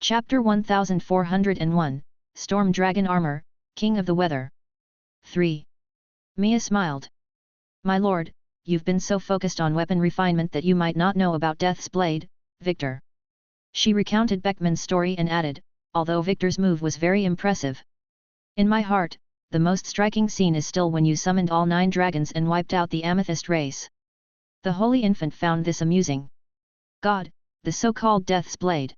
Chapter 1401, Storm Dragon Armor, King of the Weather. 3. Mia smiled. My lord, you've been so focused on weapon refinement that you might not know about Death's Blade, Victor. She recounted Beckman's story and added, although Victor's move was very impressive. In my heart, the most striking scene is still when you summoned all 9 dragons and wiped out the Amethyst race. The Holy Infant found this amusing. God, the so-called Death's Blade.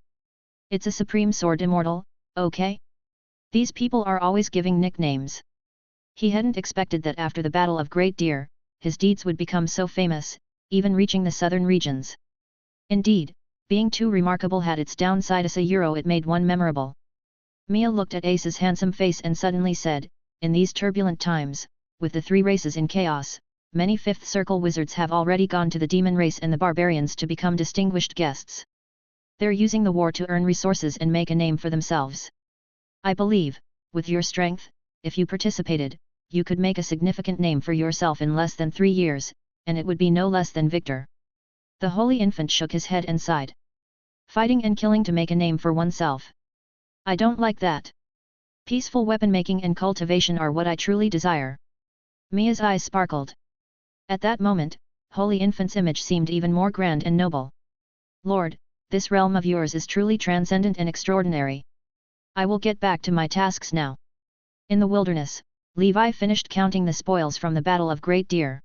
It's a supreme sword, immortal, okay? These people are always giving nicknames. He hadn't expected that after the Battle of Great Deer, his deeds would become so famous, even reaching the southern regions. Indeed, being too remarkable had its downside as it made one memorable. Mia looked at Ace's handsome face and suddenly said, in these turbulent times, with the 3 races in chaos, many 5th Circle wizards have already gone to the demon race and the barbarians to become distinguished guests. They're using the war to earn resources and make a name for themselves. I believe, with your strength, if you participated, you could make a significant name for yourself in less than 3 years, and it would be no less than Victor. The Holy Infant shook his head and sighed. Fighting and killing to make a name for oneself. I don't like that. Peaceful weapon making and cultivation are what I truly desire. Mia's eyes sparkled. At that moment, Holy Infant's image seemed even more grand and noble. Lord, this realm of yours is truly transcendent and extraordinary. I will get back to my tasks now. In the wilderness, Levi finished counting the spoils from the Battle of Great Deer.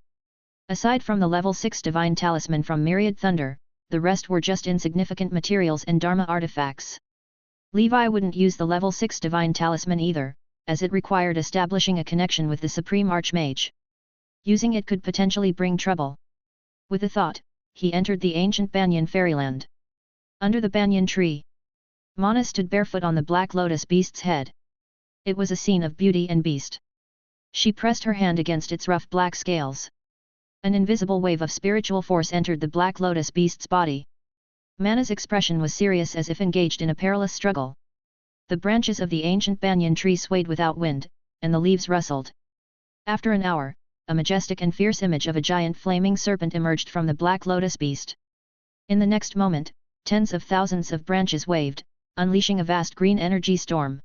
Aside from the level 6 divine talisman from Myriad Thunder, the rest were just insignificant materials and Dharma artifacts. Levi wouldn't use the level 6 divine talisman either, as it required establishing a connection with the Supreme Archmage. Using it could potentially bring trouble. With a thought, he entered the ancient Banyan fairyland. Under the banyan tree, Mana stood barefoot on the black lotus beast's head. It was a scene of beauty and beast. She pressed her hand against its rough black scales. An invisible wave of spiritual force entered the black lotus beast's body. Mana's expression was serious as if engaged in a perilous struggle. The branches of the ancient banyan tree swayed without wind, and the leaves rustled. After an hour, a majestic and fierce image of a giant flaming serpent emerged from the black lotus beast. In the next moment, tens of thousands of branches waved, unleashing a vast green energy storm.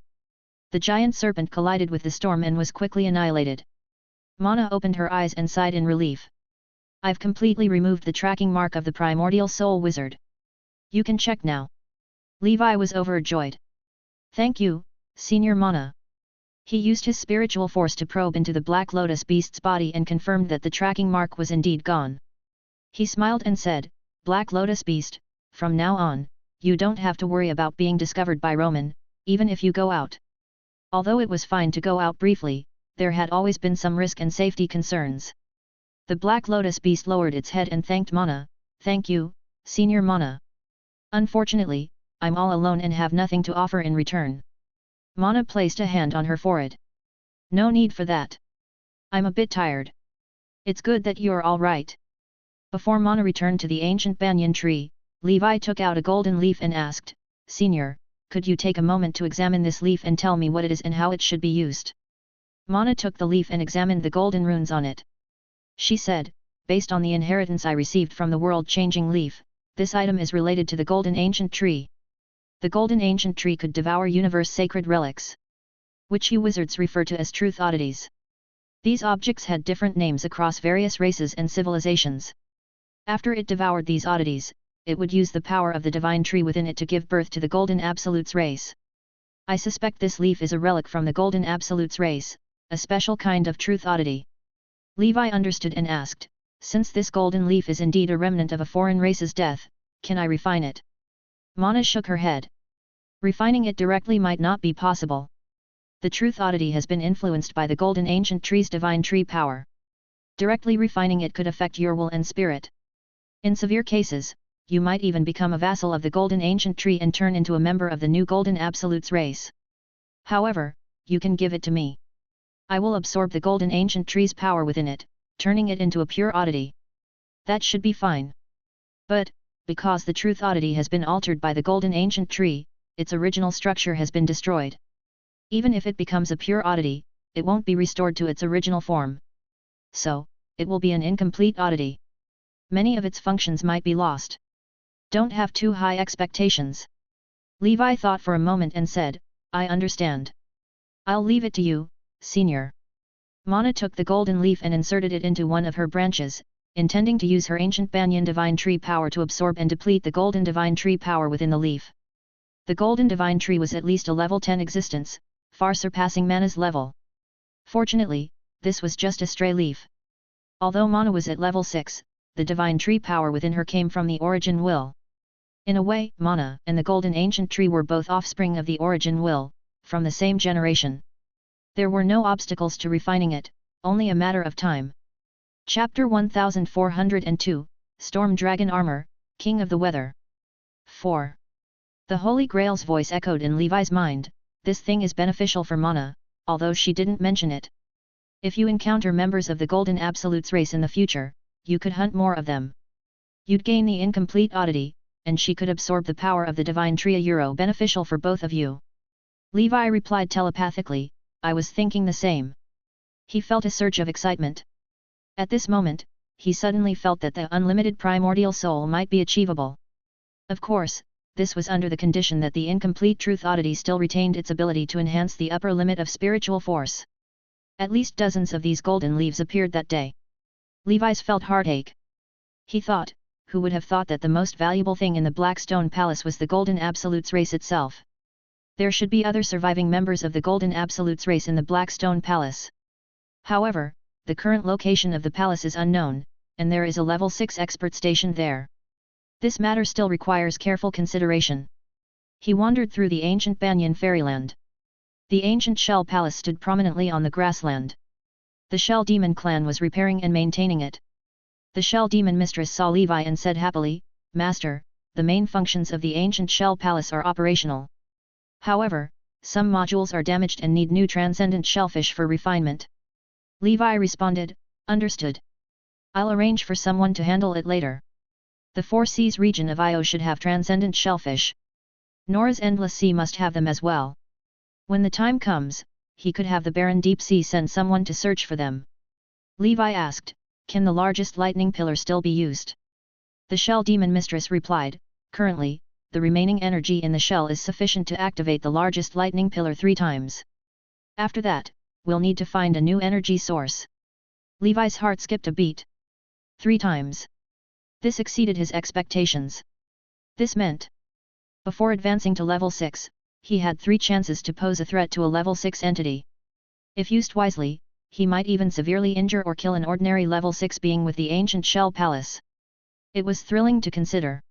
The giant serpent collided with the storm and was quickly annihilated. Mana opened her eyes and sighed in relief. I've completely removed the tracking mark of the primordial soul wizard. You can check now. Levi was overjoyed. Thank you, Senior Mana. He used his spiritual force to probe into the black lotus beast's body and confirmed that the tracking mark was indeed gone. He smiled and said, Black Lotus Beast, from now on, you don't have to worry about being discovered by Roman, even if you go out. Although it was fine to go out briefly, there had always been some risk and safety concerns. The Black Lotus Beast lowered its head and thanked Mana. Thank you, Senior Mana. Unfortunately, I'm all alone and have nothing to offer in return. Mana placed a hand on her forehead. No need for that. I'm a bit tired. It's good that you're all right. Before Mana returned to the ancient banyan tree, Levi took out a golden leaf and asked, Senior, could you take a moment to examine this leaf and tell me what it is and how it should be used? Mana took the leaf and examined the golden runes on it. She said, based on the inheritance I received from the world-changing leaf, this item is related to the golden ancient tree. The golden ancient tree could devour universe sacred relics, which you wizards refer to as truth oddities. These objects had different names across various races and civilizations. After it devoured these oddities, it would use the power of the divine tree within it to give birth to the Golden Absolute's race. I suspect this leaf is a relic from the Golden Absolute's race, a special kind of truth oddity. Levi understood and asked, since this golden leaf is indeed a remnant of a foreign race's death, can I refine it? Mana shook her head. Refining it directly might not be possible. The truth oddity has been influenced by the Golden Ancient Tree's divine tree power. Directly refining it could affect your will and spirit. In severe cases, you might even become a vassal of the Golden Ancient Tree and turn into a member of the new Golden Absolute's race. However, you can give it to me. I will absorb the Golden Ancient Tree's power within it, turning it into a pure oddity. That should be fine. But, because the truth oddity has been altered by the Golden Ancient Tree, its original structure has been destroyed. Even if it becomes a pure oddity, it won't be restored to its original form. So, it will be an incomplete oddity. Many of its functions might be lost. Don't have too high expectations. Levi thought for a moment and said, I understand. I'll leave it to you, senior. Mana took the golden leaf and inserted it into one of her branches, intending to use her ancient banyan divine tree power to absorb and deplete the golden divine tree power within the leaf. The golden divine tree was at least a level 10 existence, far surpassing Mana's level. Fortunately, this was just a stray leaf. Although Mana was at level 6, the divine tree power within her came from the origin will. In a way, Mana and the golden ancient tree were both offspring of the origin will, from the same generation. There were no obstacles to refining it, only a matter of time. Chapter 1402, Storm Dragon Armor, King of the Weather. 4. The Holy Grail's voice echoed in Levi's mind, this thing is beneficial for Mana, although she didn't mention it. If you encounter members of the Golden Absolutes race in the future, you could hunt more of them. You'd gain the incomplete oddity, and she could absorb the power of the divine tree. Beneficial for both of you. Levi replied telepathically, I was thinking the same. He felt a surge of excitement. At this moment, he suddenly felt that the unlimited primordial soul might be achievable. Of course, this was under the condition that the incomplete truth oddity still retained its ability to enhance the upper limit of spiritual force. At least dozens of these golden leaves appeared that day. Levi's felt heartache. He thought, who would have thought that the most valuable thing in the Blackstone Palace was the Golden Absolutes race itself? There should be other surviving members of the Golden Absolutes race in the Blackstone Palace. However, the current location of the palace is unknown, and there is a level 6 expert stationed there. This matter still requires careful consideration. He wandered through the ancient Banyan fairyland. The ancient Shell Palace stood prominently on the grassland. The Shell Demon clan was repairing and maintaining it. The Shell Demon mistress saw Levi and said happily, Master, the main functions of the ancient Shell Palace are operational. However, some modules are damaged and need new transcendent shellfish for refinement. Levi responded, Understood. I'll arrange for someone to handle it later. The Four Seas region of Io should have transcendent shellfish. Nora's Endless Sea must have them as well. When the time comes, he could have the barren deep sea send someone to search for them. Levi asked, Can the largest lightning pillar still be used? The Shell Demon mistress replied, Currently, the remaining energy in the shell is sufficient to activate the largest lightning pillar 3 times. After that, we'll need to find a new energy source. Levi's heart skipped a beat. 3 times. This exceeded his expectations. This meant, before advancing to level 6, he had 3 chances to pose a threat to a level 6 entity. If used wisely, he might even severely injure or kill an ordinary level 6 being with the ancient Shell Palace. It was thrilling to consider.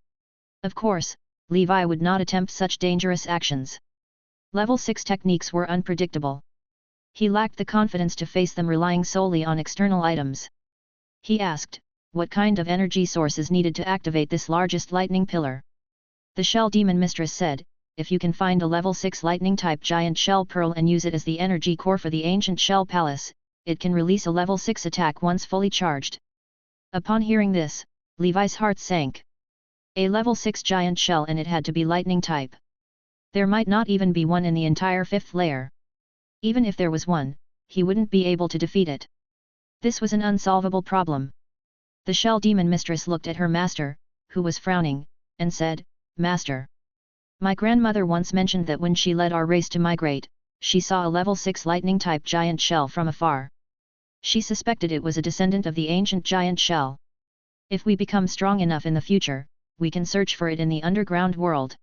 Of course, Levi would not attempt such dangerous actions. Level 6 techniques were unpredictable. He lacked the confidence to face them relying solely on external items. He asked, what kind of energy source is needed to activate this largest lightning pillar? The Shell Demon mistress said, if you can find a level 6 lightning-type giant shell pearl and use it as the energy core for the ancient Shell Palace, it can release a level 6 attack once fully charged. Upon hearing this, Levi's heart sank. A level 6 giant shell and it had to be lightning type. There might not even be one in the entire 5th layer. Even if there was one, he wouldn't be able to defeat it. This was an unsolvable problem. The Shell Demon mistress looked at her master, who was frowning, and said, Master. My grandmother once mentioned that when she led our race to migrate, she saw a level 6 lightning-type giant shell from afar. She suspected it was a descendant of the ancient giant shell. If we become strong enough in the future, we can search for it in the underground world.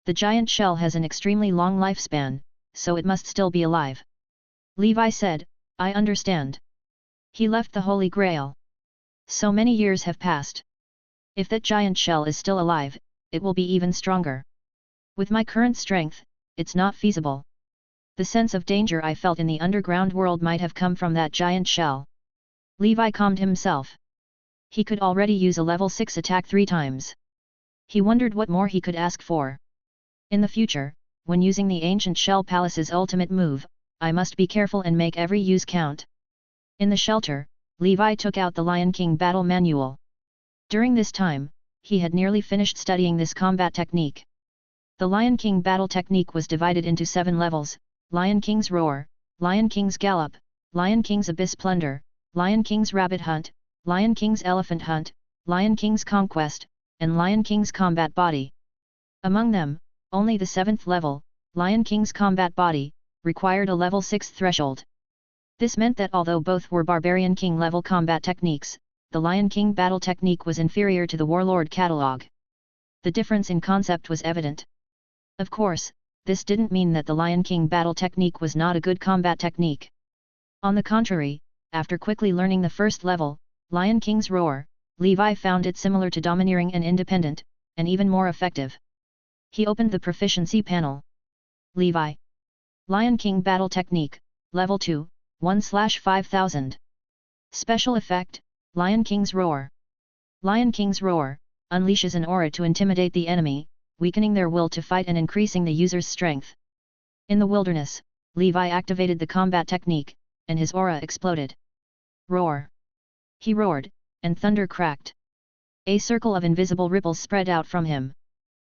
The giant shell has an extremely long lifespan, so it must still be alive. Levi said, I understand. He left the Holy Grail. So many years have passed. If that giant shell is still alive, it will be even stronger. With my current strength, it's not feasible. The sense of danger I felt in the underground world might have come from that giant shell. Levi calmed himself. He could already use a level 6 attack 3 times. He wondered what more he could ask for. In the future, when using the ancient Shell Palace's ultimate move, I must be careful and make every use count. In the shelter, Levi took out the Lion King battle manual. During this time, he had nearly finished studying this combat technique. The Lion King battle technique was divided into 7 levels: Lion King's Roar, Lion King's Gallop, Lion King's Abyss Plunder, Lion King's Rabbit Hunt, Lion King's Elephant Hunt, Lion King's Conquest, and Lion King's Combat Body. Among them, Only the 7th level, Lion King's combat body, required a level 6 threshold. This meant that although both were Barbarian King level combat techniques, the Lion King battle technique was inferior to the Warlord catalog. The difference in concept was evident. Of course, this didn't mean that the Lion King battle technique was not a good combat technique. On the contrary, after quickly learning the first level, Lion King's roar, Levi found it similar to domineering and independent, and even more effective. He opened the proficiency panel. Levi. Lion King battle technique, level 2, 1/5000. Special effect, Lion King's roar. Lion King's roar unleashes an aura to intimidate the enemy, weakening their will to fight and increasing the user's strength. In the wilderness, Levi activated the combat technique, and his aura exploded. Roar. He roared, and thunder cracked. A circle of invisible ripples spread out from him.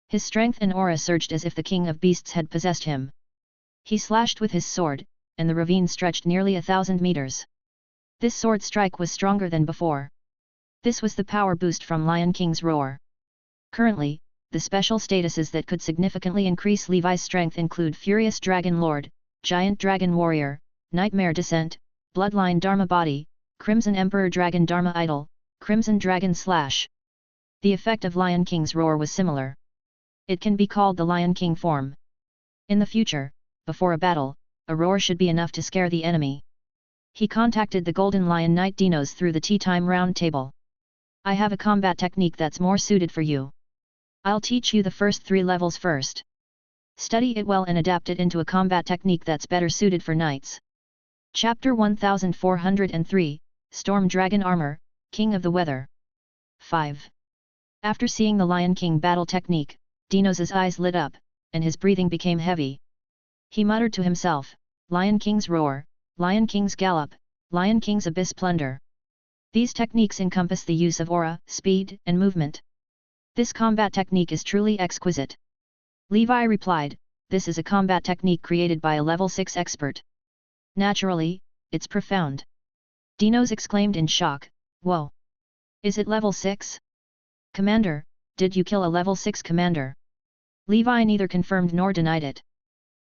His strength and aura surged as if the king of beasts had possessed him. He slashed with his sword, and the ravine stretched nearly 1,000 meters. This sword strike was stronger than before. This was the power boost from Lion King's roar. Currently, the special statuses that could significantly increase Levi's strength include Furious Dragon Lord, Giant Dragon Warrior, Nightmare Descent, Bloodline Dharma Body, Crimson Emperor Dragon Dharma Idol, Crimson Dragon Slash. The effect of Lion King's roar was similar. It can be called the Lion King form. In the future, before a battle, a roar should be enough to scare the enemy. He contacted the Golden Lion Knight Dinos through the Tea Time Round Table. I have a combat technique that's more suited for you. I'll teach you the first 3 levels first. Study it well and adapt it into a combat technique that's better suited for knights. Chapter 1403, Storm Dragon Armor, King of the Weather. 5. After seeing the Lion King battle technique, Dinos' eyes lit up, and his breathing became heavy. He muttered to himself, Lion King's roar, Lion King's gallop, Lion King's abyss plunder. These techniques encompass the use of aura, speed, and movement. This combat technique is truly exquisite. Levi replied, this is a combat technique created by a level 6 expert. Naturally, it's profound. Dinos exclaimed in shock, whoa! Is it level 6? Commander, did you kill a level 6 commander? Levi neither confirmed nor denied it.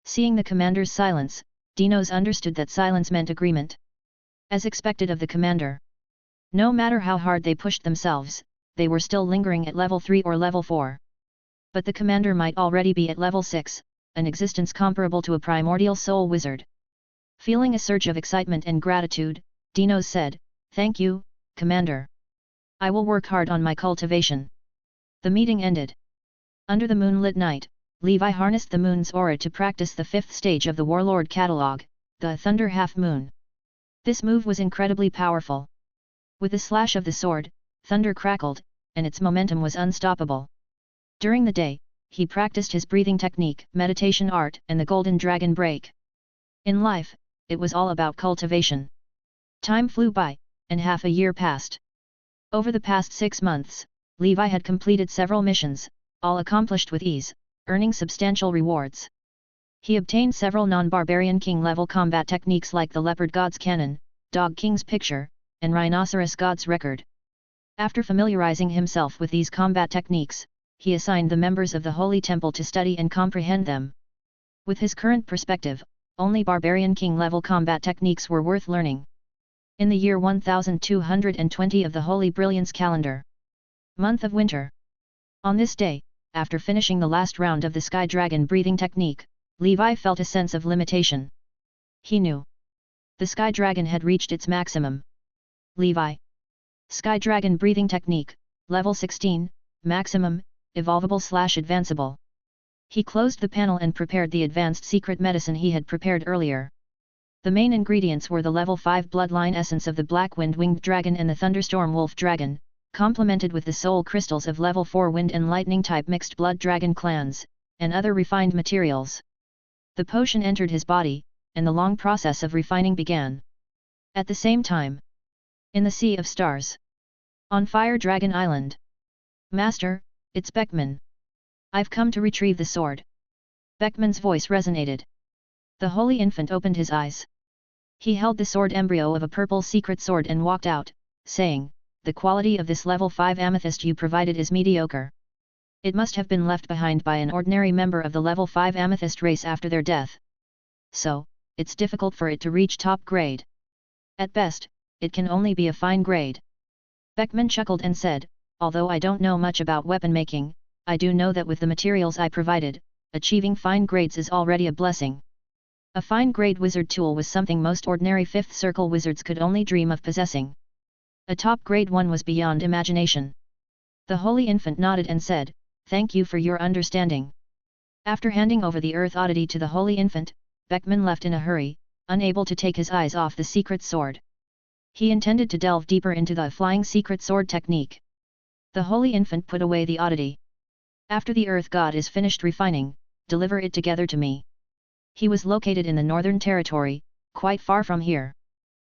Seeing the commander's silence, Dinos understood that silence meant agreement. As expected of the commander. No matter how hard they pushed themselves, they were still lingering at level 3 or level 4. But the commander might already be at level 6, an existence comparable to a primordial soul wizard. Feeling a surge of excitement and gratitude, Dinos said, thank you, Commander. I will work hard on my cultivation. The meeting ended. Under the moonlit night, Levi harnessed the moon's aura to practice the 5th stage of the Warlord catalog, the Thunder Half Moon. This move was incredibly powerful. With the slash of the sword, thunder crackled, and its momentum was unstoppable. During the day, he practiced his breathing technique, meditation art, and the Golden Dragon Break. In life, it was all about cultivation. Time flew by, and half a year passed. Over the past 6 months, Levi had completed several missions, all accomplished with ease, earning substantial rewards. He obtained several non-barbarian king level combat techniques like the Leopard God's Cannon, Dog King's Picture, and Rhinoceros God's Record. After familiarizing himself with these combat techniques, he assigned the members of the Holy Temple to study and comprehend them. With his current perspective, only barbarian king level combat techniques were worth learning. In the year 1220 of the Holy Brilliance calendar. Month of Winter. On this day, after finishing the last round of the Sky Dragon breathing technique, Levi felt a sense of limitation. He knew the Sky Dragon had reached its maximum. Levi. Sky Dragon breathing technique, level 16, maximum, evolvable/advanceable. He closed the panel and prepared the advanced secret medicine he had prepared earlier. The main ingredients were the level 5 bloodline essence of the Black Wind Winged Dragon and the Thunderstorm Wolf Dragon, complemented with the soul crystals of level 4 Wind and Lightning type mixed blood dragon clans, and other refined materials. The potion entered his body, and the long process of refining began. At the same time, in the Sea of Stars, on Fire Dragon Island. Master, it's Beckman. I've come to retrieve the sword. Beckman's voice resonated. The Holy Infant opened his eyes. He held the sword embryo of a purple secret sword and walked out, saying, the quality of this level 5 amethyst you provided is mediocre. It must have been left behind by an ordinary member of the level 5 amethyst race after their death. So, it's difficult for it to reach top grade. At best, it can only be a fine grade. Beckman chuckled and said, although I don't know much about weapon making, I do know that with the materials I provided, achieving fine grades is already a blessing. A fine grade wizard tool was something most ordinary 5th circle wizards could only dream of possessing. A top grade one was beyond imagination. The Holy Infant nodded and said, thank you for your understanding. After handing over the Earth Oddity to the Holy Infant, Beckman left in a hurry, unable to take his eyes off the secret sword. He intended to delve deeper into the flying secret sword technique. The Holy Infant put away the oddity. After the Earth God is finished refining, deliver it together to me. He was located in the Northern Territory, quite far from here.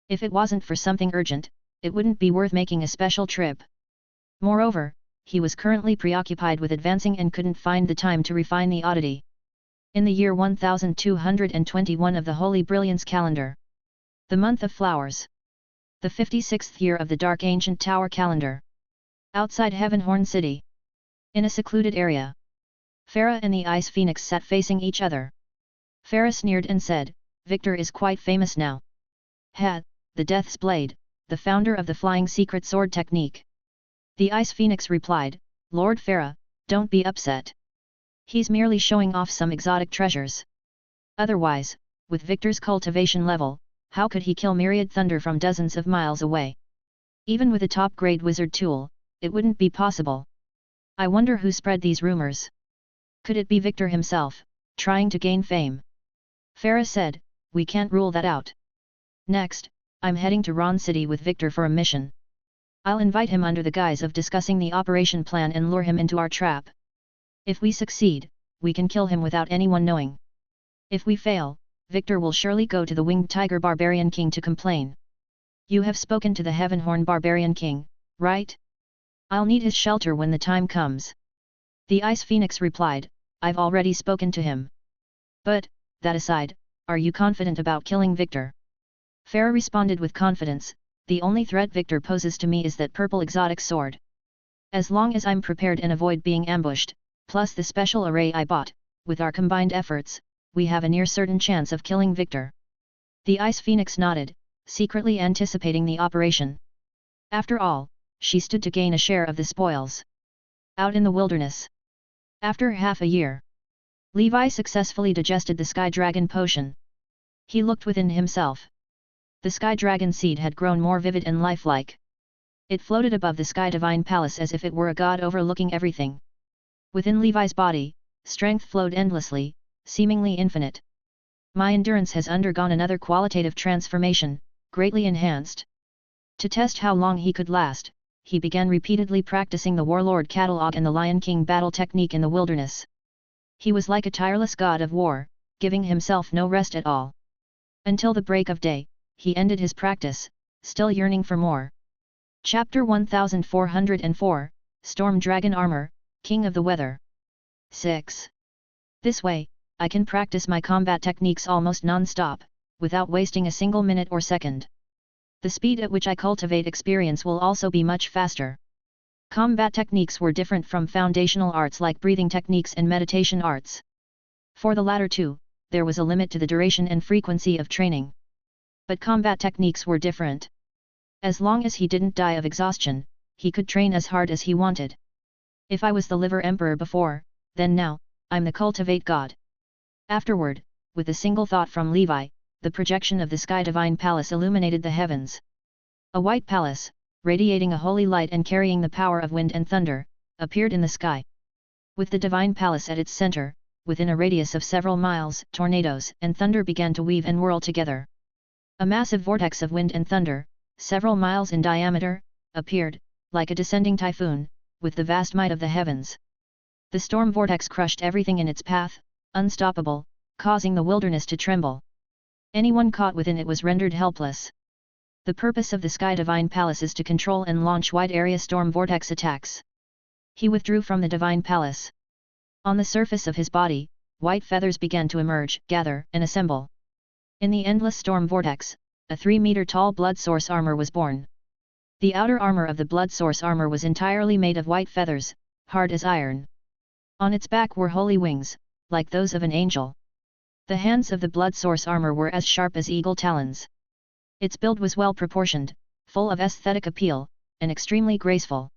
If it wasn't for something urgent, it wouldn't be worth making a special trip. Moreover, he was currently preoccupied with advancing and couldn't find the time to refine the oddity. In the year 1221 of the Holy Brilliance calendar. The month of flowers. The 56th year of the Dark Ancient Tower calendar. Outside Heavenhorn City. In a secluded area. Farah and the Ice Phoenix sat facing each other. Farah sneered and said, Victor is quite famous now. Ha, the Death's Blade, the founder of the flying secret sword technique. The Ice Phoenix replied, Lord Farah, don't be upset. He's merely showing off some exotic treasures. Otherwise, with Victor's cultivation level, how could he kill myriad thunder from dozens of miles away? Even with a top-grade wizard tool, it wouldn't be possible. I wonder who spread these rumors. Could it be Victor himself, trying to gain fame? Farah said, we can't rule that out. Next, I'm heading to Ron City with Victor for a mission. I'll invite him under the guise of discussing the operation plan and lure him into our trap. If we succeed, we can kill him without anyone knowing. If we fail, Victor will surely go to the Winged Tiger Barbarian King to complain. You have spoken to the Heavenhorn Barbarian King, right? I'll need his shelter when the time comes. The Ice Phoenix replied, I've already spoken to him. But, that aside, are you confident about killing Victor? Farah responded with confidence, the only threat Victor poses to me is that purple exotic sword. As long as I'm prepared and avoid being ambushed, plus the special array I bought, with our combined efforts, we have a near certain chance of killing Victor. The Ice Phoenix nodded, secretly anticipating the operation. After all, she stood to gain a share of the spoils. Out in the wilderness. After half a year, Levi successfully digested the Sky Dragon potion. He looked within himself. The Sky Dragon seed had grown more vivid and lifelike. It floated above the Sky Divine Palace as if it were a god overlooking everything. Within Levi's body, strength flowed endlessly, seemingly infinite. My endurance has undergone another qualitative transformation, greatly enhanced. To test how long he could last, he began repeatedly practicing the Warlord Catalog and the Lion King battle technique in the wilderness. He was like a tireless god of war, giving himself no rest at all. Until the break of day, he ended his practice, still yearning for more. Chapter 1404, Storm Dragon Armor, King of the Weather. 6. This way, I can practice my combat techniques almost non-stop, without wasting a single minute or second. The speed at which I cultivate experience will also be much faster. Combat techniques were different from foundational arts like breathing techniques and meditation arts. For the latter two, there was a limit to the duration and frequency of training. But combat techniques were different. As long as he didn't die of exhaustion, he could train as hard as he wanted. If I was the Liver Emperor before, then now, I'm the Cultivate God. Afterward, with a single thought from Levi, the projection of the Sky Divine Palace illuminated the heavens. A white palace, radiating a holy light and carrying the power of wind and thunder, appeared in the sky. With the Divine Palace at its center, within a radius of several miles, tornadoes and thunder began to weave and whirl together. A massive vortex of wind and thunder, several miles in diameter, appeared, like a descending typhoon, with the vast might of the heavens. The storm vortex crushed everything in its path, unstoppable, causing the wilderness to tremble. Anyone caught within it was rendered helpless. The purpose of the Sky Divine Palace is to control and launch wide-area storm vortex attacks. He withdrew from the Divine Palace. On the surface of his body, white feathers began to emerge, gather, and assemble. In the endless storm vortex, a 3-meter-tall blood source armor was born. The outer armor of the blood source armor was entirely made of white feathers, hard as iron. On its back were holy wings, like those of an angel. The hands of the blood source armor were as sharp as eagle talons. Its build was well proportioned, full of aesthetic appeal, and extremely graceful.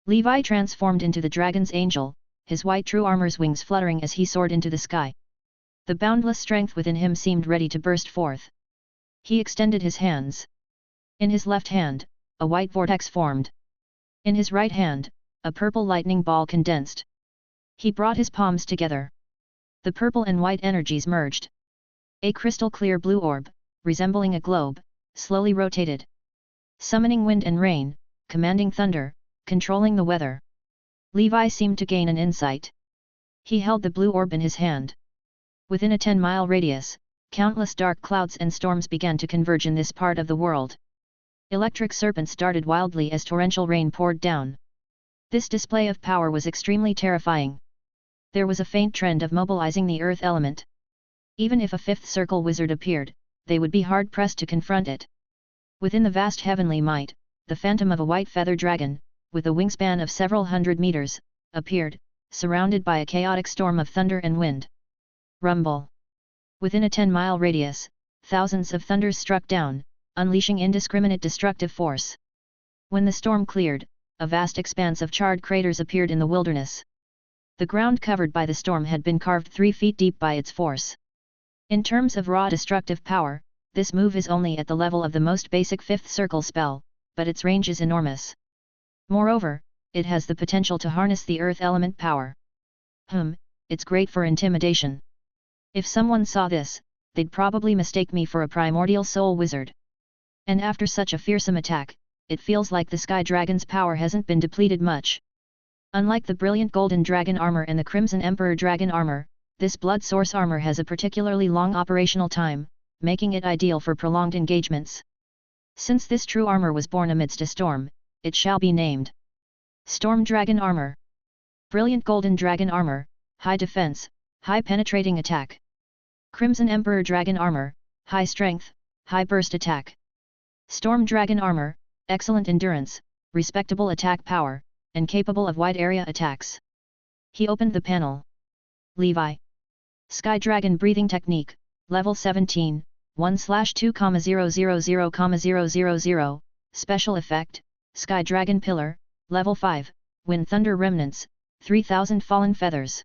Levi transformed into the dragon's angel, his white true armor's wings fluttering as he soared into the sky. The boundless strength within him seemed ready to burst forth. He extended his hands. In his left hand, a white vortex formed. In his right hand, a purple lightning ball condensed. He brought his palms together. The purple and white energies merged. A crystal clear blue orb, resembling a globe, slowly rotated. Summoning wind and rain, commanding thunder, controlling the weather. Levi seemed to gain an insight. He held the blue orb in his hand. Within a 10-mile radius, countless dark clouds and storms began to converge in this part of the world. Electric serpents darted wildly as torrential rain poured down. This display of power was extremely terrifying. There was a faint trend of mobilizing the earth element. Even if a fifth circle wizard appeared, they would be hard-pressed to confront it. Within the vast heavenly might, the phantom of a white feather dragon, with a wingspan of several hundred meters, appeared, surrounded by a chaotic storm of thunder and wind. Rumble! Within a 10-mile radius, thousands of thunders struck down, unleashing indiscriminate destructive force. When the storm cleared, a vast expanse of charred craters appeared in the wilderness. The ground covered by the storm had been carved 3 feet deep by its force. In terms of raw destructive power, this move is only at the level of the most basic fifth circle spell, but its range is enormous. Moreover, it has the potential to harness the earth element power. It's great for intimidation. If someone saw this, they'd probably mistake me for a primordial soul wizard. And after such a fearsome attack, it feels like the Sky Dragon's power hasn't been depleted much. Unlike the brilliant golden dragon armor and the crimson emperor dragon armor, this blood source armor has a particularly long operational time, making it ideal for prolonged engagements. Since this true armor was born amidst a storm, it shall be named Storm Dragon Armor. Brilliant golden dragon armor, high defense, high penetrating attack. Crimson emperor dragon armor, high strength, high burst attack. Storm dragon armor, excellent endurance, respectable attack power, and capable of wide area attacks. He opened the panel. Levi. Sky Dragon Breathing Technique, Level 17, 1/2,000,000, Special Effect, Sky Dragon Pillar, Level 5, Wind Thunder Remnants, 3000 Fallen Feathers.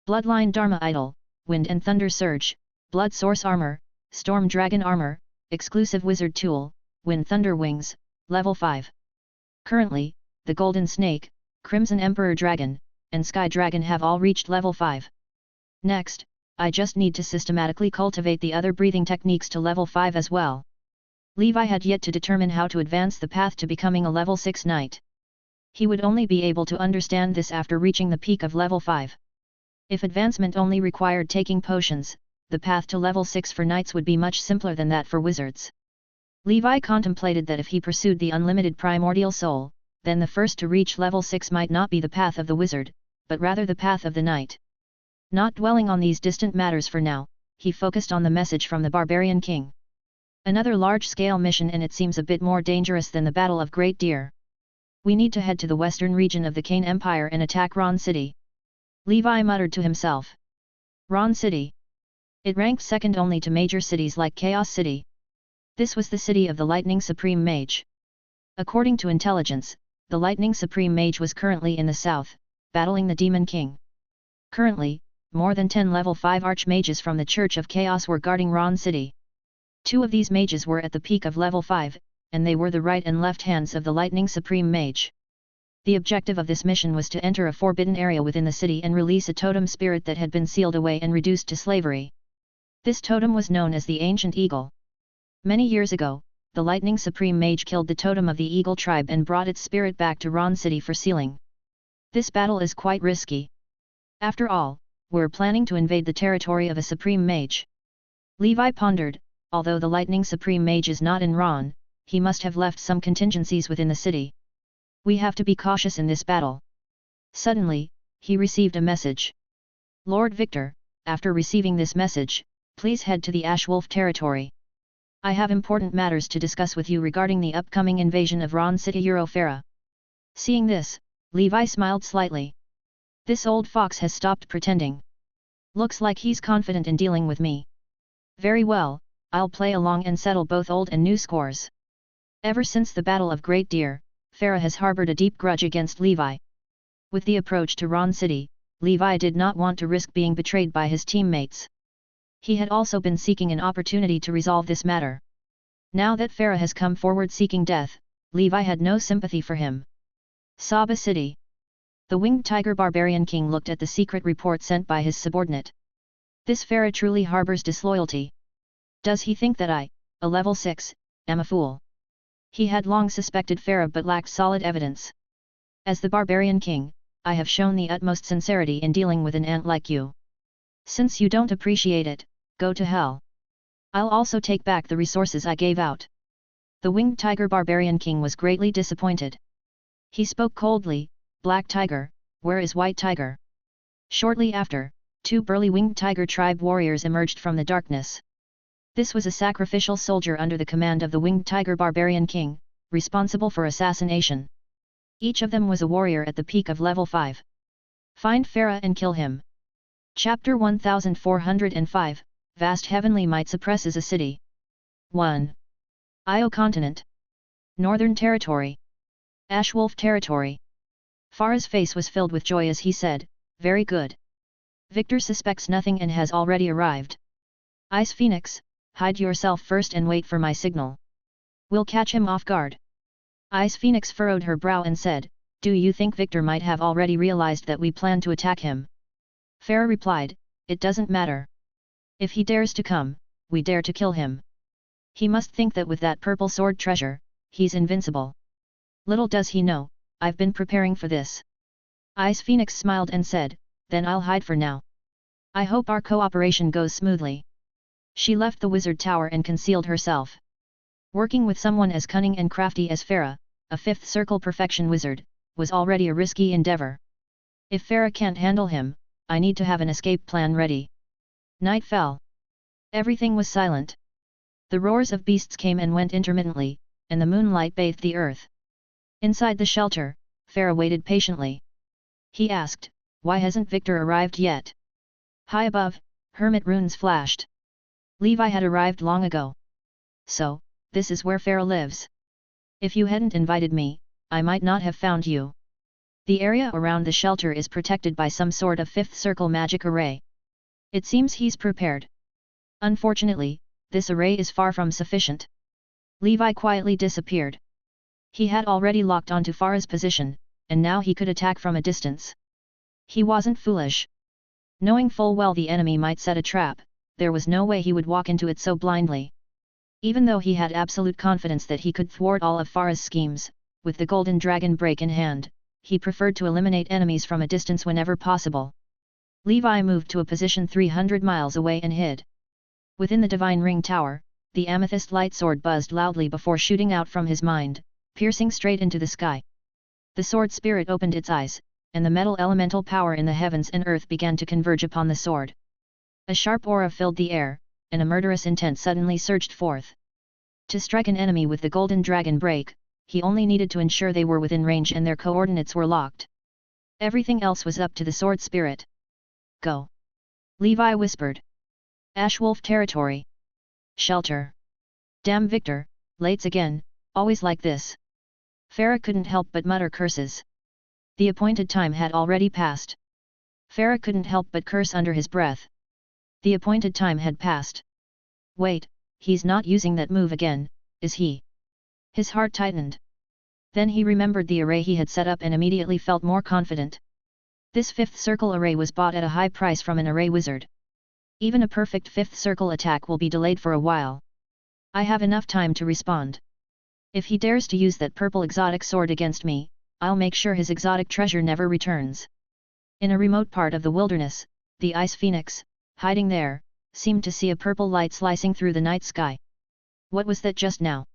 Bloodline Dharma Idol, Wind and Thunder Surge, Blood Source Armor, Storm Dragon Armor, Exclusive Wizard Tool, Wind Thunder Wings, Level 5. Currently, the Golden Snake, Crimson Emperor Dragon, and Sky Dragon have all reached Level 5. Next, I just need to systematically cultivate the other breathing techniques to Level 5 as well. Levi had yet to determine how to advance the path to becoming a Level 6 knight. He would only be able to understand this after reaching the peak of Level 5. If advancement only required taking potions, the path to Level 6 for knights would be much simpler than that for wizards. Levi contemplated that if he pursued the unlimited primordial soul, then the first to reach Level 6 might not be the path of the wizard, but rather the path of the knight. Not dwelling on these distant matters for now, he focused on the message from the barbarian king. Another large-scale mission, and it seems a bit more dangerous than the Battle of Great Deer. We need to head to the western region of the Kane Empire and attack Ron City. Levi muttered to himself. Ron City. It ranked second only to major cities like Chaos City. This was the city of the Lightning Supreme Mage. According to intelligence, the Lightning Supreme Mage was currently in the south, battling the Demon King. Currently, more than 10 level 5 archmages from the Church of Chaos were guarding Ron City. 2 of these mages were at the peak of level 5, and they were the right and left hands of the Lightning Supreme Mage. The objective of this mission was to enter a forbidden area within the city and release a totem spirit that had been sealed away and reduced to slavery. This totem was known as the Ancient Eagle. Many years ago, the Lightning Supreme Mage killed the totem of the Eagle tribe and brought its spirit back to Ron City for sealing. This battle is quite risky. After all, we're planning to invade the territory of a Supreme Mage. Levi pondered, although the Lightning Supreme Mage is not in Ron, he must have left some contingencies within the city. We have to be cautious in this battle. Suddenly, he received a message. Lord Victor, after receiving this message, please head to the Ashwolf territory. I have important matters to discuss with you regarding the upcoming invasion of Ron City Eurofera. Seeing this, Levi smiled slightly. This old fox has stopped pretending. Looks like he's confident in dealing with me. Very well, I'll play along and settle both old and new scores. Ever since the Battle of Great Deer, Farah has harbored a deep grudge against Levi. With the approach to Ron City, Levi did not want to risk being betrayed by his teammates. He had also been seeking an opportunity to resolve this matter. Now that Farah has come forward seeking death, Levi had no sympathy for him. Saba City. The winged tiger barbarian king looked at the secret report sent by his subordinate. This Farah truly harbors disloyalty. Does he think that I, a level 6, am a fool? He had long suspected Farah but lacked solid evidence. As the barbarian king, I have shown the utmost sincerity in dealing with an ant like you. Since you don't appreciate it, go to hell. I'll also take back the resources I gave out. The winged tiger barbarian king was greatly disappointed. He spoke coldly, Black Tiger, where is White Tiger? Shortly after, 2 burly winged tiger tribe warriors emerged from the darkness. This was a sacrificial soldier under the command of the winged tiger barbarian king, responsible for assassination. Each of them was a warrior at the peak of level 5. Find Farah and kill him. Chapter 1405, Vast Heavenly Might Suppresses a City. 1. Io Continent. Northern Territory. Ashwolf Territory. Farah's face was filled with joy as he said, very good. Victor suspects nothing and has already arrived. Ice Phoenix, hide yourself first and wait for my signal. We'll catch him off guard. Ice Phoenix furrowed her brow and said, do you think Victor might have already realized that we plan to attack him? Farah replied, it doesn't matter. If he dares to come, we dare to kill him. He must think that with that purple sword treasure, he's invincible. Little does he know, I've been preparing for this. Ice Phoenix smiled and said, then I'll hide for now. I hope our cooperation goes smoothly. She left the wizard tower and concealed herself. Working with someone as cunning and crafty as Farah, a 5th circle perfection wizard, was already a risky endeavor. If Farah can't handle him, I need to have an escape plan ready. Night fell. Everything was silent. The roars of beasts came and went intermittently, and the moonlight bathed the earth. Inside the shelter, Farah waited patiently. He asked, why hasn't Victor arrived yet? High above, hermit runes flashed. Levi had arrived long ago. So, this is where Farah lives. If you hadn't invited me, I might not have found you. The area around the shelter is protected by some sort of 5th circle magic array. It seems he's prepared. Unfortunately, this array is far from sufficient. Levi quietly disappeared. He had already locked onto Farah's position, and now he could attack from a distance. He wasn't foolish. Knowing full well the enemy might set a trap, there was no way he would walk into it so blindly. Even though he had absolute confidence that he could thwart all of Farah's schemes, with the golden dragon break in hand, he preferred to eliminate enemies from a distance whenever possible. Levi moved to a position 300 miles away and hid. Within the Divine Ring Tower, the amethyst light sword buzzed loudly before shooting out from his mind, piercing straight into the sky. The sword spirit opened its eyes, and the metal elemental power in the heavens and earth began to converge upon the sword. A sharp aura filled the air, and a murderous intent suddenly surged forth. To strike an enemy with the golden dragon break, he only needed to ensure they were within range and their coordinates were locked. Everything else was up to the sword spirit. Go! Levi whispered. Ashwolf Territory. Shelter. Damn Victor, lates again, always like this. Farah couldn't help but mutter curses. The appointed time had already passed. Farah couldn't help but curse under his breath. The appointed time had passed. Wait, he's not using that move again, is he? His heart tightened. Then he remembered the array he had set up and immediately felt more confident. This 5th circle array was bought at a high price from an array wizard. Even a perfect 5th circle attack will be delayed for a while. I have enough time to respond. If he dares to use that purple exotic sword against me, I'll make sure his exotic treasure never returns. In a remote part of the wilderness, the Ice Phoenix, hiding there, seemed to see a purple light slicing through the night sky. What was that just now?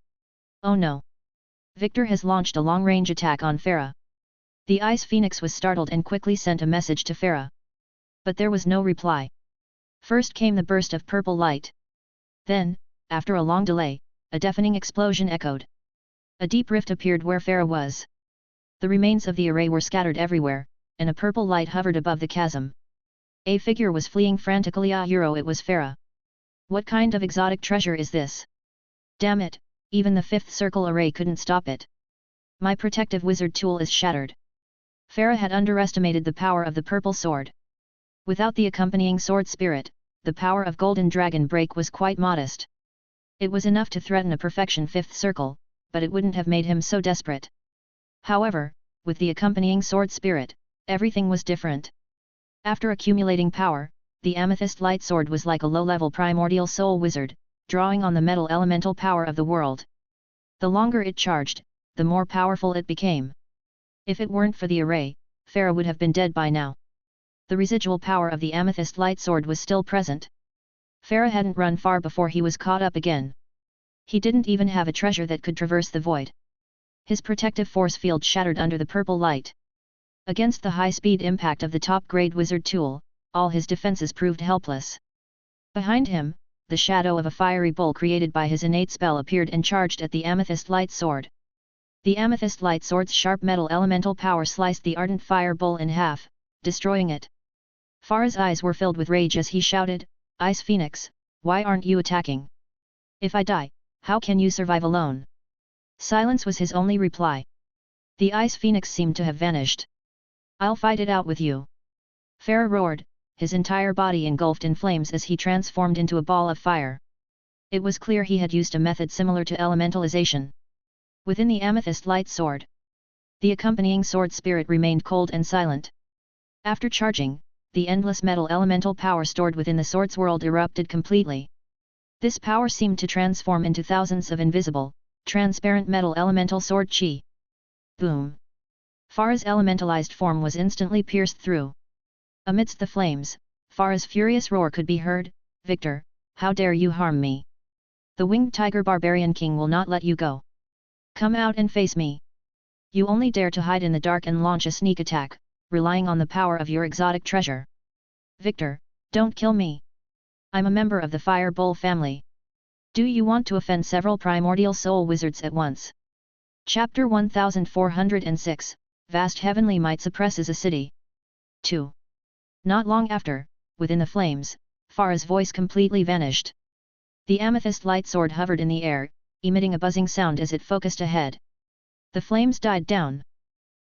Oh no! Victor has launched a long-range attack on Farah. The Ice Phoenix was startled and quickly sent a message to Farah. But there was no reply. First came the burst of purple light. Then, after a long delay, a deafening explosion echoed. A deep rift appeared where Farah was. The remains of the array were scattered everywhere, and a purple light hovered above the chasm. A figure was fleeing frantically. It was Farah. What kind of exotic treasure is this? Damn it, even the fifth circle array couldn't stop it. My protective wizard tool is shattered. Farah had underestimated the power of the purple sword. Without the accompanying sword spirit, the power of Golden Dragon Break was quite modest. It was enough to threaten a perfection fifth circle, but it wouldn't have made him so desperate. However, with the accompanying sword spirit, everything was different. After accumulating power, the amethyst light sword was like a low-level primordial soul wizard, drawing on the metal elemental power of the world. The longer it charged, the more powerful it became. If it weren't for the array, Farah would have been dead by now. The residual power of the amethyst light sword was still present. Farah hadn't run far before he was caught up again. He didn't even have a treasure that could traverse the void. His protective force field shattered under the purple light. Against the high-speed impact of the top-grade wizard tool, all his defenses proved helpless. Behind him, the shadow of a fiery bull created by his innate spell appeared and charged at the amethyst light sword. The amethyst light sword's sharp metal elemental power sliced the ardent fire bull in half, destroying it. Farah's eyes were filled with rage as he shouted, "Ice Phoenix, why aren't you attacking? If I die, how can you survive alone?" Silence was his only reply. The Ice Phoenix seemed to have vanished. "I'll fight it out with you!" Farah roared, his entire body engulfed in flames as he transformed into a ball of fire. It was clear he had used a method similar to elementalization. Within the amethyst light sword, the accompanying sword spirit remained cold and silent. After charging, the endless metal elemental power stored within the sword's world erupted completely. This power seemed to transform into thousands of invisible, transparent metal elemental sword chi. Boom! Farah's elementalized form was instantly pierced through. Amidst the flames, Farah's furious roar could be heard, "Victor, how dare you harm me? The winged tiger barbarian king will not let you go. Come out and face me. You only dare to hide in the dark and launch a sneak attack, relying on the power of your exotic treasure. Victor, don't kill me. I'm a member of the Fire Bull family. Do you want to offend several primordial soul wizards at once?" Chapter 1406, Vast Heavenly Might Suppresses a City. 2. Not long after, within the flames, Farah's voice completely vanished. The amethyst light sword hovered in the air, emitting a buzzing sound as it focused ahead. The flames died down.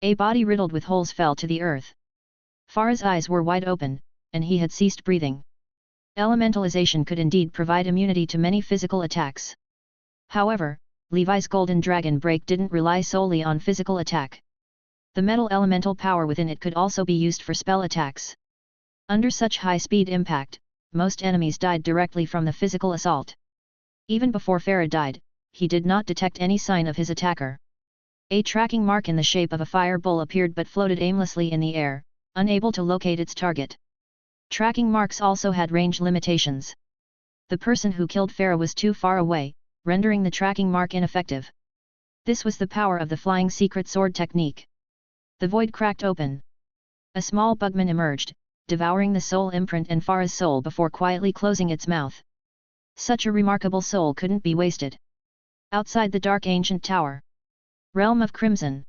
A body riddled with holes fell to the earth. Farah's eyes were wide open, and he had ceased breathing. Elementalization could indeed provide immunity to many physical attacks. However, Levi's Golden Dragon Break didn't rely solely on physical attack. The metal elemental power within it could also be used for spell attacks. Under such high-speed impact, most enemies died directly from the physical assault. Even before Farah died, he did not detect any sign of his attacker. A tracking mark in the shape of a fire bull appeared but floated aimlessly in the air, unable to locate its target. Tracking marks also had range limitations. The person who killed Farah was too far away, rendering the tracking mark ineffective. This was the power of the flying secret sword technique. The void cracked open. A small bugman emerged, devouring the soul imprint and Farah's soul before quietly closing its mouth. Such a remarkable soul couldn't be wasted. Outside the dark ancient tower. Realm of Crimson.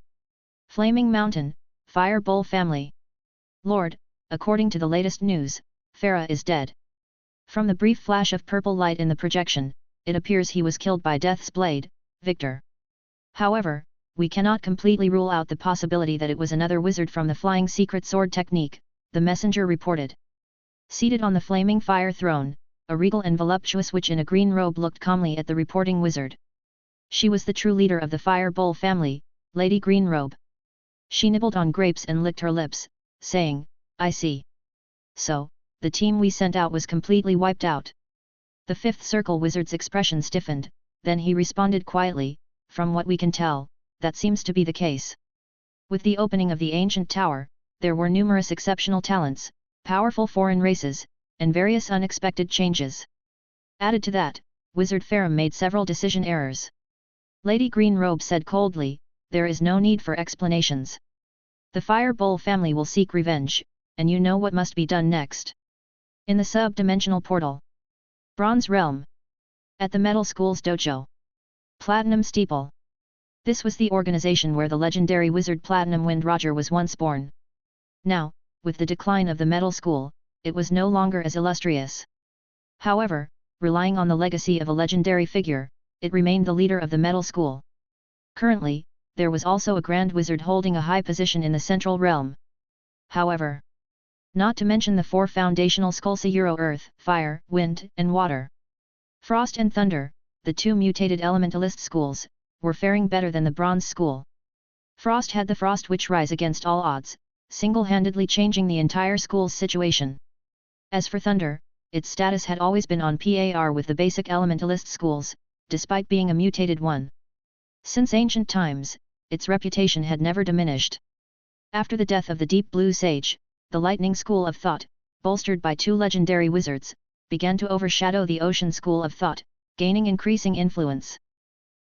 Flaming Mountain, Fire Bull family. Lord, according to the latest news, Farah is dead. From the brief flash of purple light in the projection, it appears he was killed by Death's Blade, Victor. However, we cannot completely rule out the possibility that it was another wizard from the flying secret sword technique, the messenger reported. Seated on the flaming fire throne, a regal and voluptuous witch in a green robe looked calmly at the reporting wizard. She was the true leader of the Fire Bull family, Lady Greenrobe. She nibbled on grapes and licked her lips, saying, "I see. So, the team we sent out was completely wiped out." The fifth circle wizard's expression stiffened, then he responded quietly, "From what we can tell, that seems to be the case." With the opening of the ancient tower, there were numerous exceptional talents, powerful foreign races, and various unexpected changes. Added to that, Wizard Farah made several decision errors. Lady Greenrobe said coldly, "There is no need for explanations. The Fire Bull family will seek revenge, and you know what must be done next." In the sub-dimensional portal. Bronze Realm. At the Metal School's dojo. Platinum Steeple. This was the organization where the legendary wizard Platinum Wind Roger was once born. Now, with the decline of the metal school, it was no longer as illustrious. However, relying on the legacy of a legendary figure, it remained the leader of the metal school. Currently, there was also a grand wizard holding a high position in the central realm. However, not to mention the four foundational schools: Earth, Fire, Wind, and Water. Frost and Thunder, the two mutated elementalist schools, were faring better than the Bronze School. Frost had the Frost Witch rise against all odds, single-handedly changing the entire school's situation. As for Thunder, its status had always been on par with the basic elementalist schools, despite being a mutated one. Since ancient times, its reputation had never diminished. After the death of the Deep Blue Sage, the Lightning School of Thought, bolstered by two legendary wizards, began to overshadow the Ocean School of Thought, gaining increasing influence.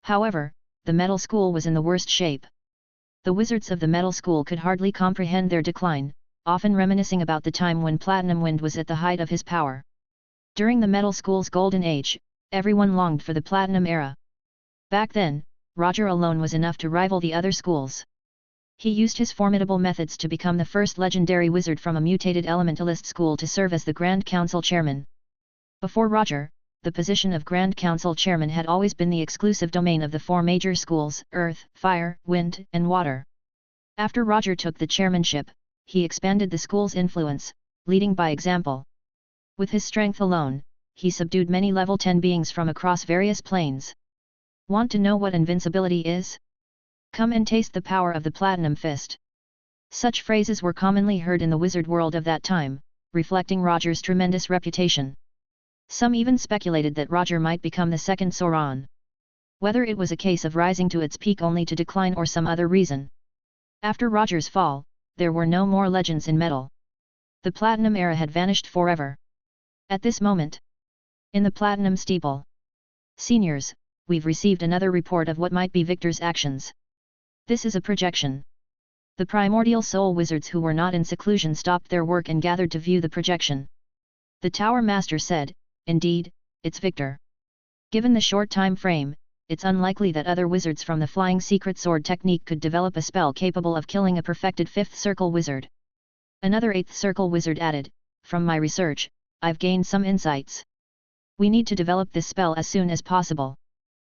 However, the Metal School was in the worst shape. The wizards of the Metal School could hardly comprehend their decline, often reminiscing about the time when Platinum Wind was at the height of his power. During the Metal School's golden age, everyone longed for the Platinum Era. Back then, Roger alone was enough to rival the other schools. He used his formidable methods to become the first legendary wizard from a mutated elementalist school to serve as the Grand Council Chairman. Before Roger, the position of Grand Council Chairman had always been the exclusive domain of the four major schools: Earth, Fire, Wind, and Water. After Roger took the chairmanship, he expanded the school's influence, leading by example. With his strength alone, he subdued many level 10 beings from across various planes. Want to know what invincibility is? Come and taste the power of the Platinum Fist. Such phrases were commonly heard in the wizard world of that time, reflecting Roger's tremendous reputation. Some even speculated that Roger might become the second Sauron. Whether it was a case of rising to its peak only to decline or some other reason. After Roger's fall, there were no more legends in metal. The Platinum Era had vanished forever. At this moment, in the Platinum Steeple, seniors, we've received another report of what might be Victor's actions. This is a projection. The primordial soul wizards who were not in seclusion stopped their work and gathered to view the projection. The Tower Master said, "Indeed, it's Victor. Given the short time frame, it's unlikely that other wizards from the Flying Secret Sword technique could develop a spell capable of killing a perfected 5th Circle wizard." Another 8th Circle wizard added, "From my research, I've gained some insights. We need to develop this spell as soon as possible.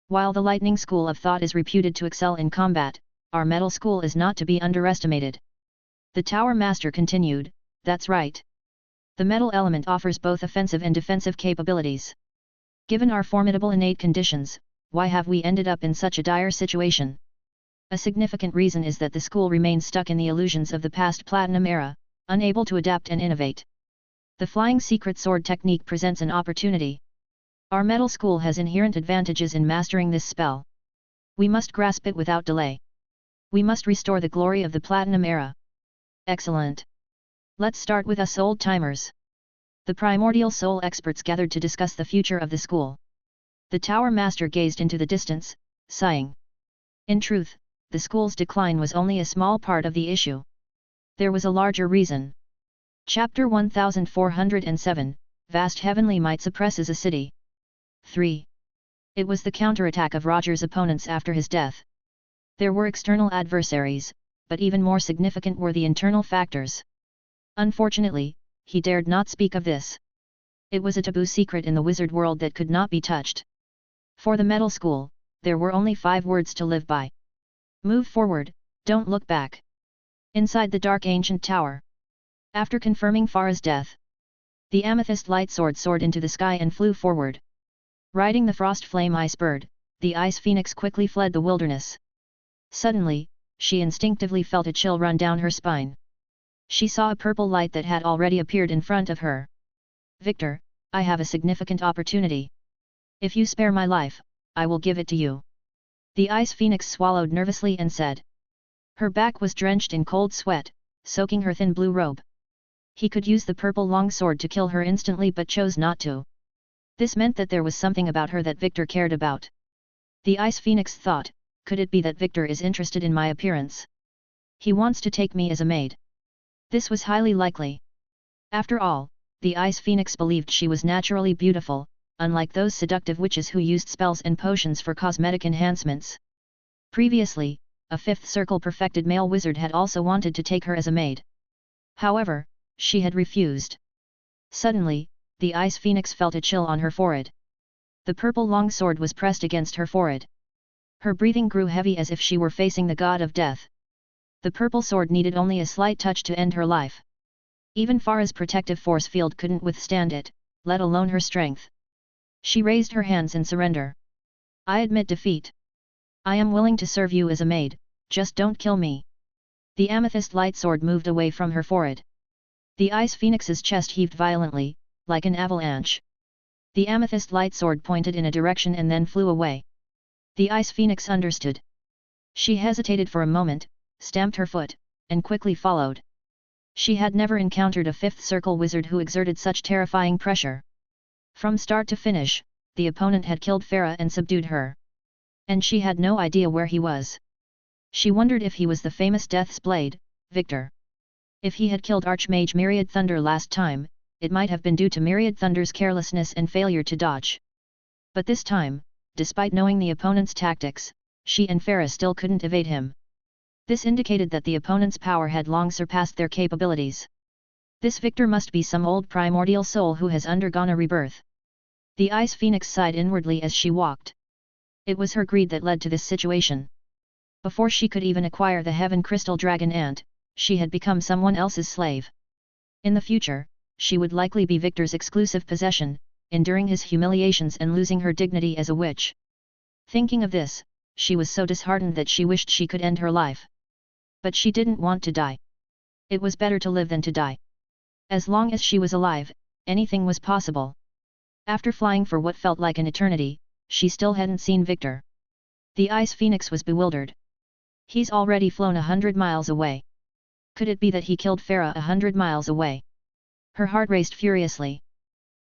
While the Lightning School of Thought is reputed to excel in combat, our Metal School is not to be underestimated." The Tower Master continued, "That's right. The metal element offers both offensive and defensive capabilities. Given our formidable innate conditions, why have we ended up in such a dire situation? A significant reason is that the school remains stuck in the illusions of the past Platinum Era, unable to adapt and innovate. The Flying Secret Sword technique presents an opportunity. Our Metal School has inherent advantages in mastering this spell. We must grasp it without delay. We must restore the glory of the Platinum Era." "Excellent. Let's start with us old-timers." The primordial soul experts gathered to discuss the future of the school. The Tower Master gazed into the distance, sighing. In truth, the school's decline was only a small part of the issue. There was a larger reason. Chapter 1407, Vast Heavenly Might Suppresses a City. 3. It was the counterattack of Roger's opponents after his death. There were external adversaries, but even more significant were the internal factors. Unfortunately, he dared not speak of this. It was a taboo secret in the wizard world that could not be touched. For the Metal School, there were only 5 words to live by. Move forward, don't look back. Inside the dark ancient tower. After confirming Farah's death, the amethyst light sword soared into the sky and flew forward. Riding the frost flame ice bird, the ice phoenix quickly fled the wilderness. Suddenly, she instinctively felt a chill run down her spine. She saw a purple light that had already appeared in front of her. "Victor, I have a significant opportunity. If you spare my life, I will give it to you." The ice phoenix swallowed nervously and said. Her back was drenched in cold sweat, soaking her thin blue robe. He could use the purple longsword to kill her instantly but chose not to. This meant that there was something about her that Victor cared about. The ice phoenix thought, could it be that Victor is interested in my appearance? He wants to take me as a maid. This was highly likely. After all, the ice phoenix believed she was naturally beautiful, unlike those seductive witches who used spells and potions for cosmetic enhancements. Previously, a 5th Circle perfected male wizard had also wanted to take her as a maid. However, she had refused. Suddenly, the ice phoenix felt a chill on her forehead. The purple longsword was pressed against her forehead. Her breathing grew heavy as if she were facing the god of death. The purple sword needed only a slight touch to end her life. Even Farah's protective force field couldn't withstand it, let alone her strength. She raised her hands in surrender. I admit defeat. I am willing to serve you as a maid, just don't kill me. The amethyst light sword moved away from her forehead. The ice phoenix's chest heaved violently, like an avalanche. The amethyst light sword pointed in a direction and then flew away. The ice phoenix understood. She hesitated for a moment, stamped her foot, and quickly followed. She had never encountered a fifth circle wizard who exerted such terrifying pressure. From start to finish, the opponent had killed Farah and subdued her. And she had no idea where he was. She wondered if he was the famous Death's Blade, Victor. If he had killed Archmage Myriad Thunder last time, it might have been due to Myriad Thunder's carelessness and failure to dodge. But this time, despite knowing the opponent's tactics, she and Farah still couldn't evade him. This indicated that the opponent's power had long surpassed their capabilities. This Victor must be some old primordial soul who has undergone a rebirth. The ice phoenix sighed inwardly as she walked. It was her greed that led to this situation. Before she could even acquire the Heaven Crystal Dragon Ant, she had become someone else's slave. In the future, she would likely be Victor's exclusive possession, enduring his humiliations and losing her dignity as a witch. Thinking of this, she was so disheartened that she wished she could end her life. But she didn't want to die. It was better to live than to die. As long as she was alive, anything was possible. After flying for what felt like an eternity, she still hadn't seen Victor. The ice phoenix was bewildered. He's already flown 100 miles away. Could it be that he killed Farah 100 miles away? Her heart raced furiously.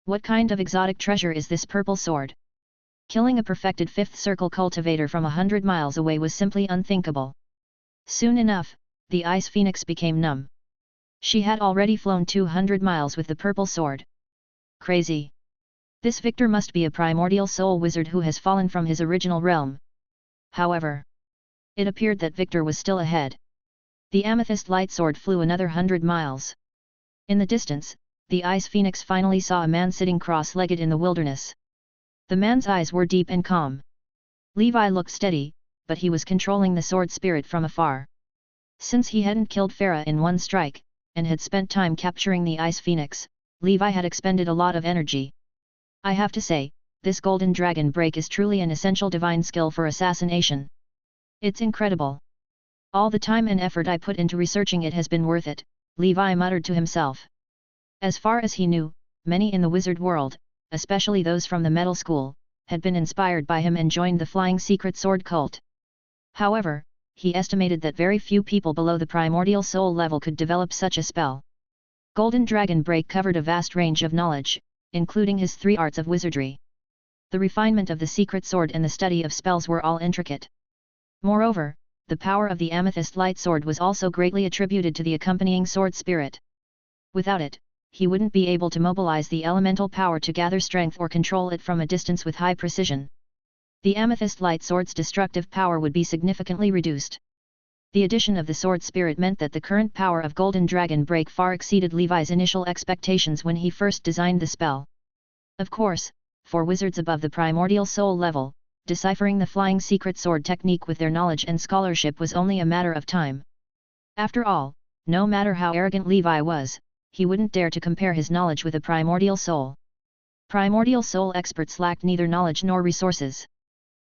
What kind of exotic treasure is this purple sword? Killing a perfected fifth circle cultivator from 100 miles away was simply unthinkable. Soon enough, the ice phoenix became numb. She had already flown 200 miles with the purple sword. Crazy. This Victor must be a primordial soul wizard who has fallen from his original realm. However, it appeared that Victor was still ahead. The amethyst light sword flew another 100 miles. In the distance, the ice phoenix finally saw a man sitting cross-legged in the wilderness. The man's eyes were deep and calm. Levi looked steady, but he was controlling the sword spirit from afar. Since he hadn't killed Farah in one strike, and had spent time capturing the ice phoenix, Levi had expended a lot of energy. I have to say, this golden dragon break is truly an essential divine skill for assassination. It's incredible. All the time and effort I put into researching it has been worth it, Levi muttered to himself. As far as he knew, many in the wizard world, especially those from the metal school, had been inspired by him and joined the flying secret sword cult. However, he estimated that very few people below the primordial soul level could develop such a spell. Golden Dragon Break covered a vast range of knowledge, including his 3 arts of wizardry. The refinement of the secret sword and the study of spells were all intricate. Moreover, the power of the amethyst light sword was also greatly attributed to the accompanying sword spirit. Without it, he wouldn't be able to mobilize the elemental power to gather strength or control it from a distance with high precision. The amethyst light sword's destructive power would be significantly reduced. The addition of the sword spirit meant that the current power of Golden Dragon Break far exceeded Levi's initial expectations when he first designed the spell. Of course, for wizards above the primordial soul level, deciphering the flying secret sword technique with their knowledge and scholarship was only a matter of time. After all, no matter how arrogant Levi was, he wouldn't dare to compare his knowledge with a primordial soul. Primordial soul experts lacked neither knowledge nor resources.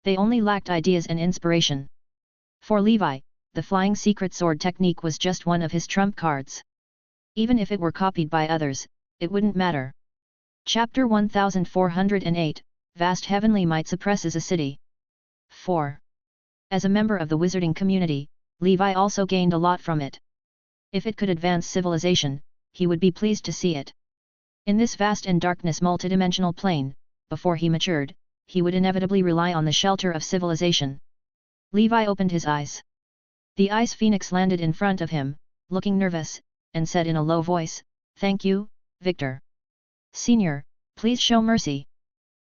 They only lacked ideas and inspiration. For Levi, the flying secret sword technique was just one of his trump cards. Even if it were copied by others, it wouldn't matter. Chapter 1408, Vast Heavenly Might Suppresses a City. 4. As a member of the wizarding community, Levi also gained a lot from it. If it could advance civilization, he would be pleased to see it. In this vast and darkness multidimensional plane, before he matured, he would inevitably rely on the shelter of civilization. Levi opened his eyes. The ice phoenix landed in front of him, looking nervous, and said in a low voice, "Thank you, Victor. Senior, please show mercy."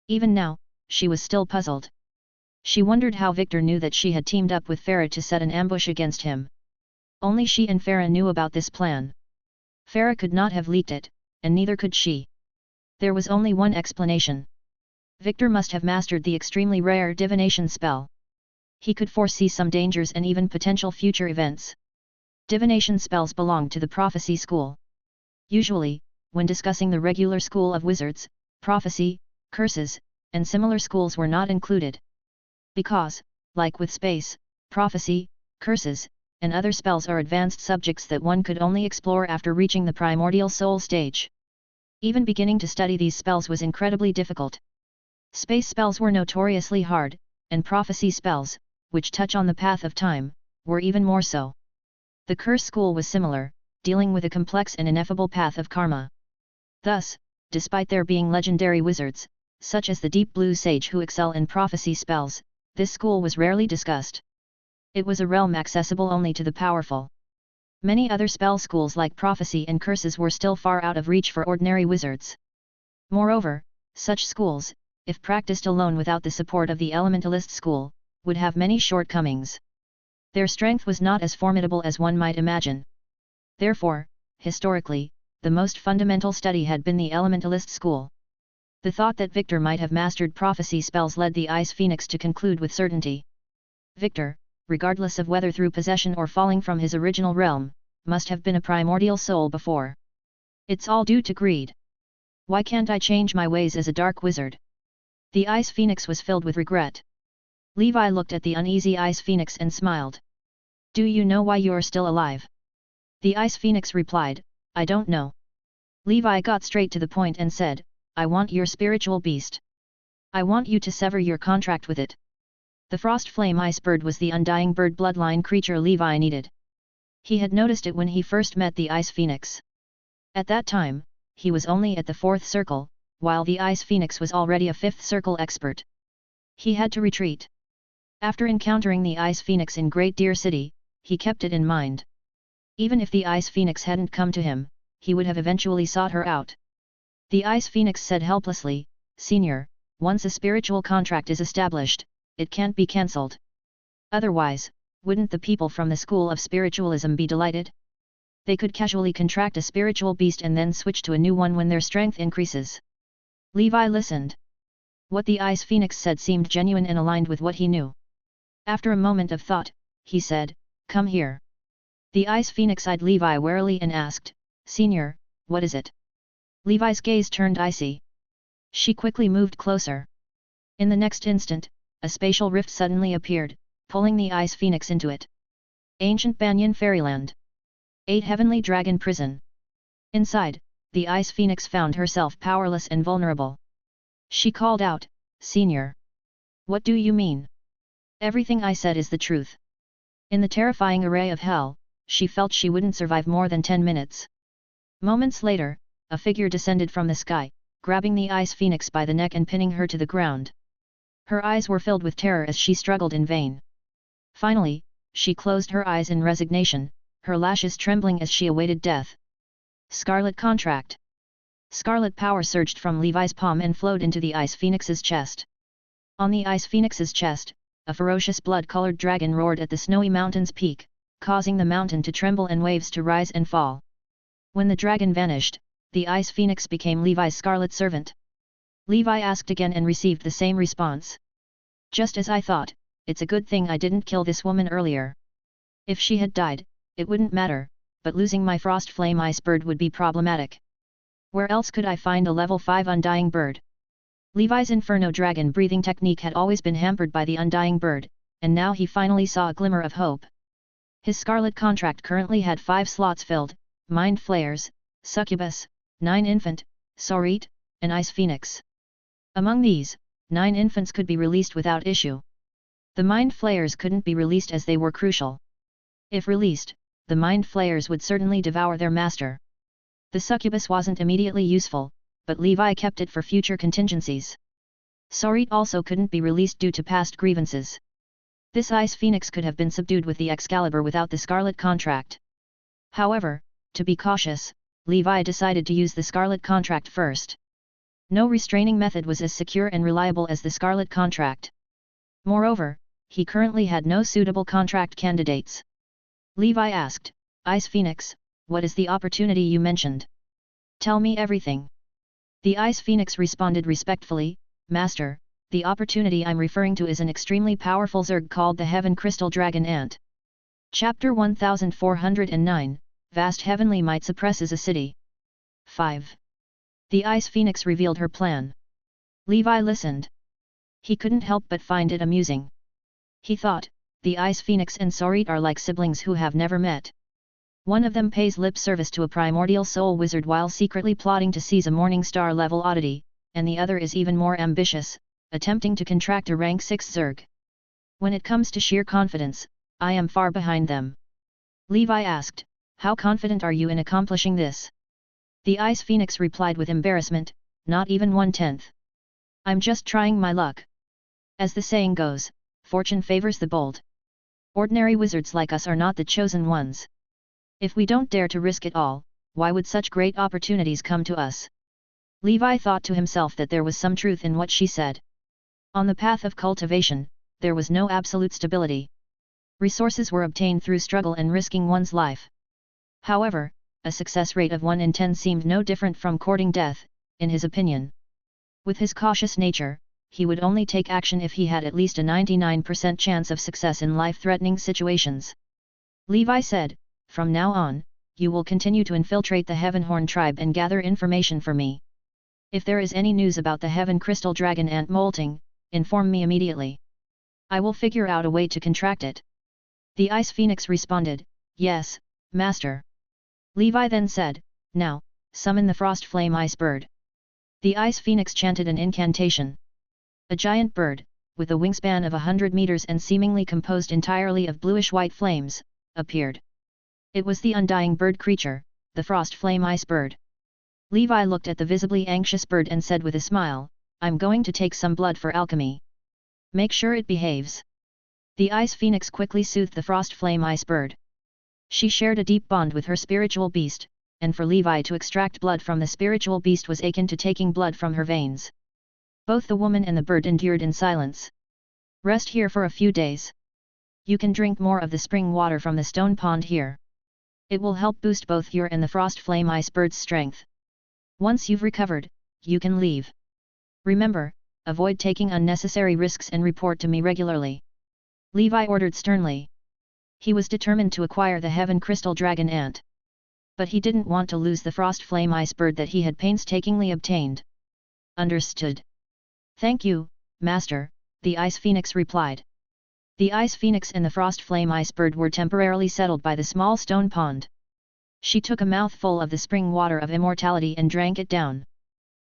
Even now, she was still puzzled. She wondered how Victor knew that she had teamed up with Farah to set an ambush against him. Only she and Farah knew about this plan. Farah could not have leaked it, and neither could she. There was only one explanation. Victor must have mastered the extremely rare divination spell. He could foresee some dangers and even potential future events. Divination spells belonged to the prophecy school. Usually, when discussing the regular school of wizards, prophecy, curses, and similar schools were not included. Because, like with space, prophecy, curses, and other spells are advanced subjects that one could only explore after reaching the primordial soul stage. Even beginning to study these spells was incredibly difficult. Space spells were notoriously hard, and prophecy spells, which touch on the path of time, were even more so. The curse school was similar, dealing with a complex and ineffable path of karma. Thus, despite there being legendary wizards, such as the Deep Blue Sage who excel in prophecy spells, this school was rarely discussed. It was a realm accessible only to the powerful. Many other spell schools like prophecy and curses were still far out of reach for ordinary wizards. Moreover, such schools, if practiced alone without the support of the elementalist school, would have many shortcomings. Their strength was not as formidable as one might imagine. Therefore, historically, the most fundamental study had been the elementalist school. The thought that Victor might have mastered prophecy spells led the Ice Phoenix to conclude with certainty. Victor, regardless of whether through possession or falling from his original realm, must have been a primordial soul before. It's all due to greed. Why can't I change my ways as a dark wizard? The Ice Phoenix was filled with regret. Levi looked at the uneasy Ice Phoenix and smiled. Do you know why you're still alive? The Ice Phoenix replied, I don't know. Levi got straight to the point and said, I want your spiritual beast. I want you to sever your contract with it. The Frost Flame Ice Bird was the undying bird bloodline creature Levi needed. He had noticed it when he first met the Ice Phoenix. At that time, he was only at the 4th circle, while the Ice Phoenix was already a 5th circle expert. He had to retreat. After encountering the Ice Phoenix in Great Deer City, he kept it in mind. Even if the Ice Phoenix hadn't come to him, he would have eventually sought her out. The Ice Phoenix said helplessly, Senior, once a spiritual contract is established, it can't be cancelled. Otherwise, wouldn't the people from the school of spiritualism be delighted? They could casually contract a spiritual beast and then switch to a new one when their strength increases. Levi listened. What the Ice Phoenix said seemed genuine and aligned with what he knew. After a moment of thought, he said, Come here. The Ice Phoenix eyed Levi warily and asked, Senior, what is it? Levi's gaze turned icy. She quickly moved closer. In the next instant, a spatial rift suddenly appeared, pulling the Ice Phoenix into it. Ancient Banyan Fairyland. 8 Heavenly Dragon Prison. Inside, the Ice Phoenix found herself powerless and vulnerable. She called out, Senior. What do you mean? Everything I said is the truth. In the terrifying array of hell, she felt she wouldn't survive more than 10 minutes. Moments later, a figure descended from the sky, grabbing the Ice Phoenix by the neck and pinning her to the ground. Her eyes were filled with terror as she struggled in vain. Finally, she closed her eyes in resignation, her lashes trembling as she awaited death. Scarlet Contract. Scarlet power surged from Levi's palm and flowed into the Ice Phoenix's chest. On the Ice Phoenix's chest, a ferocious blood-colored dragon roared at the snowy mountain's peak, causing the mountain to tremble and waves to rise and fall. When the dragon vanished, the Ice Phoenix became Levi's scarlet servant. Levi asked again and received the same response. Just as I thought, it's a good thing I didn't kill this woman earlier. If she had died, it wouldn't matter, but losing my Frost Flame Ice Bird would be problematic. Where else could I find a level 5 undying bird? Levi's Inferno Dragon breathing technique had always been hampered by the undying bird, and now he finally saw a glimmer of hope. His Scarlet Contract currently had 5 slots filled, Mind Flayers, Succubus, 9 Infant, Sorcerer, and Ice Phoenix. Among these, 9 infants could be released without issue. The Mind Flayers couldn't be released as they were crucial. If released, the Mind Flayers would certainly devour their master. The Succubus wasn't immediately useful, but Levi kept it for future contingencies. Sorcerer also couldn't be released due to past grievances. This Ice Phoenix could have been subdued with the Excalibur without the Scarlet Contract. However, to be cautious, Levi decided to use the Scarlet Contract first. No restraining method was as secure and reliable as the Scarlet Contract. Moreover, he currently had no suitable contract candidates. Levi asked, Ice Phoenix, what is the opportunity you mentioned? Tell me everything. The Ice Phoenix responded respectfully, Master, the opportunity I'm referring to is an extremely powerful Zerg called the Heaven Crystal Dragon Ant. Chapter 1409, Vast Heavenly Might Suppresses a City. 5. The Ice Phoenix revealed her plan. Levi listened. He couldn't help but find it amusing. He thought, the Ice Phoenix and Sorit are like siblings who have never met. One of them pays lip service to a primordial soul wizard while secretly plotting to seize a Morning Star level oddity, and the other is even more ambitious, attempting to contract a rank 6 Zerg. When it comes to sheer confidence, I am far behind them. Levi asked, how confident are you in accomplishing this? The Ice Phoenix replied with embarrassment, not even 1/10. I'm just trying my luck. As the saying goes, fortune favors the bold. Ordinary wizards like us are not the chosen ones. If we don't dare to risk it all, why would such great opportunities come to us? Levi thought to himself that there was some truth in what she said. On the path of cultivation, there was no absolute stability. Resources were obtained through struggle and risking one's life. However, a success rate of 1 in 10 seemed no different from courting death, in his opinion. With his cautious nature, he would only take action if he had at least a 99% chance of success in life-threatening situations. Levi said, from now on, you will continue to infiltrate the Heavenhorn tribe and gather information for me. If there is any news about the Heaven Crystal Dragon Ant molting, inform me immediately. I will figure out a way to contract it. The Ice Phoenix responded, yes, Master. Levi then said, now, summon the Frost Flame Ice Bird. The Ice Phoenix chanted an incantation. A giant bird, with a wingspan of 100 meters and seemingly composed entirely of bluish-white flames, appeared. It was the undying bird creature, the Frost Flame Ice Bird. Levi looked at the visibly anxious bird and said with a smile, I'm going to take some blood for alchemy. Make sure it behaves. The Ice Phoenix quickly soothed the Frost Flame Ice Bird. She shared a deep bond with her spiritual beast, and for Levi to extract blood from the spiritual beast was akin to taking blood from her veins. Both the woman and the bird endured in silence. Rest here for a few days. You can drink more of the spring water from the stone pond here. It will help boost both your and the Frost Flame Ice Bird's strength. Once you've recovered, you can leave. Remember, avoid taking unnecessary risks and report to me regularly. Levi ordered sternly. He was determined to acquire the Heaven Crystal Dragon Ant. But he didn't want to lose the Frost Flame Ice Bird that he had painstakingly obtained. Understood. Thank you, Master, the Ice Phoenix replied. The Ice Phoenix and the Frost Flame Ice Bird were temporarily settled by the small stone pond. She took a mouthful of the spring water of immortality and drank it down.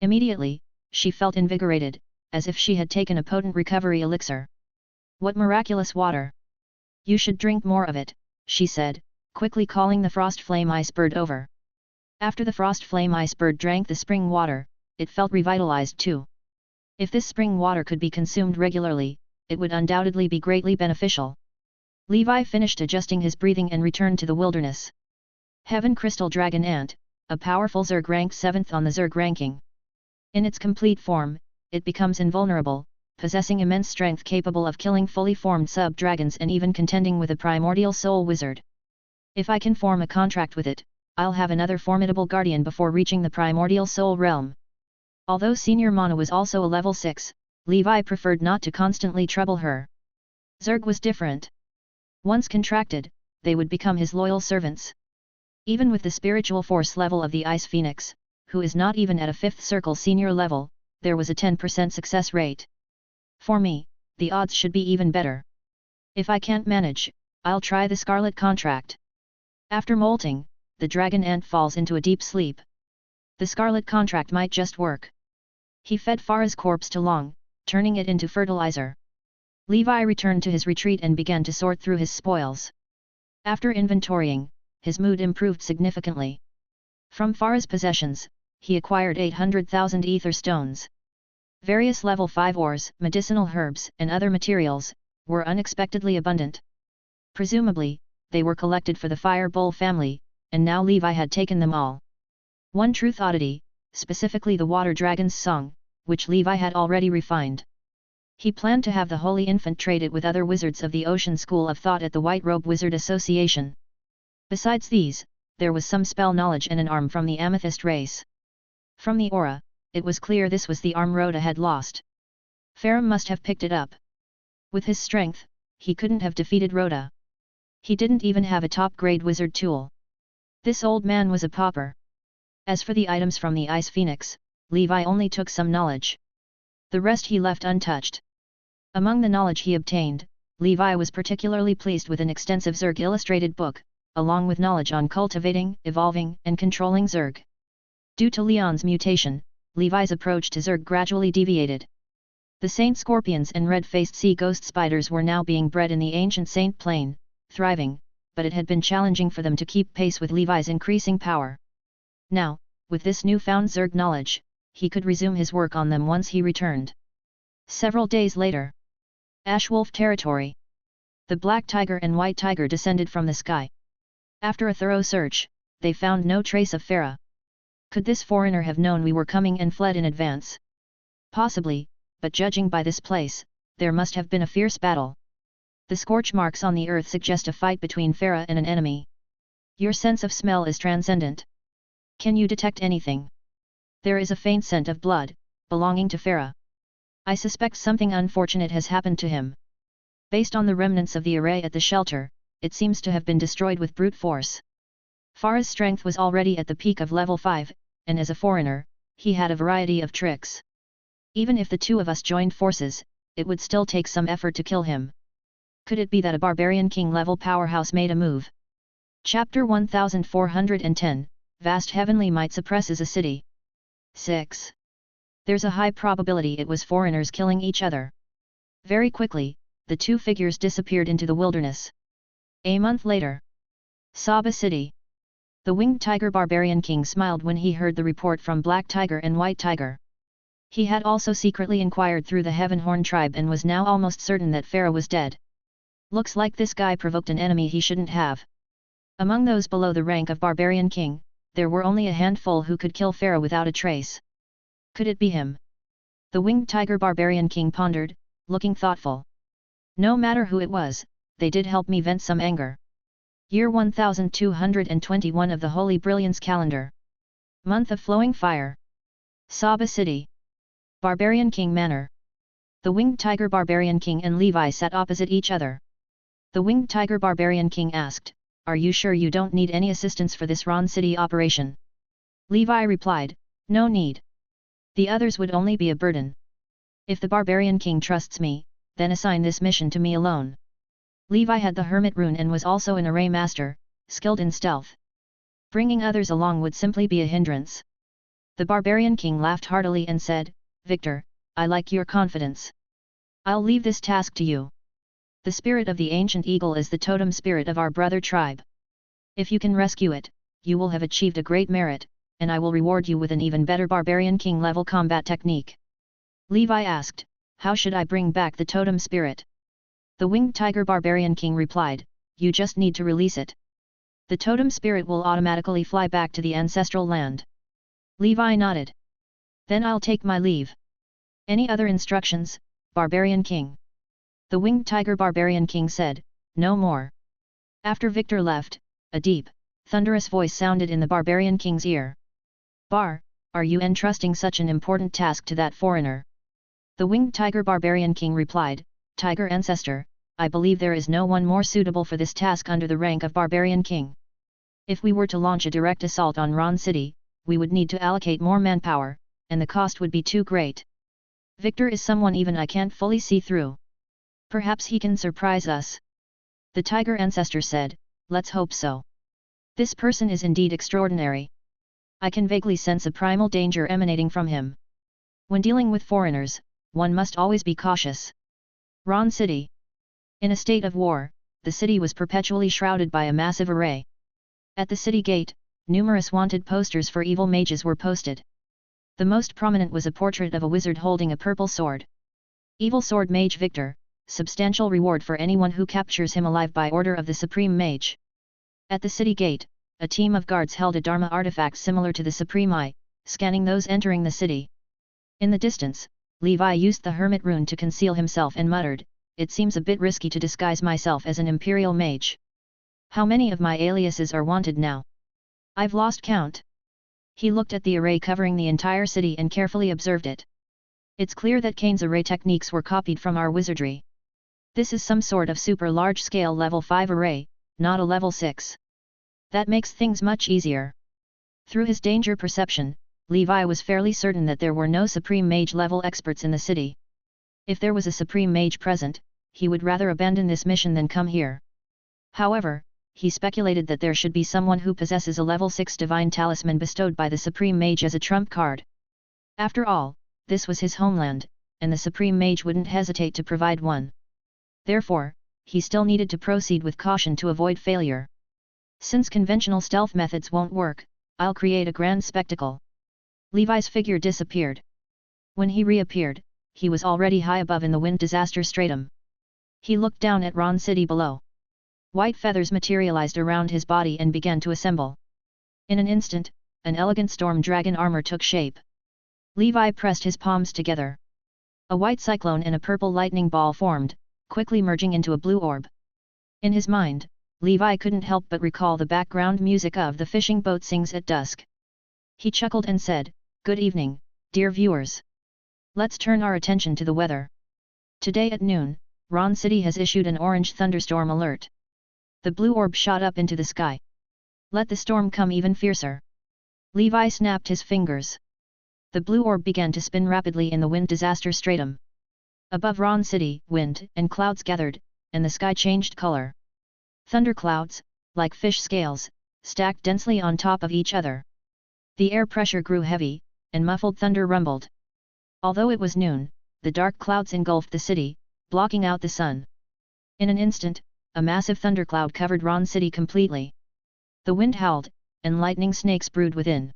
Immediately, she felt invigorated, as if she had taken a potent recovery elixir. What miraculous water! You should drink more of it, she said, quickly calling the Frost Flame Ice Bird over. After the Frost Flame Ice Bird drank the spring water, it felt revitalized too. If this spring water could be consumed regularly, it would undoubtedly be greatly beneficial. Levi finished adjusting his breathing and returned to the wilderness. Heaven Crystal Dragon Ant, a powerful Zerg ranked 7th on the Zerg ranking. In its complete form, it becomes invulnerable, possessing immense strength capable of killing fully formed sub-dragons and even contending with a primordial soul wizard. If I can form a contract with it, I'll have another formidable guardian before reaching the primordial soul realm. Although Senior Mana was also a level 6, Levi preferred not to constantly trouble her. Zerg was different. Once contracted, they would become his loyal servants. Even with the spiritual force level of the Ice Phoenix, who is not even at a 5th circle senior level, there was a 10% success rate. For me, the odds should be even better. If I can't manage, I'll try the Scarlet Contract. After molting, the dragon ant falls into a deep sleep. The Scarlet Contract might just work. He fed Farah's corpse to Long, turning it into fertilizer. Levi returned to his retreat and began to sort through his spoils. After inventorying, his mood improved significantly. From Farah's possessions, he acquired 800,000 ether stones. Various level 5 ores, medicinal herbs, and other materials were unexpectedly abundant. Presumably, they were collected for the Fire Bowl family, and now Levi had taken them all. One truth oddity, specifically the Water Dragon's song, which Levi had already refined. He planned to have the Holy Infant trade it with other wizards of the Ocean School of Thought at the White Robe Wizard Association. Besides these, there was some spell knowledge and an arm from the amethyst race. From the aura, it was clear this was the arm Rhoda had lost. Farum must have picked it up. With his strength, he couldn't have defeated Rhoda. He didn't even have a top-grade wizard tool. This old man was a pauper. As for the items from the Ice Phoenix, Levi only took some knowledge. The rest he left untouched. Among the knowledge he obtained, Levi was particularly pleased with an extensive Zerg illustrated book, along with knowledge on cultivating, evolving, and controlling Zerg. Due to Leon's mutation, Levi's approach to Zerg gradually deviated. The Saint Scorpions and red-faced sea ghost spiders were now being bred in the ancient Saint Plain, thriving, but it had been challenging for them to keep pace with Levi's increasing power. Now, with this newfound Zerg knowledge, he could resume his work on them once he returned. Several days later. Ashwolf territory. The black tiger and white tiger descended from the sky. After a thorough search, they found no trace of Farah. Could this foreigner have known we were coming and fled in advance? Possibly, but judging by this place, there must have been a fierce battle. The scorch marks on the earth suggest a fight between Farah and an enemy. Your sense of smell is transcendent. Can you detect anything? There is a faint scent of blood, belonging to Farah. I suspect something unfortunate has happened to him. Based on the remnants of the array at the shelter, it seems to have been destroyed with brute force. Farah's strength was already at the peak of level 5, and as a foreigner, he had a variety of tricks. Even if the two of us joined forces, it would still take some effort to kill him. Could it be that a barbarian king-level powerhouse made a move? Chapter 1410, Vast Heavenly Might Suppresses a City. 6. There's a high probability it was foreigners killing each other. Very quickly, the two figures disappeared into the wilderness. A month later. Saba City. The winged tiger barbarian king smiled when he heard the report from Black Tiger and White Tiger. He had also secretly inquired through the Heavenhorn tribe and was now almost certain that Farah was dead. Looks like this guy provoked an enemy he shouldn't have. Among those below the rank of barbarian king, there were only a handful who could kill Farah without a trace. Could it be him? The winged tiger barbarian king pondered, looking thoughtful. No matter who it was, they did help me vent some anger. Year 1221 of the Holy Brilliance calendar. Month of Flowing Fire. Saba City. Barbarian King Manor. The winged tiger barbarian king and Levi sat opposite each other. The winged tiger barbarian king asked, "Are you sure you don't need any assistance for this Ron City operation?" Levi replied, "No need. The others would only be a burden. If the barbarian king trusts me, then assign this mission to me alone." Levi had the hermit rune and was also an array master, skilled in stealth. Bringing others along would simply be a hindrance. The barbarian king laughed heartily and said, "Victor, I like your confidence. I'll leave this task to you. The spirit of the ancient eagle is the totem spirit of our brother tribe. If you can rescue it, you will have achieved a great merit, and I will reward you with an even better barbarian king level combat technique." Levi asked, "How should I bring back the totem spirit?" The winged tiger barbarian king replied, "You just need to release it. The totem spirit will automatically fly back to the ancestral land." Levi nodded. "Then I'll take my leave. Any other instructions, barbarian king?" The winged tiger barbarian king said, "No more." After Victor left, a deep, thunderous voice sounded in the barbarian king's ear. "Bar, are you entrusting such an important task to that foreigner?" The winged tiger barbarian king replied, "Tiger ancestor, I believe there is no one more suitable for this task under the rank of barbarian king. If we were to launch a direct assault on Ron City, we would need to allocate more manpower, and the cost would be too great. Victor is someone even I can't fully see through. Perhaps he can surprise us." The tiger ancestor said, "Let's hope so. This person is indeed extraordinary. I can vaguely sense a primal danger emanating from him. When dealing with foreigners, one must always be cautious." Ron City. In a state of war, the city was perpetually shrouded by a massive array. At the city gate, numerous wanted posters for evil mages were posted. The most prominent was a portrait of a wizard holding a purple sword. "Evil Sword Mage Victor, substantial reward for anyone who captures him alive by order of the Supreme Mage." At the city gate, a team of guards held a Dharma artifact similar to the Supreme Eye, scanning those entering the city. In the distance, Levi used the hermit rune to conceal himself and muttered, "It seems a bit risky to disguise myself as an Imperial Mage. How many of my aliases are wanted now?" I've lost count. He looked at the array covering the entire city and carefully observed it. It's clear that Kane's array techniques were copied from our wizardry. This is some sort of super large-scale level 5 array, not a level 6. That makes things much easier. Through his danger perception, Levi was fairly certain that there were no Supreme Mage level experts in the city. If there was a Supreme Mage present, he would rather abandon this mission than come here. However, he speculated that there should be someone who possesses a level 6 divine talisman bestowed by the Supreme Mage as a trump card. After all, this was his homeland, and the Supreme Mage wouldn't hesitate to provide one. Therefore, he still needed to proceed with caution to avoid failure. Since conventional stealth methods won't work, I'll create a grand spectacle. Levi's figure disappeared. When he reappeared, he was already high above in the wind disaster stratum. He looked down at Ron City below. White feathers materialized around his body and began to assemble. In an instant, an elegant storm dragon armor took shape. Levi pressed his palms together. A white cyclone and a purple lightning ball formed, quickly merging into a blue orb. In his mind, Levi couldn't help but recall the background music of The Fishing Boat Sings at Dusk. He chuckled and said, "Good evening, dear viewers. Let's turn our attention to the weather. Today at noon, Ron City has issued an orange thunderstorm alert." The blue orb shot up into the sky. "Let the storm come even fiercer." Levi snapped his fingers. The blue orb began to spin rapidly in the wind disaster stratum. Above Ron City, wind and clouds gathered, and the sky changed color. Thunderclouds, like fish scales, stacked densely on top of each other. The air pressure grew heavy, and muffled thunder rumbled. Although it was noon, the dark clouds engulfed the city, blocking out the sun. In an instant, a massive thundercloud covered Ron City completely. The wind howled, and lightning snakes brewed within.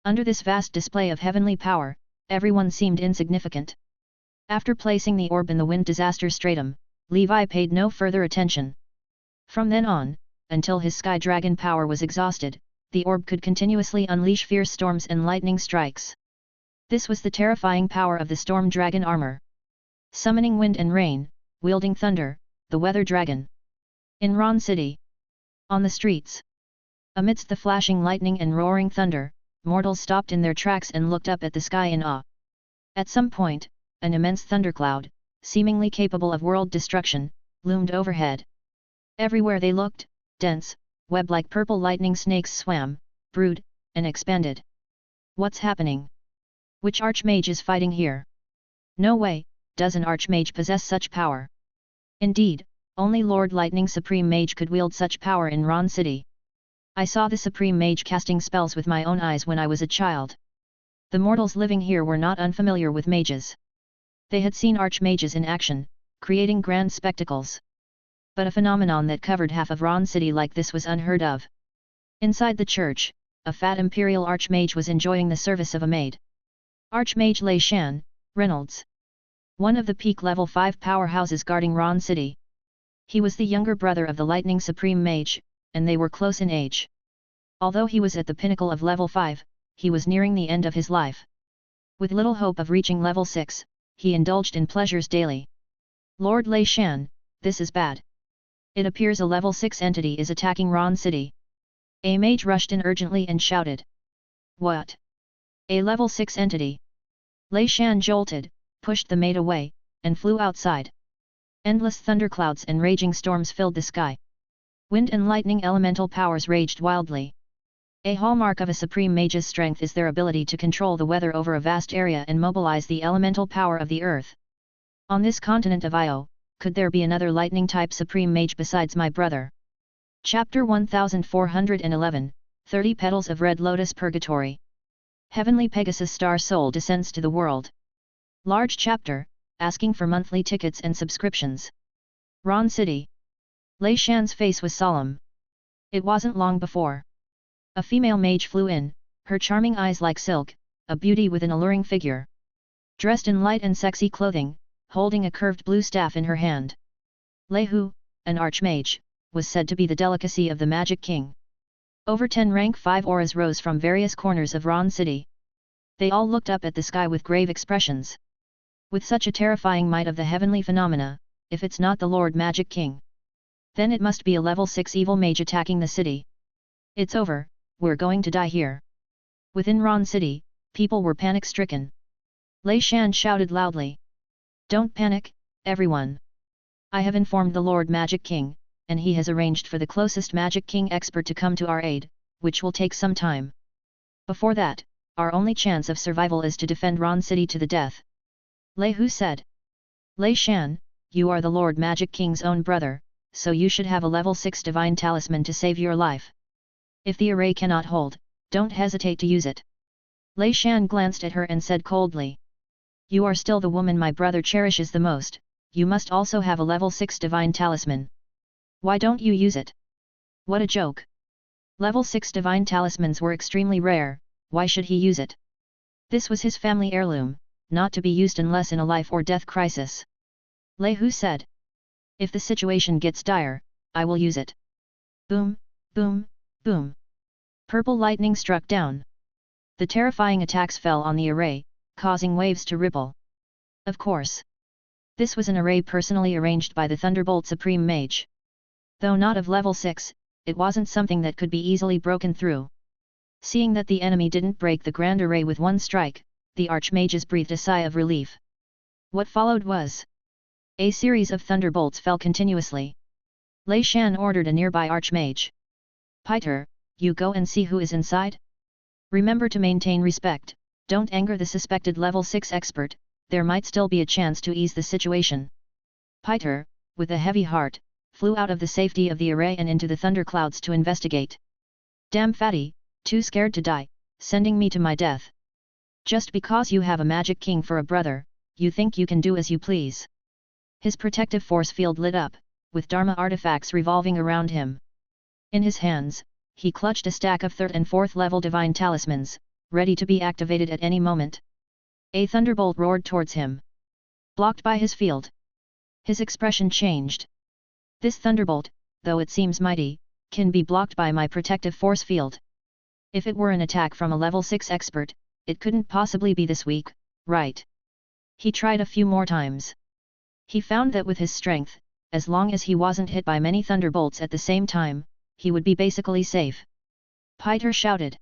Under this vast display of heavenly power, everyone seemed insignificant. After placing the orb in the wind disaster stratum, Levi paid no further attention. From then on, until his sky dragon power was exhausted, the orb could continuously unleash fierce storms and lightning strikes. This was the terrifying power of the storm dragon armor. Summoning wind and rain, wielding thunder, the weather dragon. In Ron City. On the streets. Amidst the flashing lightning and roaring thunder, mortals stopped in their tracks and looked up at the sky in awe. At some point, an immense thundercloud, seemingly capable of world destruction, loomed overhead. Everywhere they looked, dense, web-like purple lightning snakes swam, brewed, and expanded. What's happening? Which archmage is fighting here? No way, does an archmage possess such power? Indeed, only Lord Lightning Supreme Mage could wield such power in Ron City. I saw the Supreme Mage casting spells with my own eyes when I was a child. The mortals living here were not unfamiliar with mages. They had seen archmages in action, creating grand spectacles. But a phenomenon that covered half of Ron City like this was unheard of. Inside the church, a fat imperial archmage was enjoying the service of a maid. Archmage Lei Shan, Reynolds. One of the peak level 5 powerhouses guarding Ron City. He was the younger brother of the Lightning Supreme Mage, and they were close in age. Although he was at the pinnacle of level 5, he was nearing the end of his life. With little hope of reaching level 6, he indulged in pleasures daily. "Lord Lei Shan, this is bad. It appears a level 6 entity is attacking Ron City." A mage rushed in urgently and shouted. "What? A level 6 entity?" Lei Shan jolted, pushed the maid away, and flew outside. Endless thunderclouds and raging storms filled the sky. Wind and lightning elemental powers raged wildly. A hallmark of a supreme mage's strength is their ability to control the weather over a vast area and mobilize the elemental power of the earth. On this continent of Io, could there be another lightning-type supreme mage besides my brother? Chapter 1411, 30 Petals of Red Lotus Purgatory. Heavenly Pegasus Star Soul descends to the world. Large chapter, asking for monthly tickets and subscriptions. Ron City. Lei Shan's face was solemn. It wasn't long before a female mage flew in, her charming eyes like silk, a beauty with an alluring figure. Dressed in light and sexy clothing, holding a curved blue staff in her hand. Lei Hu, an archmage, was said to be the delicacy of the Magic King. Over 10 rank 5 auras rose from various corners of Ron City. They all looked up at the sky with grave expressions. With such a terrifying might of the heavenly phenomena, if it's not the Lord Magic King, then it must be a level 6 evil mage attacking the city. It's over, we're going to die here. Within Ron City, people were panic-stricken. Lei Shan shouted loudly. Don't panic, everyone. I have informed the Lord Magic King, and he has arranged for the closest Magic King expert to come to our aid, which will take some time. Before that, our only chance of survival is to defend Ron City to the death. Lei Hu said. Lei Shan, you are the Lord Magic King's own brother, so you should have a level 6 divine talisman to save your life. If the array cannot hold, don't hesitate to use it. Lei Shan glanced at her and said coldly. You are still the woman my brother cherishes the most, you must also have a level 6 divine talisman. Why don't you use it? What a joke. Level 6 divine talismans were extremely rare, why should he use it? This was his family heirloom, not to be used unless in a life or death crisis. Lei Hu said. If the situation gets dire, I will use it. Boom, boom, boom. Purple lightning struck down. The terrifying attacks fell on the array, causing waves to ripple. Of course. This was an array personally arranged by the Thunderbolt Supreme Mage. Though not of level 6, it wasn't something that could be easily broken through. Seeing that the enemy didn't break the grand array with one strike, the Archmages breathed a sigh of relief. What followed was a series of thunderbolts fell continuously. Lei Shan ordered a nearby Archmage. Peter, you go and see who is inside? Remember to maintain respect, don't anger the suspected level 6 expert, there might still be a chance to ease the situation. Peter, with a heavy heart, flew out of the safety of the array and into the thunderclouds to investigate. Damn fatty, too scared to die, sending me to my death. Just because you have a Magic King for a brother, you think you can do as you please. His protective force field lit up, with Dharma artifacts revolving around him. In his hands, he clutched a stack of 3rd and 4th level divine talismans, ready to be activated at any moment. A thunderbolt roared towards him. Blocked by his field. His expression changed. This thunderbolt, though it seems mighty, can be blocked by my protective force field. If it were an attack from a level 6 expert, it couldn't possibly be this weak, right? He tried a few more times. He found that with his strength, as long as he wasn't hit by many thunderbolts at the same time, he would be basically safe. Peter shouted.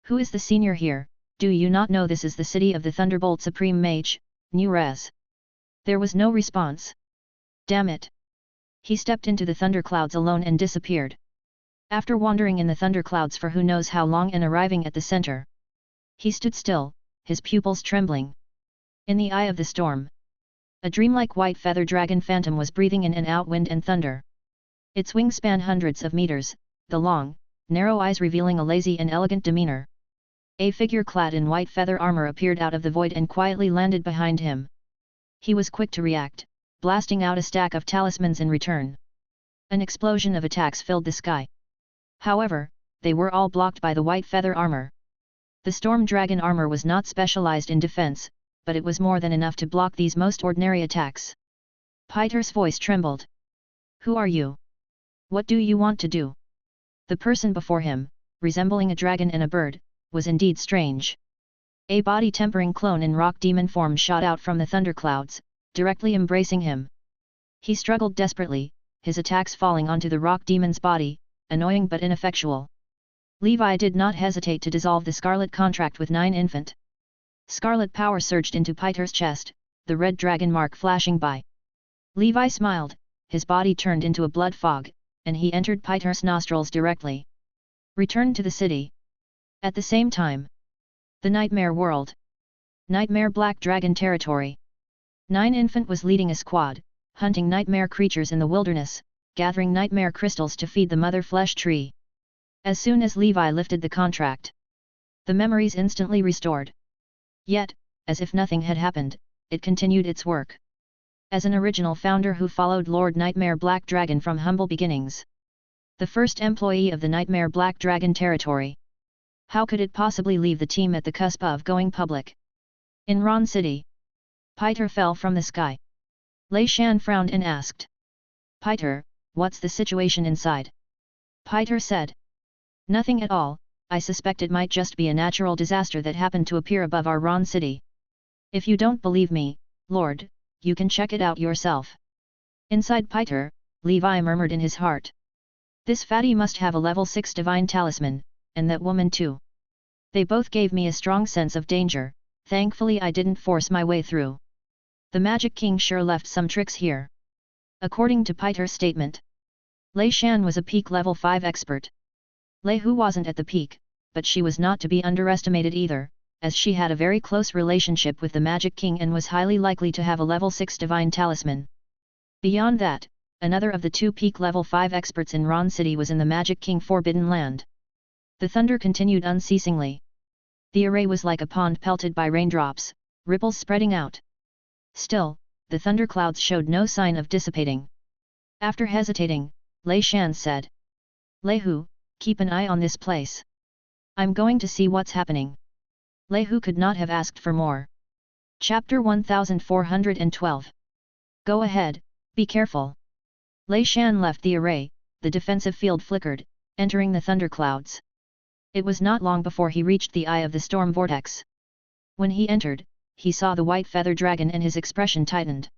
Who is the senior here, do you not know this is the city of the Thunderbolt Supreme Mage, Nurez? There was no response. Damn it. He stepped into the thunderclouds alone and disappeared. After wandering in the thunderclouds for who knows how long and arriving at the center, he stood still, his pupils trembling. In the eye of the storm, a dreamlike white feather dragon phantom was breathing in and out wind and thunder. Its wings span hundreds of meters, the long, narrow eyes revealing a lazy and elegant demeanor. A figure clad in white feather armor appeared out of the void and quietly landed behind him. He was quick to react, blasting out a stack of talismans in return. An explosion of attacks filled the sky. However, they were all blocked by the white feather armor. The storm dragon armor was not specialized in defense, but it was more than enough to block these most ordinary attacks. Peter's voice trembled. Who are you? What do you want to do? The person before him, resembling a dragon and a bird, was indeed strange. A body-tempering clone in rock demon form shot out from the thunderclouds, directly embracing him. He struggled desperately, his attacks falling onto the rock demon's body, annoying but ineffectual. Levi did not hesitate to dissolve the Scarlet contract with 9 Infant. Scarlet power surged into Peter's chest, the red dragon mark flashing by. Levi smiled, his body turned into a blood fog, and he entered Peter's nostrils directly. Returned to the city. At the same time, the Nightmare World. Nightmare Black Dragon Territory. 9 Infant was leading a squad, hunting nightmare creatures in the wilderness, gathering nightmare crystals to feed the mother flesh tree. As soon as Levi lifted the contract, the memories instantly restored. Yet, as if nothing had happened, it continued its work. As an original founder who followed Lord Nightmare Black Dragon from humble beginnings. The first employee of the Nightmare Black Dragon territory. How could it possibly leave the team at the cusp of going public? In Ron City. Peter fell from the sky. Lei Shan frowned and asked. Peter, what's the situation inside? Peter said. Nothing at all, I suspect it might just be a natural disaster that happened to appear above our Ron City. If you don't believe me, Lord, you can check it out yourself. Inside Peter, Levi murmured in his heart. This fatty must have a level 6 divine talisman, and that woman too. They both gave me a strong sense of danger, thankfully I didn't force my way through. The Magic King sure left some tricks here. According to Peiter's statement, Lei Shan was a peak level 5 expert. Lei Hu wasn't at the peak, but she was not to be underestimated either, as she had a very close relationship with the Magic King and was highly likely to have a level 6 divine talisman. Beyond that, another of the two peak level 5 experts in Ron City was in the Magic King Forbidden Land. The thunder continued unceasingly. The array was like a pond pelted by raindrops, ripples spreading out. Still, the thunderclouds showed no sign of dissipating. After hesitating, Lei Shan said, "Lei Hu, keep an eye on this place. I'm going to see what's happening." Lei Hu could not have asked for more. Chapter 1412. Go ahead, be careful. Lei Shan left the array, the defensive field flickered, entering the thunderclouds. It was not long before he reached the eye of the storm vortex. When he entered, he saw the white feather dragon and his expression tightened.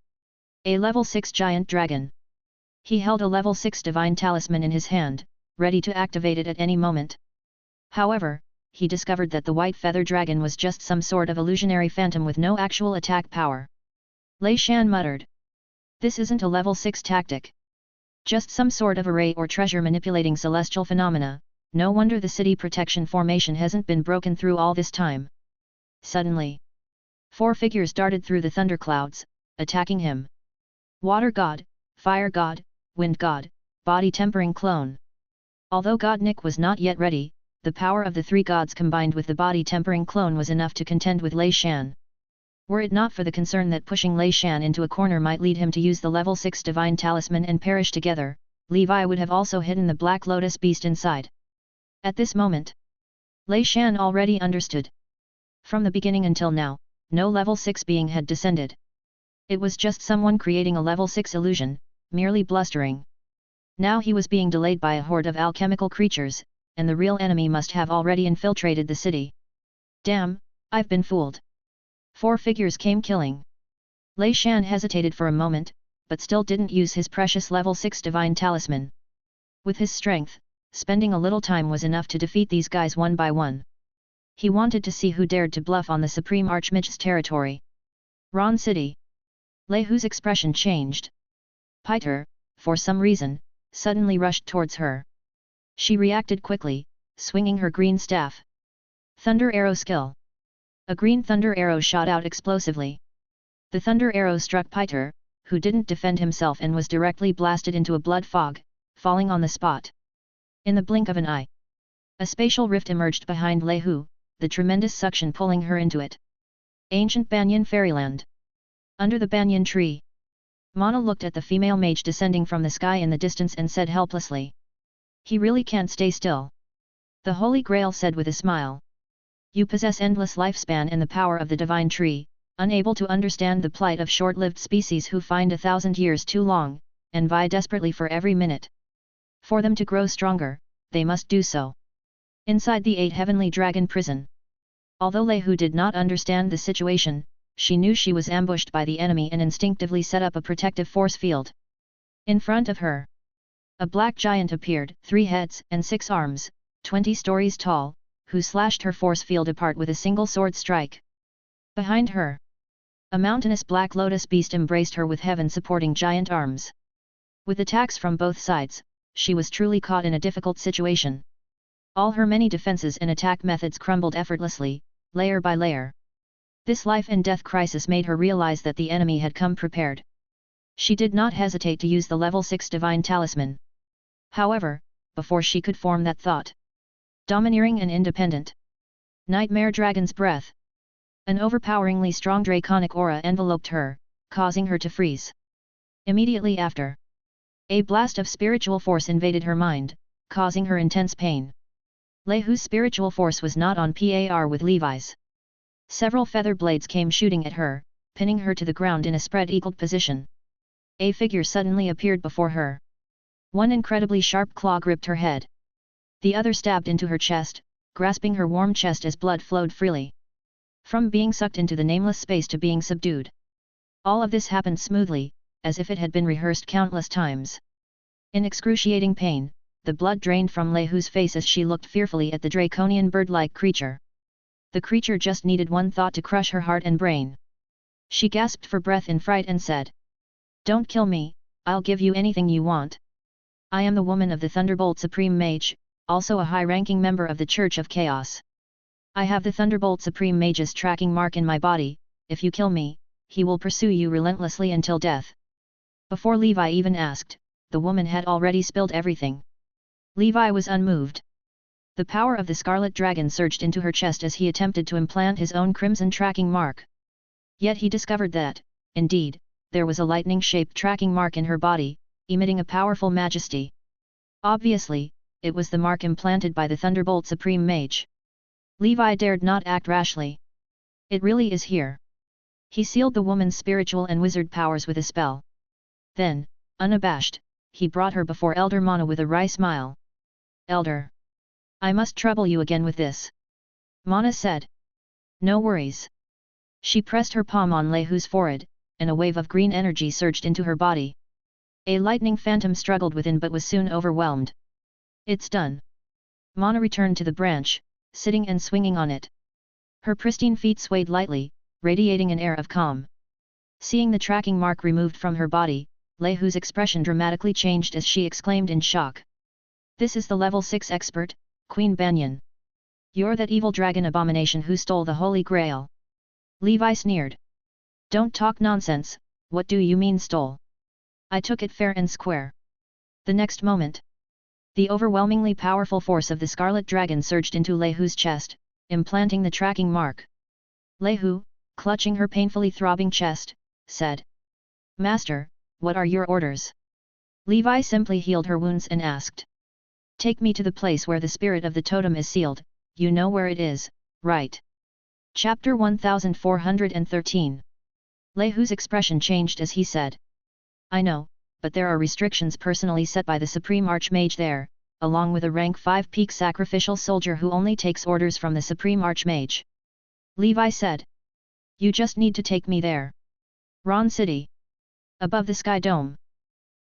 A level 6 giant dragon. He held a level 6 divine talisman in his hand, ready to activate it at any moment. However, he discovered that the white feather dragon was just some sort of illusionary phantom with no actual attack power. Lei Shan muttered. This isn't a level 6 tactic. Just some sort of array or treasure manipulating celestial phenomena. No wonder the city protection formation hasn't been broken through all this time. Suddenly, 4 figures darted through the thunderclouds, attacking him. Water God, Fire God, Wind God, Body Tempering Clone. Although God Nick was not yet ready, the power of the 3 gods combined with the Body Tempering Clone was enough to contend with Lei Shan. Were it not for the concern that pushing Lei Shan into a corner might lead him to use the level 6 divine talisman and perish together, Levi would have also hidden the Black Lotus beast inside. At this moment, Lei Shan already understood. From the beginning until now, no level 6 being had descended. It was just someone creating a level 6 illusion, merely blustering. Now he was being delayed by a horde of alchemical creatures, and the real enemy must have already infiltrated the city. Damn, I've been fooled. 4 figures came killing. Lei Shan hesitated for a moment, but still didn't use his precious level 6 divine talisman. With his strength, spending a little time was enough to defeat these guys one by one. He wanted to see who dared to bluff on the Supreme Archmage's territory. Ron City. Lei Hu's expression changed. Peiter, for some reason, suddenly rushed towards her. She reacted quickly, swinging her green staff. Thunder Arrow skill. A green thunder arrow shot out explosively. The thunder arrow struck Peiter, who didn't defend himself and was directly blasted into a blood fog, falling on the spot. In the blink of an eye, a spatial rift emerged behind Lei Hu, the tremendous suction pulling her into it. Ancient Banyan Fairyland. Under the banyan tree, Mana looked at the female mage descending from the sky in the distance and said helplessly. He really can't stay still. The Holy Grail said with a smile. You possess endless lifespan and the power of the divine tree, unable to understand the plight of short-lived species who find 1,000 years too long, and vie desperately for every minute. For them to grow stronger, they must do so. Inside the 8 heavenly dragon prison. Although Lei Hu did not understand the situation, she knew she was ambushed by the enemy and instinctively set up a protective force field. In front of her, a black giant appeared, 3 heads and 6 arms, 20 stories tall, who slashed her force field apart with a single sword strike. Behind her, a mountainous black lotus beast embraced her with heaven-supporting giant arms. With attacks from both sides, she was truly caught in a difficult situation. All her many defenses and attack methods crumbled effortlessly, layer by layer. This life and death crisis made her realize that the enemy had come prepared. She did not hesitate to use the level 6 divine talisman. However, before she could form that thought, domineering and independent, Nightmare Dragon's breath. An overpoweringly strong draconic aura enveloped her, causing her to freeze. Immediately after, a blast of spiritual force invaded her mind, causing her intense pain. Lei Hu's spiritual force was not on par with Levi's. Several feather blades came shooting at her, pinning her to the ground in a spread-eagled position. A figure suddenly appeared before her. One incredibly sharp claw gripped her head. The other stabbed into her chest, grasping her warm chest as blood flowed freely. From being sucked into the nameless space to being subdued. All of this happened smoothly, as if it had been rehearsed countless times. In excruciating pain, the blood drained from Lei Hu's face as she looked fearfully at the draconian bird-like creature. The creature just needed one thought to crush her heart and brain. She gasped for breath in fright and said, "Don't kill me, I'll give you anything you want. I am the woman of the Thunderbolt Supreme Mage, also a high-ranking member of the Church of Chaos. I have the Thunderbolt Supreme Mage's tracking mark in my body. If you kill me, he will pursue you relentlessly until death." Before Levi even asked, the woman had already spilled everything. Levi was unmoved. The power of the Scarlet Dragon surged into her chest as he attempted to implant his own crimson tracking mark. Yet he discovered that, indeed, there was a lightning-shaped tracking mark in her body, emitting a powerful majesty. Obviously, it was the mark implanted by the Thunderbolt Supreme Mage. Levi dared not act rashly. "It really is here." He sealed the woman's spiritual and wizard powers with a spell. Then, unabashed, he brought her before Elder Mana with a wry smile. "Elder, I must trouble you again with this," Mana said. "No worries." She pressed her palm on Lei Hu's forehead, and a wave of green energy surged into her body. A lightning phantom struggled within but was soon overwhelmed. "It's done." Mana returned to the branch, sitting and swinging on it. Her pristine feet swayed lightly, radiating an air of calm. Seeing the tracking mark removed from her body, Lei Hu's expression dramatically changed as she exclaimed in shock. "This is the level 6 expert, Queen Banyan. You're that evil dragon abomination who stole the Holy Grail." Levi sneered. "Don't talk nonsense, what do you mean stole? I took it fair and square." The next moment, the overwhelmingly powerful force of the Scarlet Dragon surged into Lei Hu's chest, implanting the tracking mark. Lei Hu, clutching her painfully throbbing chest, said, "Master, what are your orders?" Levi simply healed her wounds and asked, "Take me to the place where the spirit of the totem is sealed, you know where it is, right?" Chapter 1413. Lei Hu's expression changed as he said, "I know, but there are restrictions personally set by the Supreme Archmage there, along with a rank 5 peak sacrificial soldier who only takes orders from the Supreme Archmage." Levi said, "You just need to take me there." Ron City. Above the sky dome,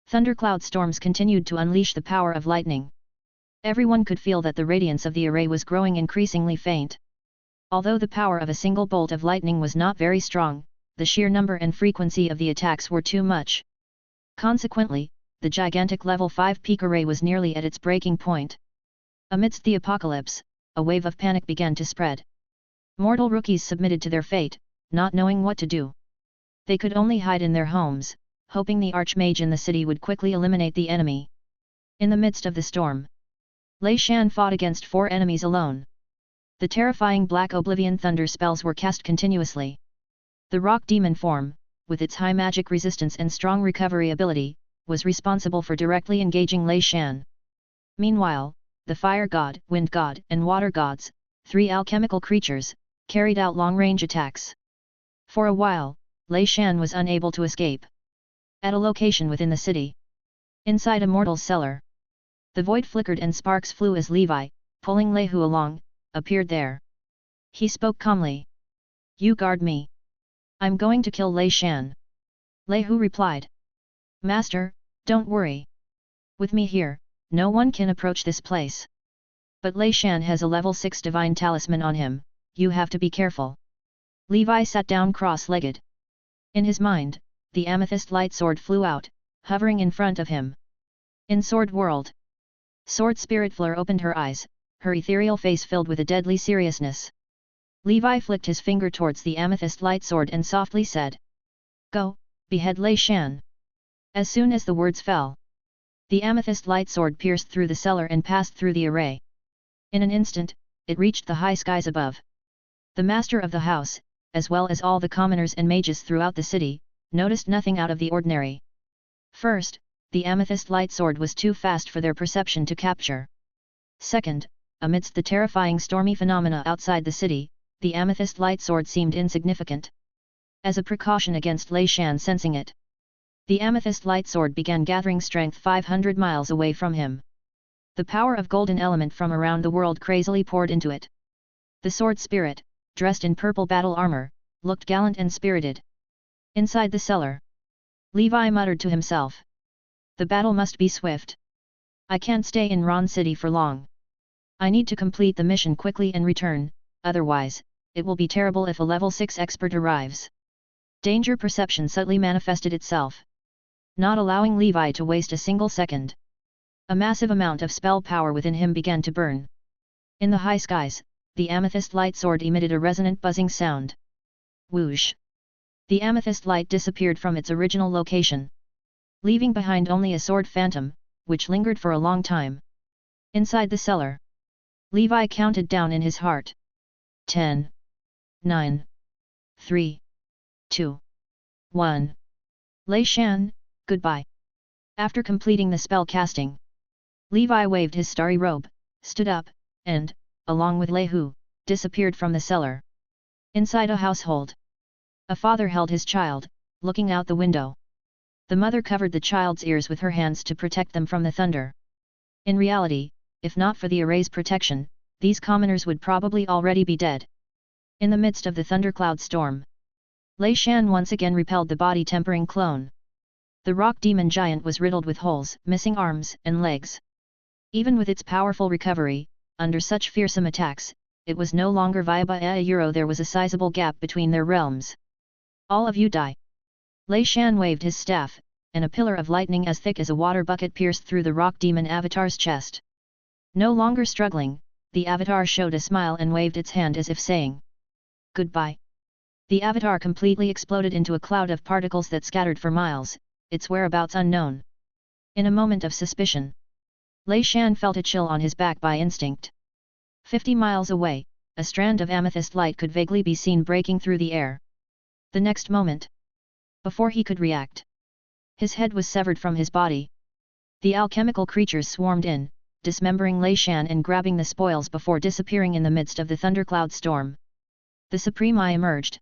thundercloud storms continued to unleash the power of lightning. Everyone could feel that the radiance of the array was growing increasingly faint. Although the power of a single bolt of lightning was not very strong, the sheer number and frequency of the attacks were too much. Consequently, the gigantic level 5 peak array was nearly at its breaking point. Amidst the apocalypse, a wave of panic began to spread. Mortal rookies submitted to their fate, not knowing what to do. They could only hide in their homes, hoping the Archmage in the city would quickly eliminate the enemy. In the midst of the storm, Lei Shan fought against 4 enemies alone. The terrifying Black Oblivion thunder spells were cast continuously. The rock demon form, with its high magic resistance and strong recovery ability, was responsible for directly engaging Lei Shan. Meanwhile, the fire god, wind god, and water gods, 3 alchemical creatures, carried out long-range attacks. For a while, Lei Shan was unable to escape. At a location within the city, inside a mortal's cellar, the void flickered and sparks flew as Levi, pulling Lei Hu along, appeared there. He spoke calmly. "You guard me. I'm going to kill Lei Shan." Lei Hu replied, "Master, don't worry. With me here, no one can approach this place. But Lei Shan has a level 6 divine talisman on him, you have to be careful." Levi sat down cross-legged. In his mind, the amethyst light sword flew out, hovering in front of him. In Sword World, Sword Spirit Fleur opened her eyes, her ethereal face filled with a deadly seriousness. Levi flicked his finger towards the amethyst light sword and softly said, "Go, behead Lei Shan." As soon as the words fell, the amethyst light sword pierced through the cellar and passed through the array. In an instant, it reached the high skies above. The master of the house, as well as all the commoners and mages throughout the city, noticed nothing out of the ordinary. First, the amethyst light sword was too fast for their perception to capture. Second, amidst the terrifying stormy phenomena outside the city, the amethyst light sword seemed insignificant. As a precaution against Lei Shan sensing it, the amethyst light sword began gathering strength 500 miles away from him. The power of golden element from around the world crazily poured into it. The sword spirit, dressed in purple battle armor, looked gallant and spirited. Inside the cellar, Levi muttered to himself, "The battle must be swift." I can't stay in Ron City for long. I need to complete the mission quickly and return, otherwise, it will be terrible if a level 6 expert arrives. Danger perception subtly manifested itself, not allowing Levi to waste a single second. A massive amount of spell power within him began to burn. In the high skies, the amethyst light sword emitted a resonant buzzing sound. Whoosh! The amethyst light disappeared from its original location, leaving behind only a sword phantom, which lingered for a long time. Inside the cellar, Levi counted down in his heart. 10. 9. 3. 2. 1. Lei Shan, goodbye. After completing the spell casting, Levi waved his starry robe, stood up, and, along with Lei Hu, disappeared from the cellar. Inside a household, a father held his child, looking out the window. The mother covered the child's ears with her hands to protect them from the thunder. In reality, if not for the array's protection, these commoners would probably already be dead. In the midst of the thundercloud storm, Lei Shan once again repelled the body-tempering clone. The rock demon giant was riddled with holes, missing arms and legs. Even with its powerful recovery, under such fearsome attacks, it was no longer viable. There was a sizable gap between their realms. All of you die. Lei Shan waved his staff, and a pillar of lightning as thick as a water bucket pierced through the rock demon avatar's chest. No longer struggling, the avatar showed a smile and waved its hand as if saying, "Goodbye." The avatar completely exploded into a cloud of particles that scattered for miles, its whereabouts unknown. In a moment of suspicion, Lei Shan felt a chill on his back by instinct. 50 miles away, a strand of amethyst light could vaguely be seen breaking through the air. The next moment, before he could react, his head was severed from his body. The alchemical creatures swarmed in, dismembering Lei Shan and grabbing the spoils before disappearing in the midst of the thundercloud storm. The supreme eye emerged.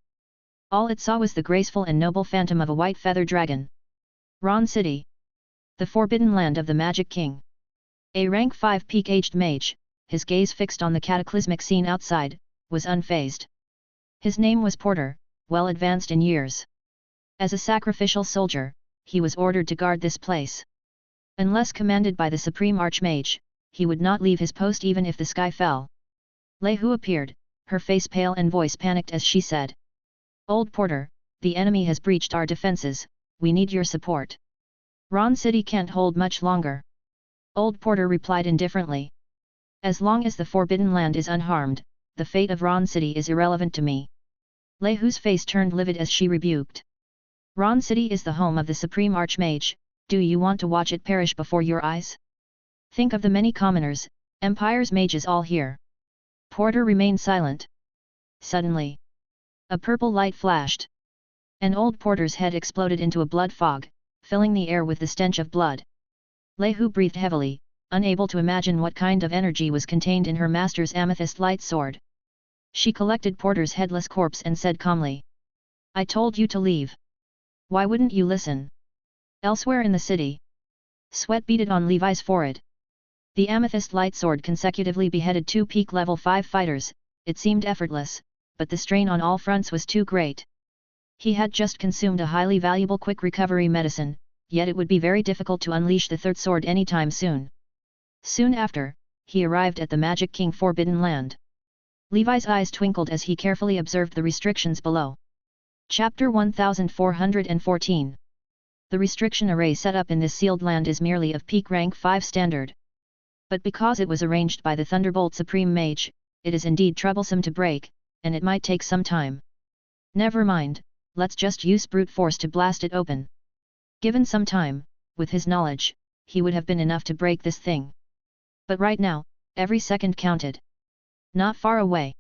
All it saw was the graceful and noble phantom of a white feather dragon. Ron City, the forbidden land of the Magic King. A rank 5 peak-aged mage, his gaze fixed on the cataclysmic scene outside, was unfazed. His name was Porter, well advanced in years. As a sacrificial soldier, he was ordered to guard this place. Unless commanded by the Supreme Archmage, he would not leave his post even if the sky fell. Lei Hu appeared, her face pale and voice panicked as she said, "Old Porter, the enemy has breached our defenses, we need your support. Ron City can't hold much longer." Old Porter replied indifferently, "As long as the Forbidden Land is unharmed, the fate of Ron City is irrelevant to me." Lei Hu's face turned livid as she rebuked. "Ron City is the home of the Supreme Archmage, do you want to watch it perish before your eyes? Think of the many commoners, Empire's mages all here." Porter remained silent. Suddenly, a purple light flashed. And Old Porter's head exploded into a blood fog, filling the air with the stench of blood. Lei Hu breathed heavily, unable to imagine what kind of energy was contained in her master's amethyst light sword. She collected Porter's headless corpse and said calmly, "I told you to leave. Why wouldn't you listen?" Elsewhere in the city, sweat beaded on Levi's forehead. The amethyst light sword consecutively beheaded 2 peak level 5 fighters. It seemed effortless, but the strain on all fronts was too great. He had just consumed a highly valuable quick recovery medicine, yet it would be very difficult to unleash the third sword anytime soon. Soon after, he arrived at the Magic King Forbidden Land. Levi's eyes twinkled as he carefully observed the restrictions below. Chapter 1414. The restriction array set up in this sealed land is merely of peak rank 5 standard. But because it was arranged by the Thunderbolt Supreme Mage, it is indeed troublesome to break, and it might take some time. Never mind, let's just use brute force to blast it open. Given some time, with his knowledge, he would have been enough to break this thing. But right now, every second counted. Not far away,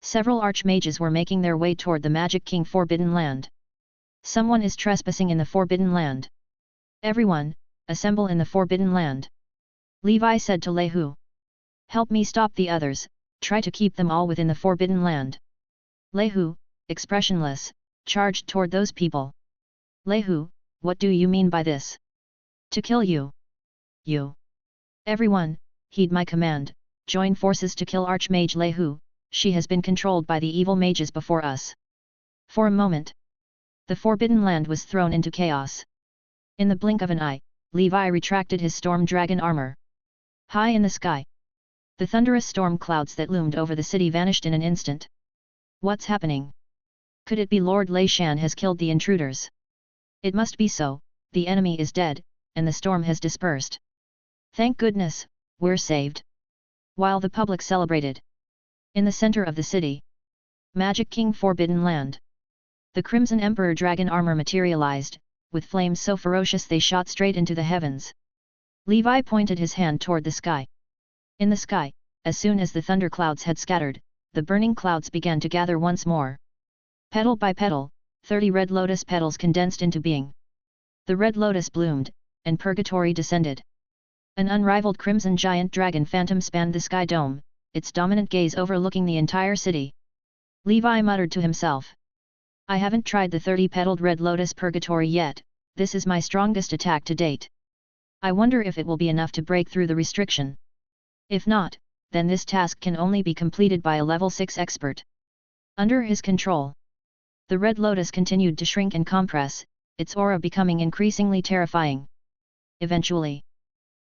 several archmages were making their way toward the Magic King Forbidden Land. Someone is trespassing in the Forbidden Land. Everyone, assemble in the Forbidden Land. Levi said to Lei Hu. Help me stop the others, try to keep them all within the Forbidden Land. Lei Hu, expressionless, charged toward those people. Lei Hu, what do you mean by this? To kill you. You. Everyone, heed my command, join forces to kill Archmage Lei Hu, she has been controlled by the evil mages before us. For a moment, the Forbidden Land was thrown into chaos. In the blink of an eye, Levi retracted his storm dragon armor. High in the sky, the thunderous storm clouds that loomed over the city vanished in an instant. What's happening? Could it be Lord Lei Shan has killed the intruders? It must be so, the enemy is dead, and the storm has dispersed. Thank goodness, we're saved. While the public celebrated. In the center of the city. Magic King Forbidden Land. The Crimson Emperor dragon armor materialized, with flames so ferocious they shot straight into the heavens. Levi pointed his hand toward the sky. In the sky, as soon as the thunderclouds had scattered, the burning clouds began to gather once more. Petal by petal, 30 red lotus petals condensed into being. The red lotus bloomed, and purgatory descended. An unrivaled crimson giant dragon phantom spanned the sky dome, its dominant gaze overlooking the entire city. Levi muttered to himself. I haven't tried the 30-petaled red lotus purgatory yet, this is my strongest attack to date. I wonder if it will be enough to break through the restriction. If not, then this task can only be completed by a level 6 expert. Under his control. The red lotus continued to shrink and compress, its aura becoming increasingly terrifying. Eventually,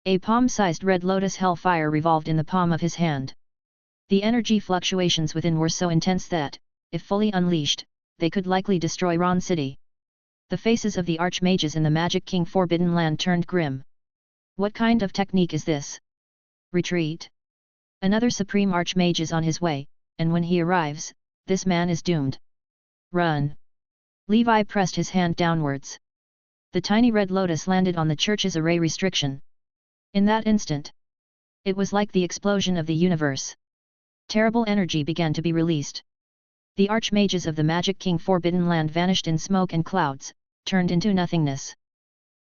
a palm-sized red lotus hellfire revolved in the palm of his hand. The energy fluctuations within were so intense that, if fully unleashed, they could likely destroy Ron City. The faces of the archmages in the Magic King Forbidden Land turned grim. What kind of technique is this? Retreat? Another supreme archmage is on his way, and when he arrives, this man is doomed. Run! Levi pressed his hand downwards. The tiny red lotus landed on the church's array restriction. In that instant, it was like the explosion of the universe. Terrible energy began to be released. The archmages of the Magic King Forbidden Land vanished in smoke and clouds, turned into nothingness.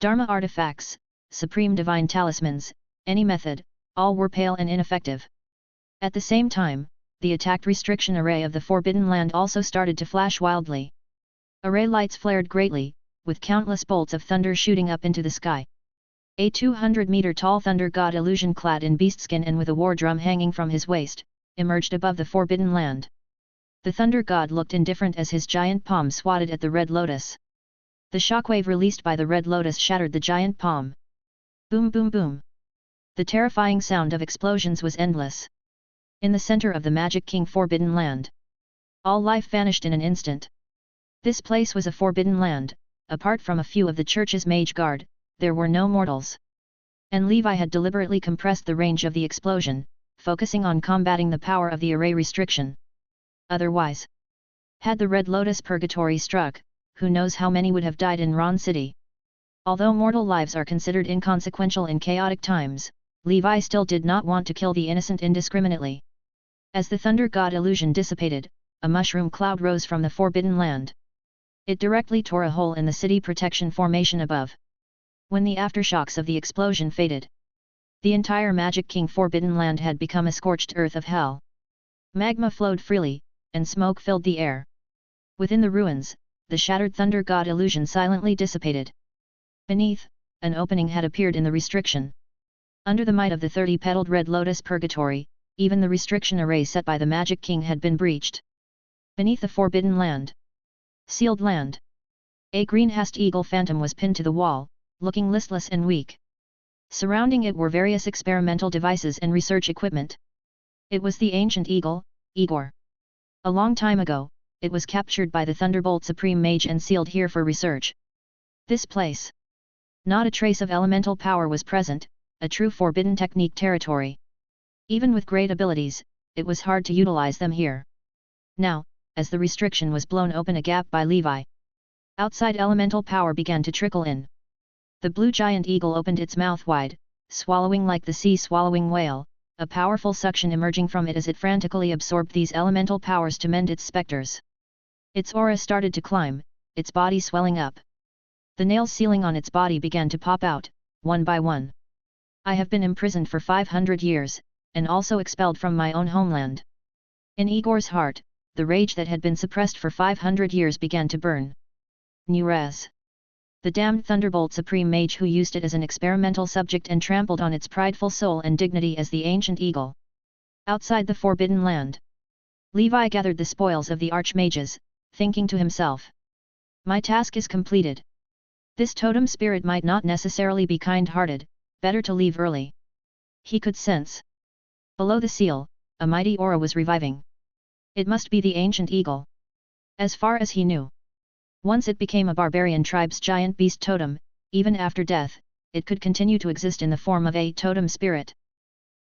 Dharma artifacts, supreme divine talismans, any method, all were pale and ineffective. At the same time, the attacked restriction array of the Forbidden Land also started to flash wildly. Array lights flared greatly, with countless bolts of thunder shooting up into the sky. A 200-meter-tall thunder god illusion clad in beastskin and with a war drum hanging from his waist, emerged above the Forbidden Land. The thunder god looked indifferent as his giant palm swatted at the red lotus. The shockwave released by the red lotus shattered the giant palm. Boom boom boom. The terrifying sound of explosions was endless. In the center of the Magic King Forbidden Land, all life vanished in an instant. This place was a forbidden land, apart from a few of the church's mage guard, there were no mortals. And Levi had deliberately compressed the range of the explosion, focusing on combating the power of the array restriction. Otherwise, had the Red Lotus Purgatory struck, who knows how many would have died in Ron City. Although mortal lives are considered inconsequential in chaotic times, Levi still did not want to kill the innocent indiscriminately. As the thunder god illusion dissipated, a mushroom cloud rose from the Forbidden Land. It directly tore a hole in the city protection formation above. When the aftershocks of the explosion faded, the entire Magic King Forbidden Land had become a scorched earth of hell. Magma flowed freely, and smoke filled the air. Within the ruins, the shattered thunder god illusion silently dissipated. Beneath, an opening had appeared in the restriction. Under the might of the 30-petaled Red Lotus Purgatory, even the restriction array set by the Magic King had been breached. Beneath the Forbidden Land, sealed land, a green-hast eagle phantom was pinned to the wall, looking listless and weak. Surrounding it were various experimental devices and research equipment. It was the ancient eagle, Igor. A long time ago, it was captured by the Thunderbolt Supreme Mage and sealed here for research. This place, not a trace of elemental power was present, a true forbidden technique territory. Even with great abilities, it was hard to utilize them here. Now, as the restriction was blown open a gap by Levi, outside elemental power began to trickle in. The blue giant eagle opened its mouth wide, swallowing like the sea-swallowing whale, a powerful suction emerging from it as it frantically absorbed these elemental powers to mend its specters. Its aura started to climb, its body swelling up. The nails sealing on its body began to pop out, one by one. I have been imprisoned for 500 years, and also expelled from my own homeland. In Igor's heart, the rage that had been suppressed for 500 years began to burn. Nurez, the damned Thunderbolt Supreme Mage who used it as an experimental subject and trampled on its prideful soul and dignity as the ancient eagle. Outside the Forbidden Land, Levi gathered the spoils of the Archmages, thinking to himself, my task is completed. This totem spirit might not necessarily be kind-hearted, better to leave early. He could sense. Below the seal, a mighty aura was reviving. It must be the ancient eagle. As far as he knew. Once it became a barbarian tribe's giant beast totem, even after death, it could continue to exist in the form of a totem spirit.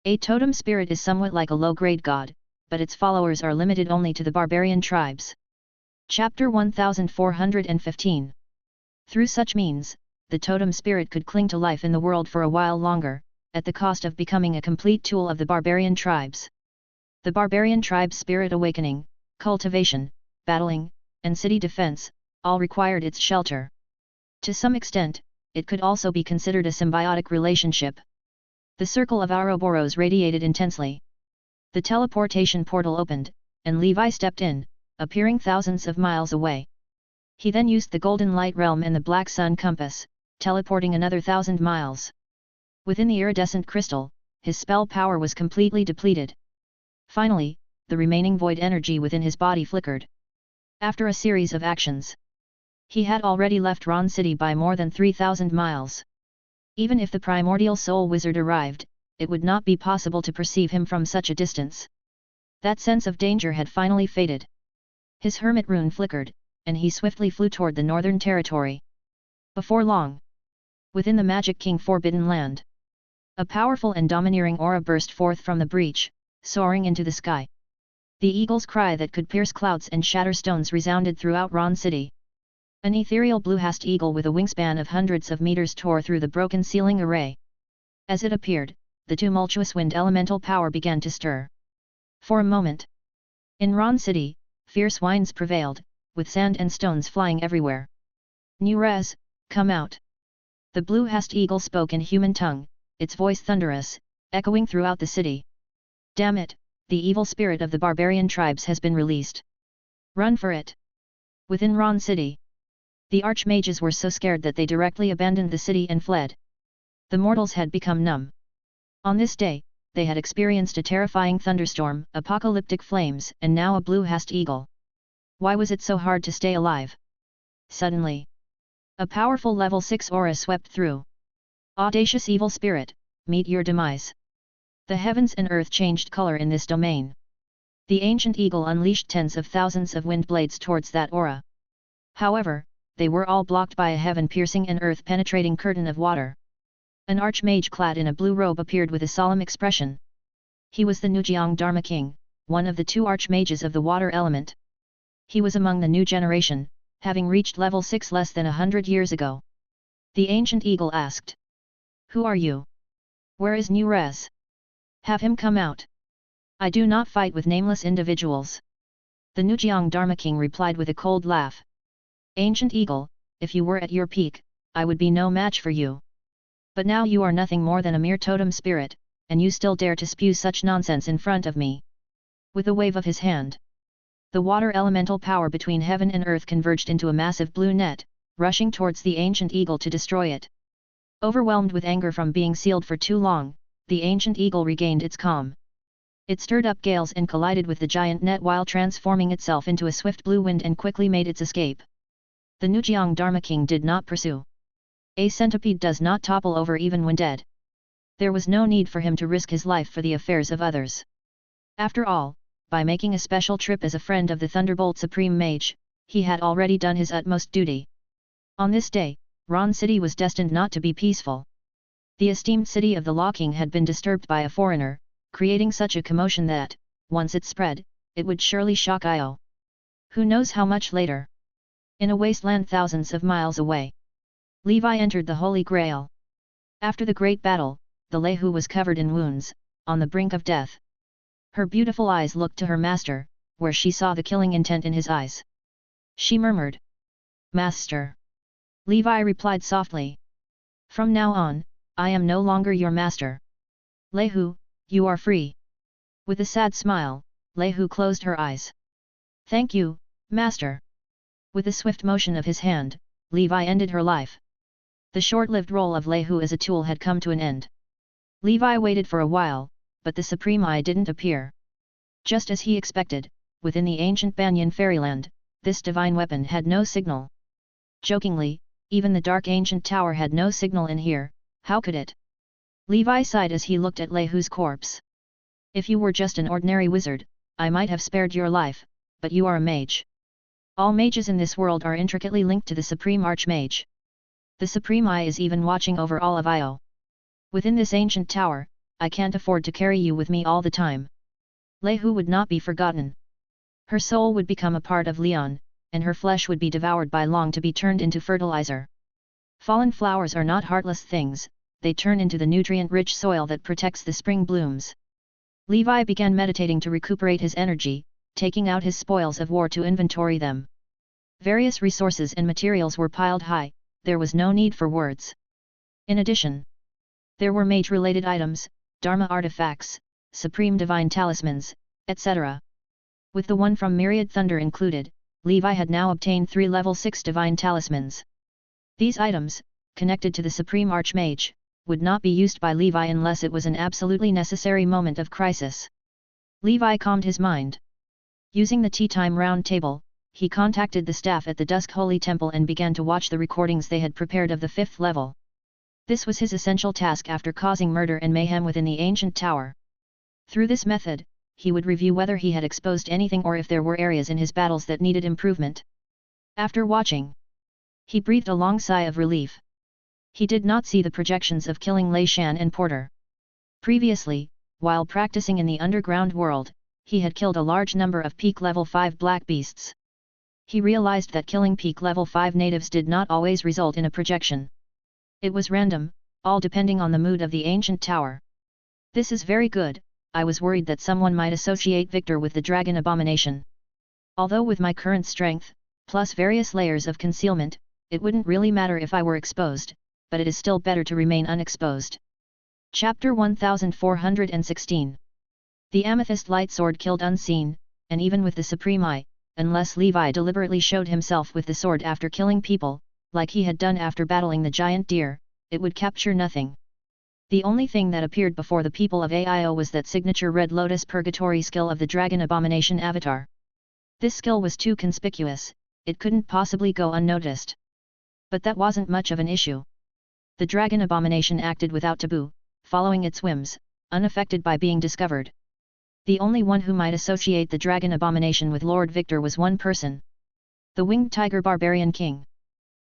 A totem spirit is somewhat like a low-grade god, but its followers are limited only to the barbarian tribes. Chapter 1415. Through such means, the totem spirit could cling to life in the world for a while longer, at the cost of becoming a complete tool of the barbarian tribes. The barbarian tribe's spirit awakening, cultivation, battling, and city defense, all required its shelter. To some extent, it could also be considered a symbiotic relationship. The circle of Ouroboros radiated intensely. The teleportation portal opened, and Levi stepped in, appearing thousands of miles away. He then used the Golden Light Realm and the Black Sun Compass, teleporting another 1,000 miles. Within the iridescent crystal, his spell power was completely depleted. Finally, the remaining void energy within his body flickered. After a series of actions, he had already left Ron City by more than 3,000 miles. Even if the primordial soul wizard arrived, it would not be possible to perceive him from such a distance. That sense of danger had finally faded. His hermit rune flickered, and he swiftly flew toward the northern territory. Before long, within the Magic King Forbidden Land, a powerful and domineering aura burst forth from the breach, soaring into the sky. The eagle's cry that could pierce clouds and shatter stones resounded throughout Ron City. An ethereal blue-hast eagle with a wingspan of hundreds of meters tore through the broken ceiling array. As it appeared, the tumultuous wind elemental power began to stir. For a moment, in Ron City, fierce winds prevailed, with sand and stones flying everywhere. "Nurez, come out!" The blue-hast eagle spoke in human tongue, its voice thunderous, echoing throughout the city. "Damn it, the evil spirit of the barbarian tribes has been released. Run for it!" Within Ron City, the archmages were so scared that they directly abandoned the city and fled. The mortals had become numb. On this day, they had experienced a terrifying thunderstorm, apocalyptic flames, and now a blue-hast eagle. Why was it so hard to stay alive? Suddenly, a powerful level 6 aura swept through. "Audacious evil spirit, meet your demise." The heavens and earth changed color in this domain. The ancient eagle unleashed tens of thousands of wind blades towards that aura. However, they were all blocked by a heaven-piercing and earth-penetrating curtain of water. An archmage clad in a blue robe appeared with a solemn expression. He was the Nujiang Dharma King, one of the 2 archmages of the water element. He was among the new generation, having reached level 6 less than 100 years ago. The ancient eagle asked, "Who are you? Where is Nurez? Have him come out. I do not fight with nameless individuals." The Nujiang Dharma King replied with a cold laugh. "Ancient eagle, if you were at your peak, I would be no match for you. But now you are nothing more than a mere totem spirit, and you still dare to spew such nonsense in front of me." With a wave of his hand, the water elemental power between heaven and earth converged into a massive blue net, rushing towards the ancient eagle to destroy it. Overwhelmed with anger from being sealed for too long, the ancient eagle regained its calm. It stirred up gales and collided with the giant net while transforming itself into a swift blue wind and quickly made its escape. The Nujiang Dharma King did not pursue. A centipede does not topple over even when dead. There was no need for him to risk his life for the affairs of others. After all, by making a special trip as a friend of the Thunderbolt Supreme Mage, he had already done his utmost duty. On this day, Ron City was destined not to be peaceful. The esteemed city of the Law King had been disturbed by a foreigner, creating such a commotion that, once it spread, it would surely shock Io. Who knows how much later? In a wasteland thousands of miles away, Levi entered the Holy Grail. After the great battle, the Lehu was covered in wounds, on the brink of death. Her beautiful eyes looked to her master, where she saw the killing intent in his eyes. She murmured, "Master." Levi replied softly, "From now on, I am no longer your master. Lehu, you are free." With a sad smile, Lehu closed her eyes. "Thank you, master." With a swift motion of his hand, Levi ended her life. The short-lived role of Lehu as a tool had come to an end. Levi waited for a while, but the Supreme Eye didn't appear. Just as he expected, within the ancient Banyan fairyland, this divine weapon had no signal. Jokingly, even the dark ancient tower had no signal in here, how could it? Levi sighed as he looked at Lei Hu's corpse. If you were just an ordinary wizard, I might have spared your life, but you are a mage. All mages in this world are intricately linked to the Supreme Archmage. The Supreme Eye is even watching over all of Io. Within this ancient tower, I can't afford to carry you with me all the time. Lei Hu would not be forgotten. Her soul would become a part of Leon, and her flesh would be devoured by Long to be turned into fertilizer. Fallen flowers are not heartless things, they turn into the nutrient-rich soil that protects the spring blooms. Levi began meditating to recuperate his energy, taking out his spoils of war to inventory them. Various resources and materials were piled high, there was no need for words. In addition, there were mage-related items, Dharma artifacts, supreme divine talismans, etc. With the one from Myriad Thunder included, Levi had now obtained 3 level 6 divine talismans. These items, connected to the Supreme Archmage, would not be used by Levi unless it was an absolutely necessary moment of crisis. Levi calmed his mind. Using the tea time round table, he contacted the staff at the Dusk Holy Temple and began to watch the recordings they had prepared of the 5th level. This was his essential task after causing murder and mayhem within the ancient tower. Through this method, he would review whether he had exposed anything or if there were areas in his battles that needed improvement. After watching, he breathed a long sigh of relief. He did not see the projections of killing Lei Shan and Porter. Previously, while practicing in the underground world, he had killed a large number of peak level 5 black beasts. He realized that killing peak level 5 natives did not always result in a projection. It was random, all depending on the mood of the ancient tower. This is very good. I was worried that someone might associate Victor with the dragon abomination. Although with my current strength, plus various layers of concealment, it wouldn't really matter if I were exposed, but it is still better to remain unexposed. Chapter 1416. The Amethyst Light Sword killed unseen, and even with the Supreme Eye, unless Levi deliberately showed himself with the sword after killing people, like he had done after battling the giant deer, it would capture nothing. The only thing that appeared before the people of AIO was that signature Red Lotus Purgatory skill of the Dragon Abomination avatar. This skill was too conspicuous, it couldn't possibly go unnoticed. But that wasn't much of an issue. The Dragon Abomination acted without taboo, following its whims, unaffected by being discovered. The only one who might associate the Dragon Abomination with Lord Victor was one person. The Winged Tiger Barbarian King.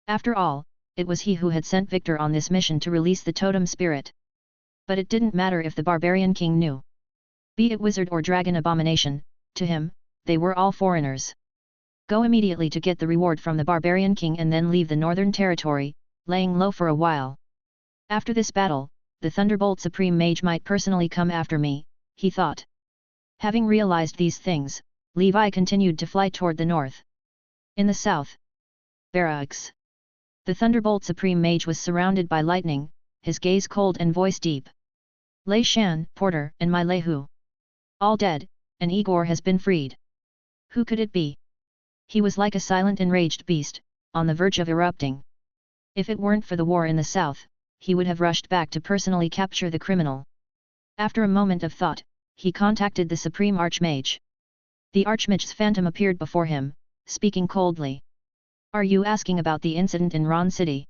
After all, it was he who had sent Victor on this mission to release the totem spirit. But it didn't matter if the Barbarian King knew. Be it wizard or Dragon Abomination, to him, they were all foreigners. Go immediately to get the reward from the Barbarian King and then leave the Northern Territory, laying low for a while. After this battle, the Thunderbolt Supreme Mage might personally come after me, he thought. Having realized these things, Levi continued to fly toward the north. In the south, barracks. The Thunderbolt Supreme Mage was surrounded by lightning, his gaze cold and voice deep. Lei Shan, Porter, and my Lei Hu. All dead, and Igor has been freed. Who could it be? He was like a silent enraged beast, on the verge of erupting. If it weren't for the war in the south, he would have rushed back to personally capture the criminal. After a moment of thought, he contacted the Supreme Archmage. The Archmage's phantom appeared before him, speaking coldly. Are you asking about the incident in Ron City?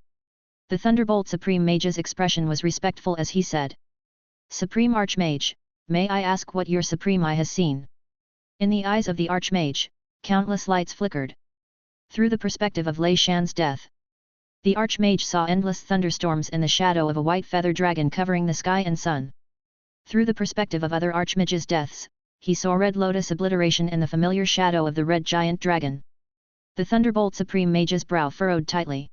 The Thunderbolt Supreme Mage's expression was respectful as he said. Supreme Archmage, may I ask what your Supreme Eye has seen? In the eyes of the Archmage, countless lights flickered. Through the perspective of Lei Shan's death, the Archmage saw endless thunderstorms and the shadow of a white feather dragon covering the sky and sun. Through the perspective of other Archmages' deaths, he saw Red Lotus obliteration and the familiar shadow of the red giant dragon. The Thunderbolt Supreme Mage's brow furrowed tightly.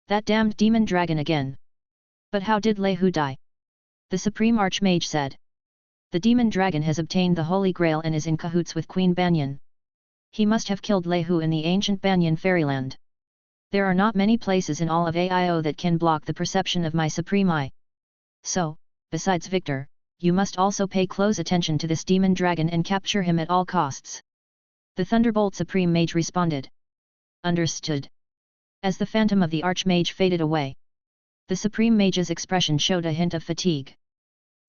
That damned demon dragon again. But how did Lei Hu die? The Supreme Archmage said. The demon dragon has obtained the Holy Grail and is in cahoots with Queen Banyan. He must have killed Lei Hu in the ancient Banyan fairyland. There are not many places in all of AIO that can block the perception of my Supreme Eye. So, besides Victor, you must also pay close attention to this demon dragon and capture him at all costs. The Thunderbolt Supreme Mage responded. Understood. As the phantom of the Archmage faded away, the Supreme Mage's expression showed a hint of fatigue.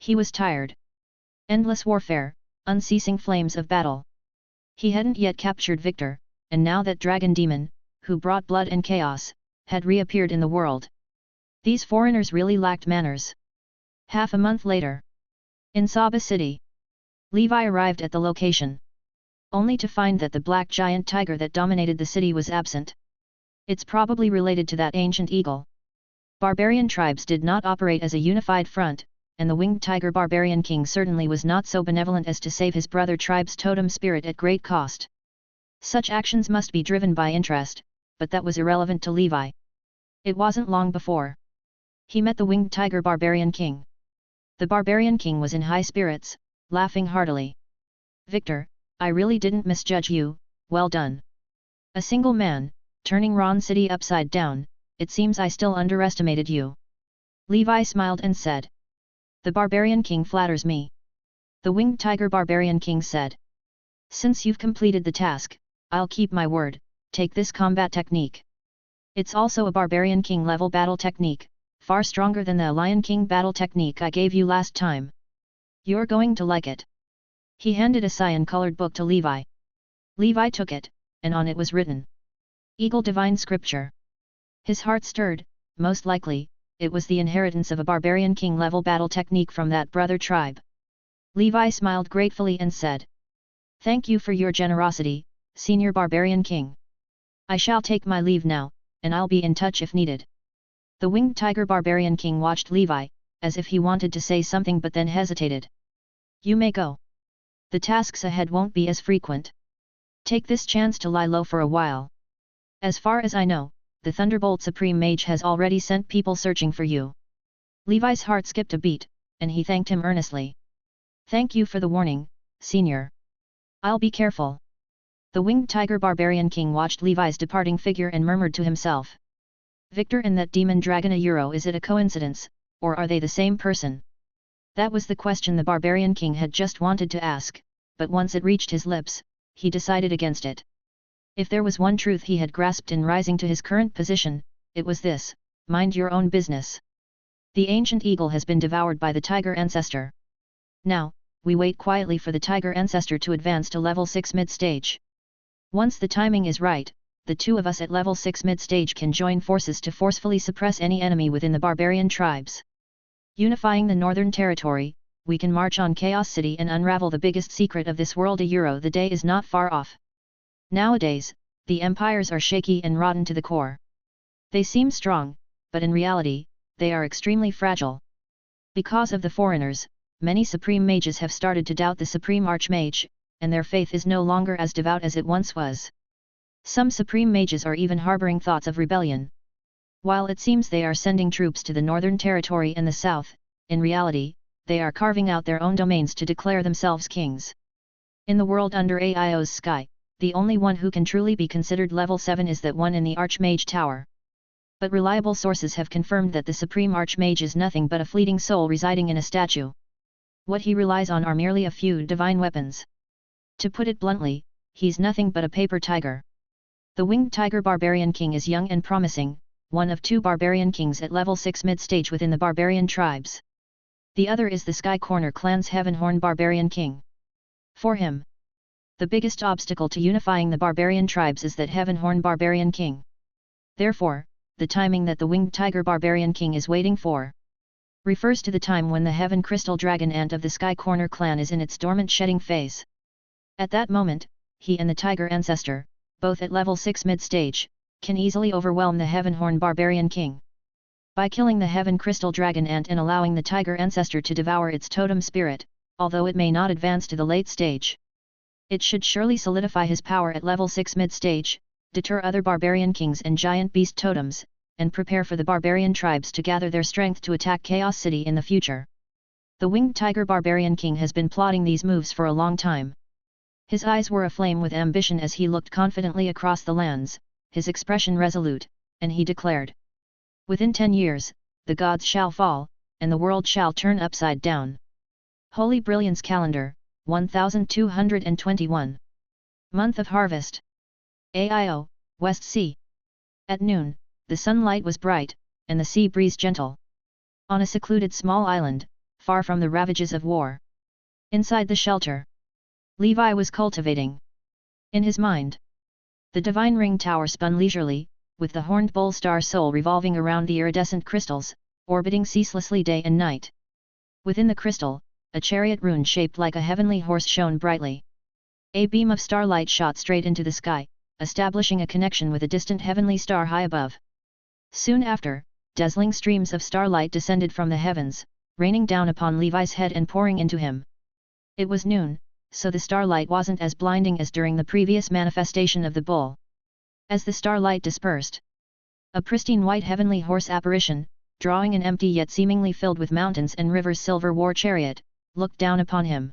He was tired. Endless warfare, unceasing flames of battle. He hadn't yet captured Victor, and now that Dragon Demon, who brought blood and chaos, had reappeared in the world. These foreigners really lacked manners. Half a month later. In Saba City. Levi arrived at the location. Only to find that the black giant tiger that dominated the city was absent. It's probably related to that ancient eagle. Barbarian tribes did not operate as a unified front, and the winged tiger barbarian king certainly was not so benevolent as to save his brother tribe's totem spirit at great cost. Such actions must be driven by interest, but that was irrelevant to Levi. It wasn't long before he met the winged tiger barbarian king. The barbarian king was in high spirits, laughing heartily. "Victor, I really didn't misjudge you, well done. A single man, turning Ron City upside down, it seems I still underestimated you." Levi smiled and said. "The barbarian king flatters me." The winged tiger barbarian king said. "Since you've completed the task, I'll keep my word, take this combat technique. It's also a barbarian king level battle technique, far stronger than the Lion King battle technique I gave you last time. You're going to like it." He handed a cyan-colored book to Levi. Levi took it, and on it was written, "Eagle Divine Scripture." His heart stirred. Most likely, it was the inheritance of a barbarian king level battle technique from that brother tribe. Levi smiled gratefully and said, "Thank you for your generosity, Senior Barbarian King. I shall take my leave now, and I'll be in touch if needed." The winged tiger barbarian king watched Levi, as if he wanted to say something but then hesitated. "You may go. The tasks ahead won't be as frequent. Take this chance to lie low for a while. As far as I know, the Thunderbolt Supreme Mage has already sent people searching for you." Levi's heart skipped a beat, and he thanked him earnestly. "Thank you for the warning, Senior. I'll be careful." The winged tiger barbarian king watched Levi's departing figure and murmured to himself. "Victor and that demon dragon is it a coincidence, or are they the same person?" That was the question the barbarian king had just wanted to ask, but once it reached his lips, he decided against it. If there was one truth he had grasped in rising to his current position, it was this: mind your own business. The ancient eagle has been devoured by the tiger ancestor. Now, we wait quietly for the tiger ancestor to advance to level 6 mid-stage. Once the timing is right, the two of us at level 6 mid-stage can join forces to forcefully suppress any enemy within the barbarian tribes. Unifying the Northern Territory, we can march on Chaos City and unravel the biggest secret of this world. The day is not far off. Nowadays, the empires are shaky and rotten to the core. They seem strong, but in reality, they are extremely fragile. Because of the foreigners, many Supreme Mages have started to doubt the Supreme Archmage, and their faith is no longer as devout as it once was. Some Supreme Mages are even harboring thoughts of rebellion. While it seems they are sending troops to the Northern Territory and the South, in reality, they are carving out their own domains to declare themselves kings. In the world under AIO's sky, the only one who can truly be considered level 7 is that one in the Archmage Tower. But reliable sources have confirmed that the Supreme Archmage is nothing but a fleeting soul residing in a statue. What he relies on are merely a few divine weapons. To put it bluntly, he's nothing but a paper tiger. The winged tiger barbarian king is young and promising, one of two barbarian kings at level 6 mid-stage within the barbarian tribes. The other is the Sky Corner clan's Heavenhorn barbarian king. For him, the biggest obstacle to unifying the barbarian tribes is that Heavenhorn barbarian king. Therefore, the timing that the winged tiger barbarian king is waiting for refers to the time when the Heaven Crystal Dragon Ant of the Sky Corner clan is in its dormant shedding phase. At that moment, he and the tiger ancestor, both at level 6 mid-stage, can easily overwhelm the Heavenhorn barbarian king. By killing the Heaven Crystal Dragon Ant and allowing the tiger ancestor to devour its totem spirit, although it may not advance to the late stage, it should surely solidify his power at level 6 mid-stage, deter other barbarian kings and giant beast totems, and prepare for the barbarian tribes to gather their strength to attack Chaos City in the future. The winged tiger barbarian king has been plotting these moves for a long time. His eyes were aflame with ambition as he looked confidently across the lands, his expression resolute, and he declared, "Within 10 years, the gods shall fall, and the world shall turn upside down." Holy Brilliance Calendar, 1221. Month of Harvest. AIO, West Sea. At noon, the sunlight was bright, and the sea breeze gentle. On a secluded small island, far from the ravages of war. Inside the shelter, Levi was cultivating. In his mind, the divine ring tower spun leisurely, with the horned bull star soul revolving around the iridescent crystals, orbiting ceaselessly day and night. Within the crystal, a chariot rune shaped like a heavenly horse shone brightly. A beam of starlight shot straight into the sky, establishing a connection with a distant heavenly star high above. Soon after, dazzling streams of starlight descended from the heavens, raining down upon Levi's head and pouring into him. It was noon, so the starlight wasn't as blinding as during the previous manifestation of the bull. As the starlight dispersed, a pristine white heavenly horse apparition, drawing an empty yet seemingly filled with mountains and rivers silver war chariot, looked down upon him.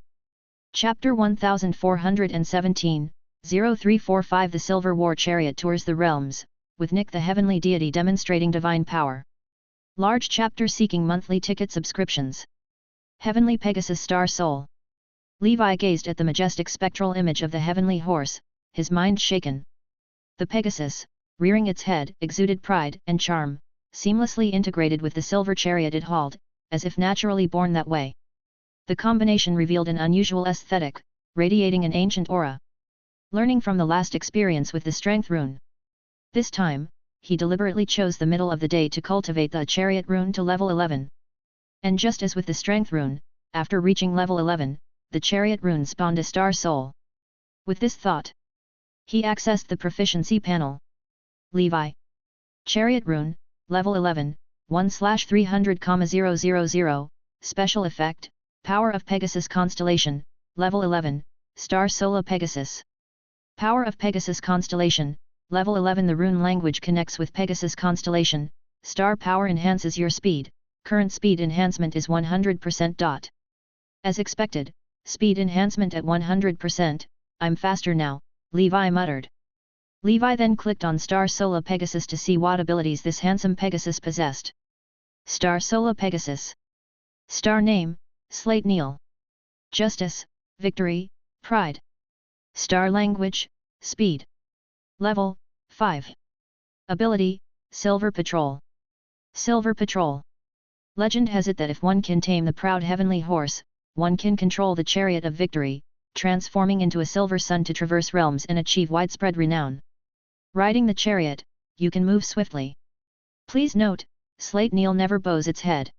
Chapter 1417, 0345 The Silver War Chariot tours the realms, with Nick the heavenly deity demonstrating divine power. Large chapter seeking monthly ticket subscriptions. Heavenly Pegasus Star Soul. Levi gazed at the majestic spectral image of the heavenly horse, his mind shaken. The Pegasus, rearing its head, exuded pride and charm, seamlessly integrated with the silver chariot it hauled, as if naturally born that way. The combination revealed an unusual aesthetic, radiating an ancient aura. Learning from the last experience with the strength rune. This time, he deliberately chose the middle of the day to cultivate the chariot rune to level 11. And just as with the strength rune, after reaching level 11, the chariot rune spawned a star soul. With this thought, he accessed the proficiency panel. Levi. Chariot rune, level 11, 1/300,000, special effect, Power of Pegasus Constellation, level 11, Star Sola Pegasus. Power of Pegasus Constellation, level 11. The rune language connects with Pegasus Constellation, star power enhances your speed, current speed enhancement is 100%. As expected, speed enhancement at 100%, I'm faster now, Levi muttered. Levi then clicked on Star Sola Pegasus to see what abilities this handsome Pegasus possessed. Star Sola Pegasus. Star name, Slate Neil. Justice, Victory, Pride. Star language, Speed. Level, 5. Ability, Silver Patrol. Silver Patrol. Legend has it that if one can tame the proud heavenly horse, one can control the chariot of victory, transforming into a silver sun to traverse realms and achieve widespread renown. Riding the chariot, you can move swiftly. Please note, Slate Neil never bows its head.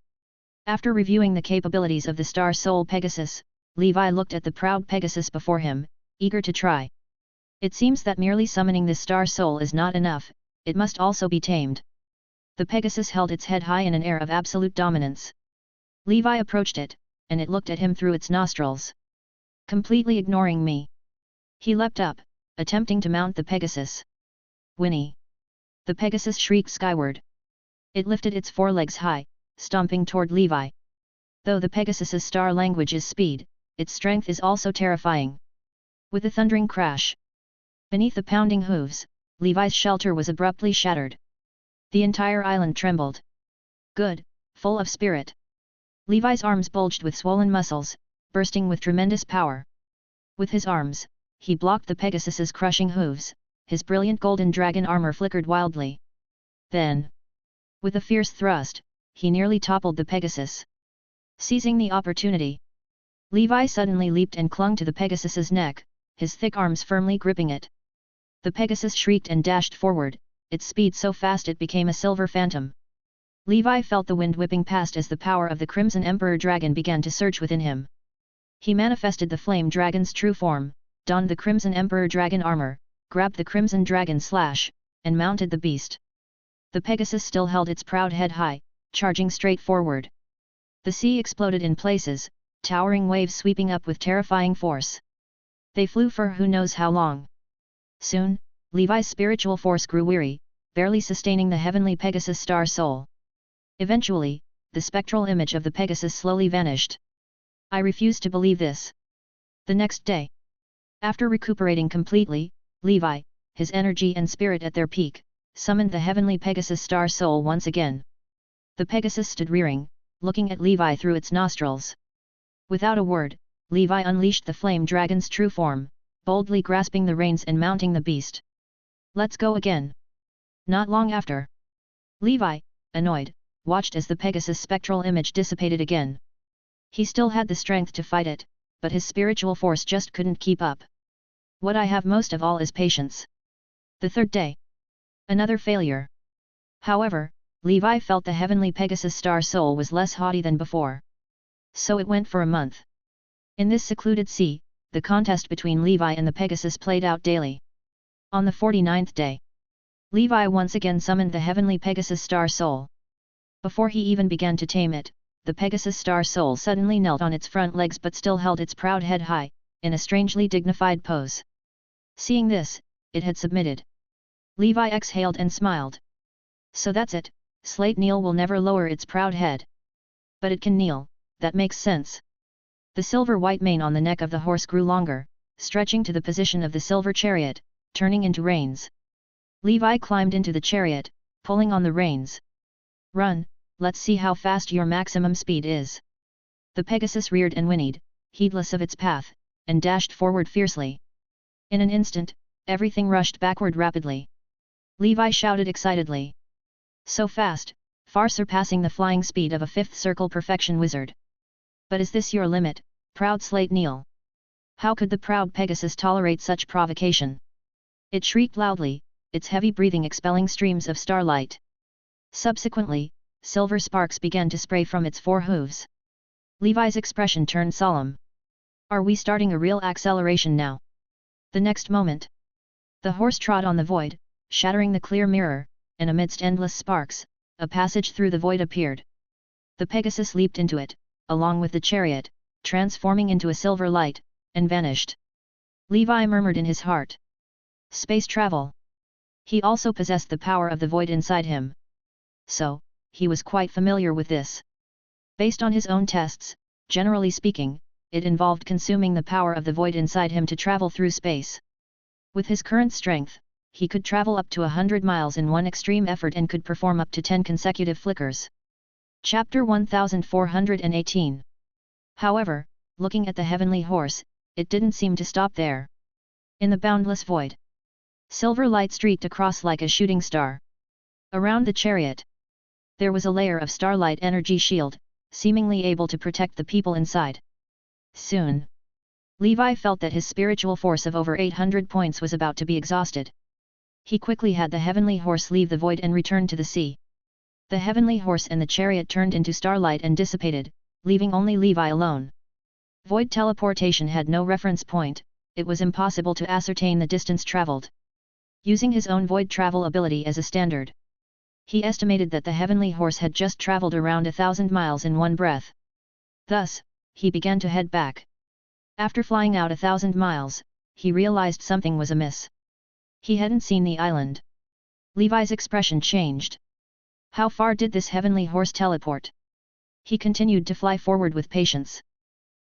After reviewing the capabilities of the Star Soul Pegasus, Levi looked at the proud Pegasus before him, eager to try. It seems that merely summoning this Star Soul is not enough, it must also be tamed. The Pegasus held its head high in an air of absolute dominance. Levi approached it, and it looked at him through its nostrils. Completely ignoring me. He leapt up, attempting to mount the Pegasus. Whinny! The Pegasus shrieked skyward. It lifted its forelegs high, stomping toward Levi. Though the Pegasus's star language is speed, its strength is also terrifying. With a thundering crash, beneath the pounding hooves, Levi's shelter was abruptly shattered. The entire island trembled. Good, full of spirit. Levi's arms bulged with swollen muscles, bursting with tremendous power. With his arms, he blocked the Pegasus's crushing hooves, his brilliant golden dragon armor flickered wildly. Then, with a fierce thrust, he nearly toppled the Pegasus. Seizing the opportunity, Levi suddenly leaped and clung to the Pegasus's neck, his thick arms firmly gripping it. The Pegasus shrieked and dashed forward, its speed so fast it became a silver phantom. Levi felt the wind whipping past as the power of the Crimson Emperor Dragon began to surge within him. He manifested the Flame Dragon's true form, donned the Crimson Emperor Dragon armor, grabbed the Crimson Dragon slash, and mounted the beast. The Pegasus still held its proud head high, charging straight forward. The sea exploded in places, towering waves sweeping up with terrifying force. They flew for who knows how long. Soon, Levi's spiritual force grew weary, barely sustaining the heavenly Pegasus Star Soul. Eventually, the spectral image of the Pegasus slowly vanished. I refused to believe this. The next day, after recuperating completely, Levi, his energy and spirit at their peak, summoned the heavenly Pegasus Star Soul once again. The Pegasus stood rearing, looking at Levi through its nostrils. Without a word, Levi unleashed the Flame Dragon's true form, boldly grasping the reins and mounting the beast. Let's go again. Not long after, Levi, annoyed, watched as the Pegasus spectral image dissipated again. He still had the strength to fight it, but his spiritual force just couldn't keep up. What I have most of all is patience. The third day. Another failure. However, Levi felt the heavenly Pegasus Star Soul was less haughty than before. So it went for a month. In this secluded sea, the contest between Levi and the Pegasus played out daily. On the 49th day, Levi once again summoned the heavenly Pegasus star soul. Before he even began to tame it, the Pegasus star soul suddenly knelt on its front legs but still held its proud head high, in a strangely dignified pose. Seeing this, it had submitted. Levi exhaled and smiled. So that's it, Slate Kneel will never lower its proud head. But it can kneel, that makes sense. The silver-white mane on the neck of the horse grew longer, stretching to the position of the silver chariot, turning into reins. Levi climbed into the chariot, pulling on the reins. Run, let's see how fast your maximum speed is. The Pegasus reared and whinnied, heedless of its path, and dashed forward fiercely. In an instant, everything rushed backward rapidly. Levi shouted excitedly. So fast, far surpassing the flying speed of a fifth circle perfection wizard. But is this your limit, proud Slate Kneel? How could the proud Pegasus tolerate such provocation? It shrieked loudly, its heavy breathing expelling streams of starlight. Subsequently, silver sparks began to spray from its four hooves. Levi's expression turned solemn. Are we starting a real acceleration now? The next moment, the horse trod on the void, shattering the clear mirror, and amidst endless sparks, a passage through the void appeared. The Pegasus leaped into it, along with the chariot, transforming into a silver light, and vanished. Levi murmured in his heart. Space travel. He also possessed the power of the void inside him. So, he was quite familiar with this. Based on his own tests, generally speaking, it involved consuming the power of the void inside him to travel through space. With his current strength, he could travel up to 100 miles in one extreme effort and could perform up to 10 consecutive flickers. Chapter 1418. However, looking at the heavenly horse, it didn't seem to stop there. In the boundless void, silver light streaked across like a shooting star. Around the chariot, there was a layer of starlight energy shield, seemingly able to protect the people inside. Soon, Levi felt that his spiritual force of over 800 points was about to be exhausted. He quickly had the heavenly horse leave the void and return to the sea. The heavenly horse and the chariot turned into starlight and dissipated, leaving only Levi alone. Void teleportation had no reference point, it was impossible to ascertain the distance traveled. Using his own void travel ability as a standard, he estimated that the heavenly horse had just traveled around 1,000 miles in one breath. Thus, he began to head back. After flying out 1,000 miles, he realized something was amiss. He hadn't seen the island. Levi's expression changed. How far did this heavenly horse teleport? He continued to fly forward with patience.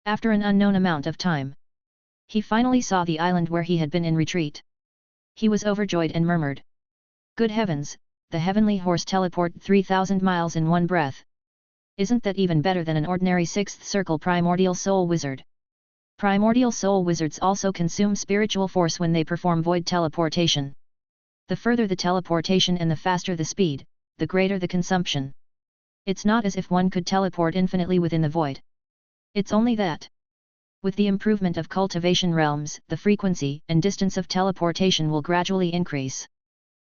After an unknown amount of time, he finally saw the island where he had been in retreat. He was overjoyed and murmured. Good heavens, the heavenly horse teleported 3,000 miles in one breath. Isn't that even better than an ordinary sixth circle primordial soul wizard? Primordial soul wizards also consume spiritual force when they perform void teleportation. The further the teleportation and the faster the speed, the greater the consumption. It's not as if one could teleport infinitely within the void. It's only that, with the improvement of cultivation realms, the frequency and distance of teleportation will gradually increase.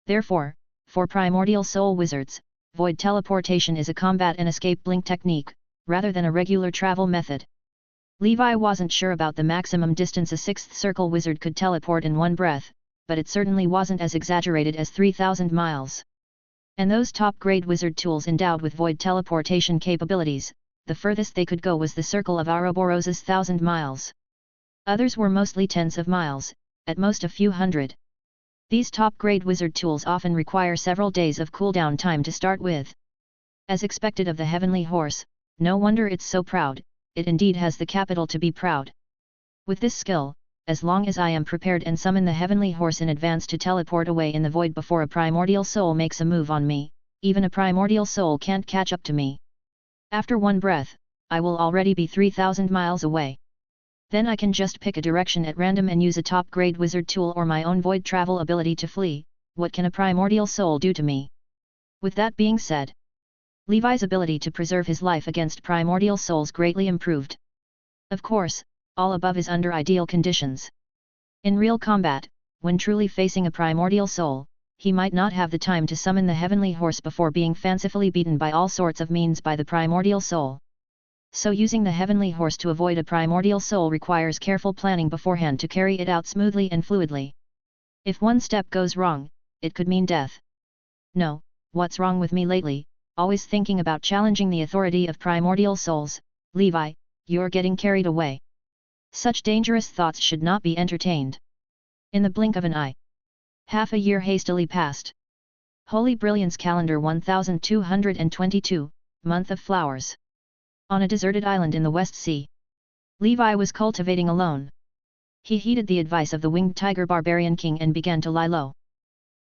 Therefore, for primordial soul wizards, void teleportation is a combat and escape blink technique, rather than a regular travel method. Levi wasn't sure about the maximum distance a sixth circle wizard could teleport in one breath, but it certainly wasn't as exaggerated as 3,000 miles. And those top-grade wizard tools endowed with void teleportation capabilities, the furthest they could go was the circle of Ouroboros's 1,000 miles. Others were mostly tens of miles, at most a few hundred. These top-grade wizard tools often require several days of cooldown time to start with. As expected of the heavenly horse, no wonder it's so proud, it indeed has the capital to be proud. With this skill, as long as I am prepared and summon the heavenly horse in advance to teleport away in the void before a primordial soul makes a move on me, even a primordial soul can't catch up to me. After one breath, I will already be 3,000 miles away. Then I can just pick a direction at random and use a top-grade wizard tool or my own void travel ability to flee. What can a primordial soul do to me? With that being said, Levi's ability to preserve his life against primordial souls greatly improved. Of course, all above is under ideal conditions. In real combat, when truly facing a primordial soul, he might not have the time to summon the heavenly horse before being fancifully beaten by all sorts of means by the primordial soul. So using the heavenly horse to avoid a primordial soul requires careful planning beforehand to carry it out smoothly and fluidly. If one step goes wrong, it could mean death. No, what's wrong with me lately, always thinking about challenging the authority of primordial souls, Levi, you're getting carried away. Such dangerous thoughts should not be entertained. In the blink of an eye. Half a year hastily passed. Holy Brilliance Calendar 1222, Month of Flowers. On a deserted island in the West Sea. Levi was cultivating alone. He heeded the advice of the winged tiger barbarian king and began to lie low.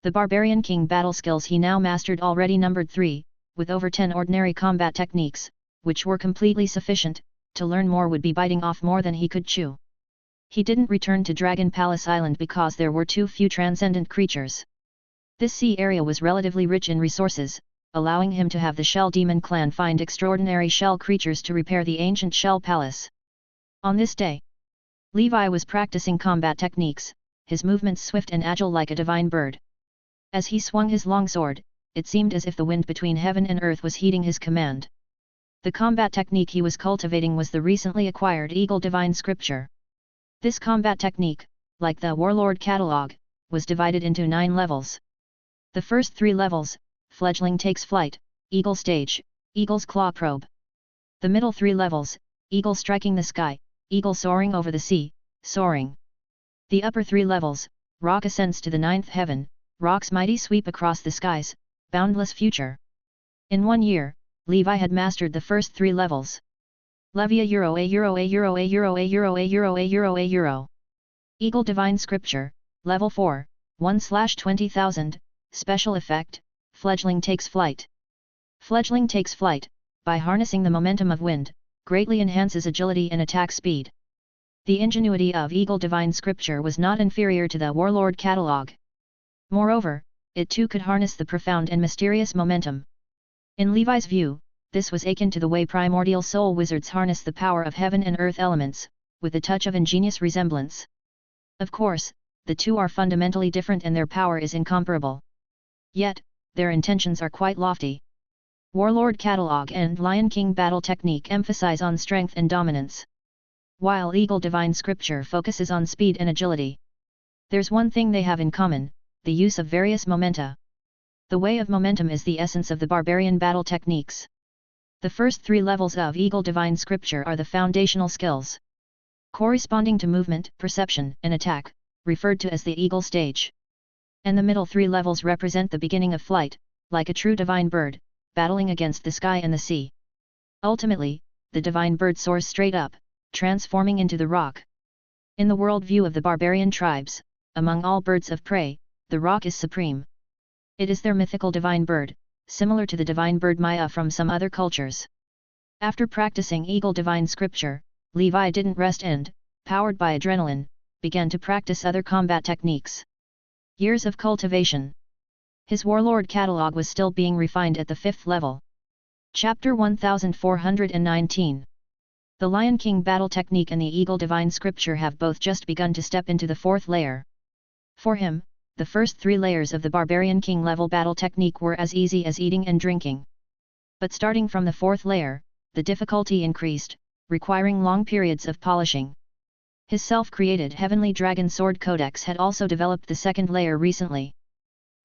The barbarian king battle skills he now mastered already numbered 3, with over 10 ordinary combat techniques, which were completely sufficient. To learn more would be biting off more than he could chew. He didn't return to Dragon Palace Island because there were too few transcendent creatures. This sea area was relatively rich in resources, allowing him to have the Shell Demon clan find extraordinary shell creatures to repair the ancient Shell Palace. On this day, Levi was practicing combat techniques, his movements swift and agile like a divine bird. As he swung his longsword, it seemed as if the wind between heaven and earth was heeding his command. The combat technique he was cultivating was the recently acquired Eagle Divine Scripture. This combat technique, like the Warlord Catalog, was divided into 9 levels. The first 3 levels, Fledgling Takes Flight, Eagle Stage, Eagle's Claw Probe. The middle 3 levels, Eagle Striking the Sky, Eagle Soaring Over the Sea, Soaring. The upper 3 levels, Rock Ascends to the 9th Heaven, Rock's Mighty Sweep Across the Skies, Boundless Future. In 1 year, Levi had mastered the first 3 levels. Levia Euro A Euro A Euro A Euro A Euro A Euro A Euro A Euro. Eagle Divine Scripture, Level 4, 1/20,000, Special Effect, Fledgling Takes Flight. Fledgling Takes Flight, by harnessing the momentum of wind, greatly enhances agility and attack speed. The ingenuity of Eagle Divine Scripture was not inferior to the Warlord Catalog. Moreover, it too could harness the profound and mysterious momentum. In Levi's view, this was akin to the way primordial soul wizards harness the power of heaven and earth elements, with a touch of ingenious resemblance. Of course, the two are fundamentally different and their power is incomparable. Yet, their intentions are quite lofty. Warlord Catalog and Lion King Battle Technique emphasize on strength and dominance, while Eagle Divine Scripture focuses on speed and agility. There's one thing they have in common, the use of various momenta. The way of momentum is the essence of the barbarian battle techniques. The first 3 levels of Eagle Divine Scripture are the foundational skills, corresponding to movement, perception, and attack, referred to as the Eagle Stage. And the middle 3 levels represent the beginning of flight, like a true divine bird, battling against the sky and the sea. Ultimately, the divine bird soars straight up, transforming into the rock. In the world view of the barbarian tribes, among all birds of prey, the rock is supreme. It is their mythical divine bird, similar to the divine bird Maya from some other cultures. After practicing Eagle Divine Scripture, Levi didn't rest and, powered by adrenaline, began to practice other combat techniques. Years of cultivation. His Warlord Catalog was still being refined at the 5th level. Chapter 1419. The Lion King Battle Technique and the Eagle Divine Scripture have both just begun to step into the 4th layer. For him, the first 3 layers of the Barbarian King level battle technique were as easy as eating and drinking. But starting from the 4th layer, the difficulty increased, requiring long periods of polishing. His self-created Heavenly Dragon Sword Codex had also developed the 2nd layer recently.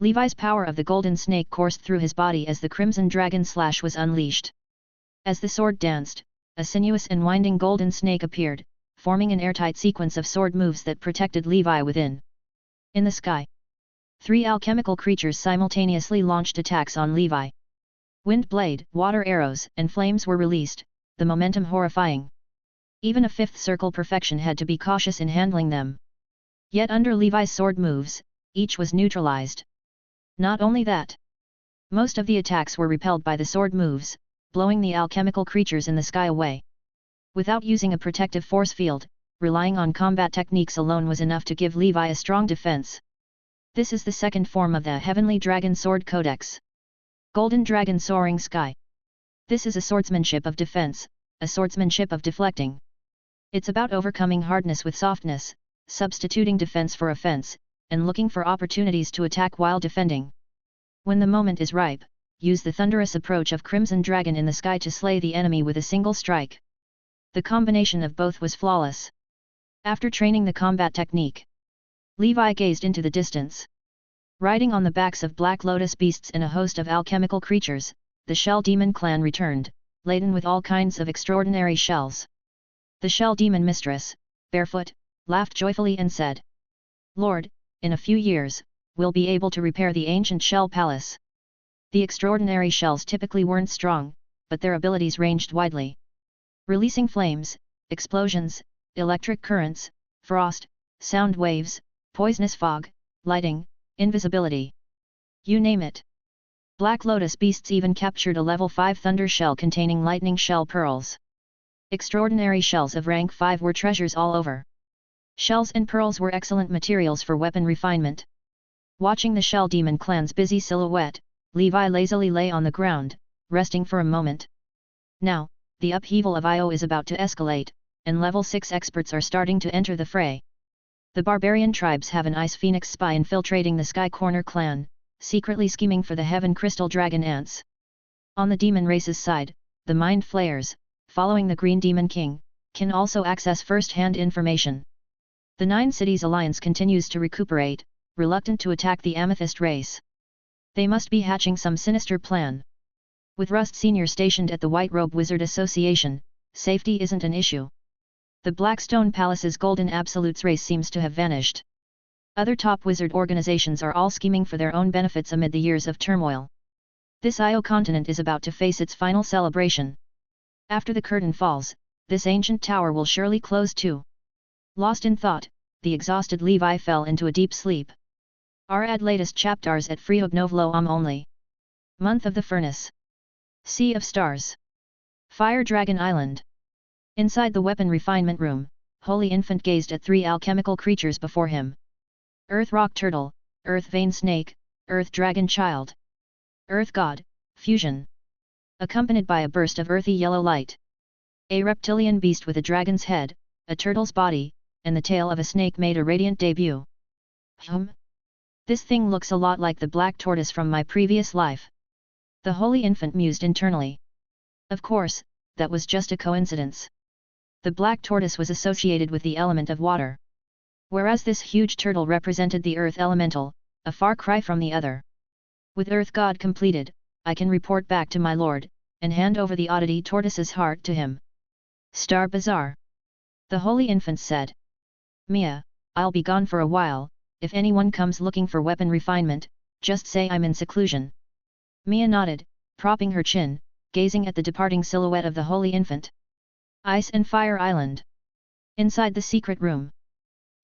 Levi's power of the Golden Snake coursed through his body as the Crimson Dragon Slash was unleashed. As the sword danced, a sinuous and winding golden snake appeared, forming an airtight sequence of sword moves that protected Levi within. In the sky, 3 alchemical creatures simultaneously launched attacks on Levi. Wind blade, water arrows, and flames were released, the momentum horrifying. Even a 5th circle perfection had to be cautious in handling them. Yet under Levi's sword moves, each was neutralized. Not only that, most of the attacks were repelled by the sword moves, blowing the alchemical creatures in the sky away. Without using a protective force field, relying on combat techniques alone was enough to give Levi a strong defense. This is the 2nd form of the Heavenly Dragon Sword Codex. Golden Dragon Soaring Sky. This is a swordsmanship of defense, a swordsmanship of deflecting. It's about overcoming hardness with softness, substituting defense for offense, and looking for opportunities to attack while defending. When the moment is ripe, use the thunderous approach of Crimson Dragon in the sky to slay the enemy with a single strike. The combination of both was flawless. After training the combat technique, Levi gazed into the distance. Riding on the backs of black lotus beasts and a host of alchemical creatures, the Shell Demon clan returned, laden with all kinds of extraordinary shells. The Shell Demon mistress, barefoot, laughed joyfully and said, "Lord, in a few years, we'll be able to repair the ancient Shell Palace." The extraordinary shells typically weren't strong, but their abilities ranged widely. Releasing flames, explosions, electric currents, frost, sound waves, poisonous fog, lighting, invisibility. You name it. Black Lotus beasts even captured a level 5 thunder shell containing lightning shell pearls. Extraordinary shells of rank 5 were treasures all over. Shells and pearls were excellent materials for weapon refinement. Watching the Shell Demon clan's busy silhouette, Levi lazily lay on the ground, resting for a moment. Now, the upheaval of Io is about to escalate, and level 6 experts are starting to enter the fray. The barbarian tribes have an Ice Phoenix spy infiltrating the Sky Corner clan, secretly scheming for the Heaven Crystal Dragon ants. On the demon race's side, the Mind Flayers, following the Green Demon King, can also access first-hand information. The Nine Cities Alliance continues to recuperate, reluctant to attack the Amethyst race. They must be hatching some sinister plan. With Rust Sr. stationed at the White Robe Wizard Association, safety isn't an issue. The Blackstone Palace's Golden Absolutes race seems to have vanished. Other top wizard organizations are all scheming for their own benefits amid the years of turmoil. This Io continent is about to face its final celebration. After the curtain falls, this ancient tower will surely close too. Lost in thought, the exhausted Levi fell into a deep sleep. Add latest chapters at freeobnovlo only. Month of the Furnace. Sea of Stars. Fire Dragon Island. Inside the weapon refinement room, Holy Infant gazed at 3 alchemical creatures before him. Earth Rock Turtle, Earth Vein Snake, Earth Dragon Child. Earth God, Fusion. Accompanied by a burst of earthy yellow light. A reptilian beast with a dragon's head, a turtle's body, and the tail of a snake made a radiant debut. This thing looks a lot like the black tortoise from my previous life. The Holy Infant mused internally. Of course, that was just a coincidence. The black tortoise was associated with the element of water. Whereas this huge turtle represented the earth elemental, a far cry from the other. With Earth God completed, I can report back to my lord, and hand over the oddity tortoise's heart to him. Star Bazaar. The Holy Infant said. Mia, I'll be gone for a while, if anyone comes looking for weapon refinement, just say I'm in seclusion. Mia nodded, propping her chin, gazing at the departing silhouette of the Holy Infant. Ice and Fire Island. Inside the secret room.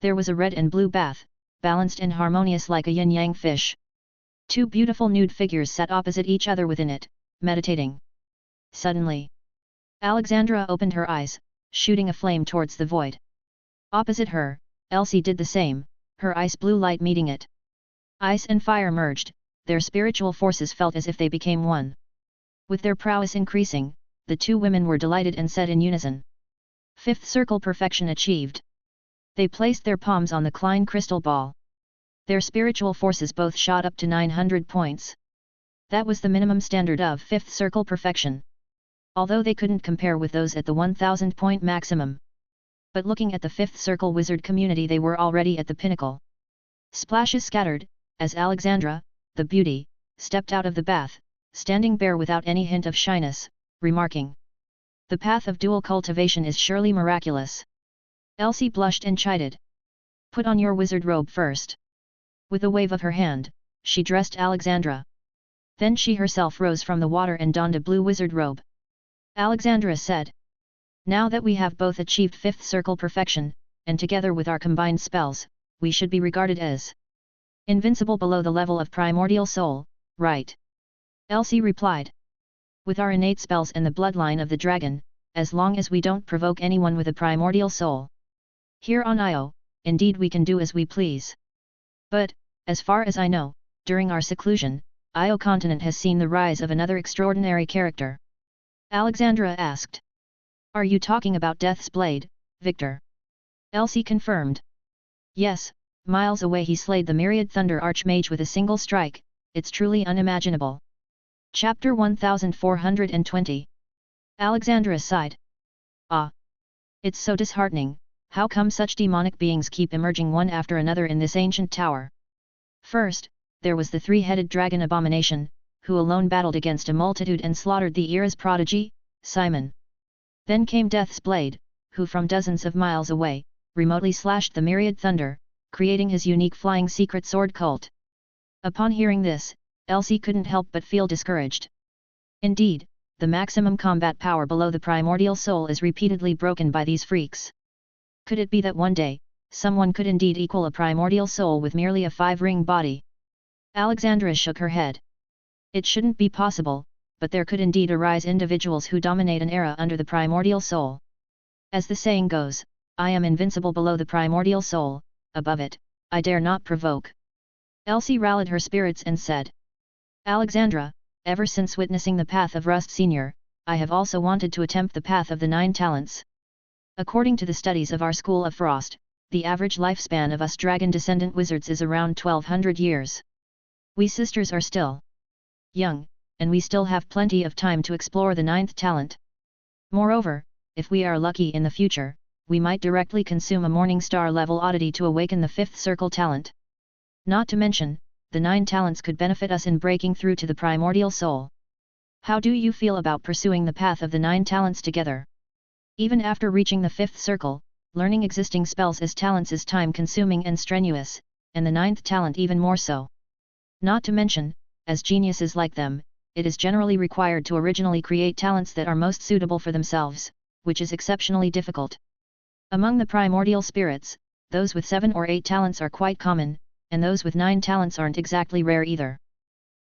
There was a red and blue bath, balanced and harmonious like a yin-yang fish. 2 beautiful nude figures sat opposite each other within it, meditating. Suddenly, Alexandra opened her eyes, shooting a flame towards the void. Opposite her, Elsie did the same, her ice blue light meeting it. Ice and fire merged, their spiritual forces felt as if they became one. With their prowess increasing, the 2 women were delighted and said in unison. 5th circle perfection achieved. They placed their palms on the Klein crystal ball. Their spiritual forces both shot up to 900 points. That was the minimum standard of 5th circle perfection. Although they couldn't compare with those at the 1000 point maximum. But looking at the 5th circle wizard community, they were already at the pinnacle. Splashes scattered, as Alexandra, the beauty, stepped out of the bath, standing bare without any hint of shyness, remarking. The path of dual cultivation is surely miraculous. Elsie blushed and chided. Put on your wizard robe first. With a wave of her hand, she dressed Alexandra. Then she herself rose from the water and donned a blue wizard robe. Alexandra said. Now that we have both achieved 5th circle perfection, and together with our combined spells, we should be regarded as invincible below the level of primordial soul, right? Elsie replied. With our innate spells and the bloodline of the dragon, as long as we don't provoke anyone with a primordial soul. Here on Io, indeed we can do as we please. But, as far as I know, during our seclusion, Io continent has seen the rise of another extraordinary character. Alexandra asked. Are you talking about Death's Blade, Victor? Elsie confirmed. Yes, miles away he slayed the myriad thunder archmage with a single strike, it's truly unimaginable. Chapter 1420. Alexandra sighed. Ah, It's so disheartening, how come such demonic beings keep emerging one after another in this ancient tower? First, there was the three-headed dragon abomination, who alone battled against a multitude and slaughtered the era's prodigy, Simon. Then came Death's Blade, who from dozens of miles away, remotely slashed the myriad thunder, creating his unique flying secret sword cult. Upon hearing this, Elsie couldn't help but feel discouraged. Indeed, the maximum combat power below the primordial soul is repeatedly broken by these freaks. Could it be that one day, someone could indeed equal a primordial soul with merely a 5-ring body? Alexandra shook her head. It shouldn't be possible, but there could indeed arise individuals who dominate an era under the primordial soul. As the saying goes, I am invincible below the primordial soul, above it, I dare not provoke. Elsie rallied her spirits and said, Alexandra, ever since witnessing the path of Rust Sr., I have also wanted to attempt the path of the 9 talents. According to the studies of our School of Frost, the average lifespan of us dragon descendant wizards is around 1200 years. We sisters are still young, and we still have plenty of time to explore the 9th talent. Moreover, if we are lucky in the future, we might directly consume a Morning Star level oddity to awaken the 5th circle talent. Not to mention, the 9 talents could benefit us in breaking through to the primordial soul. How do you feel about pursuing the path of the 9 talents together? Even after reaching the 5th circle, learning existing spells as talents is time-consuming and strenuous, and the 9th talent even more so. Not to mention, as geniuses like them, it is generally required to originally create talents that are most suitable for themselves, which is exceptionally difficult. Among the primordial spirits, those with 7 or 8 talents are quite common, and those with 9 talents aren't exactly rare either.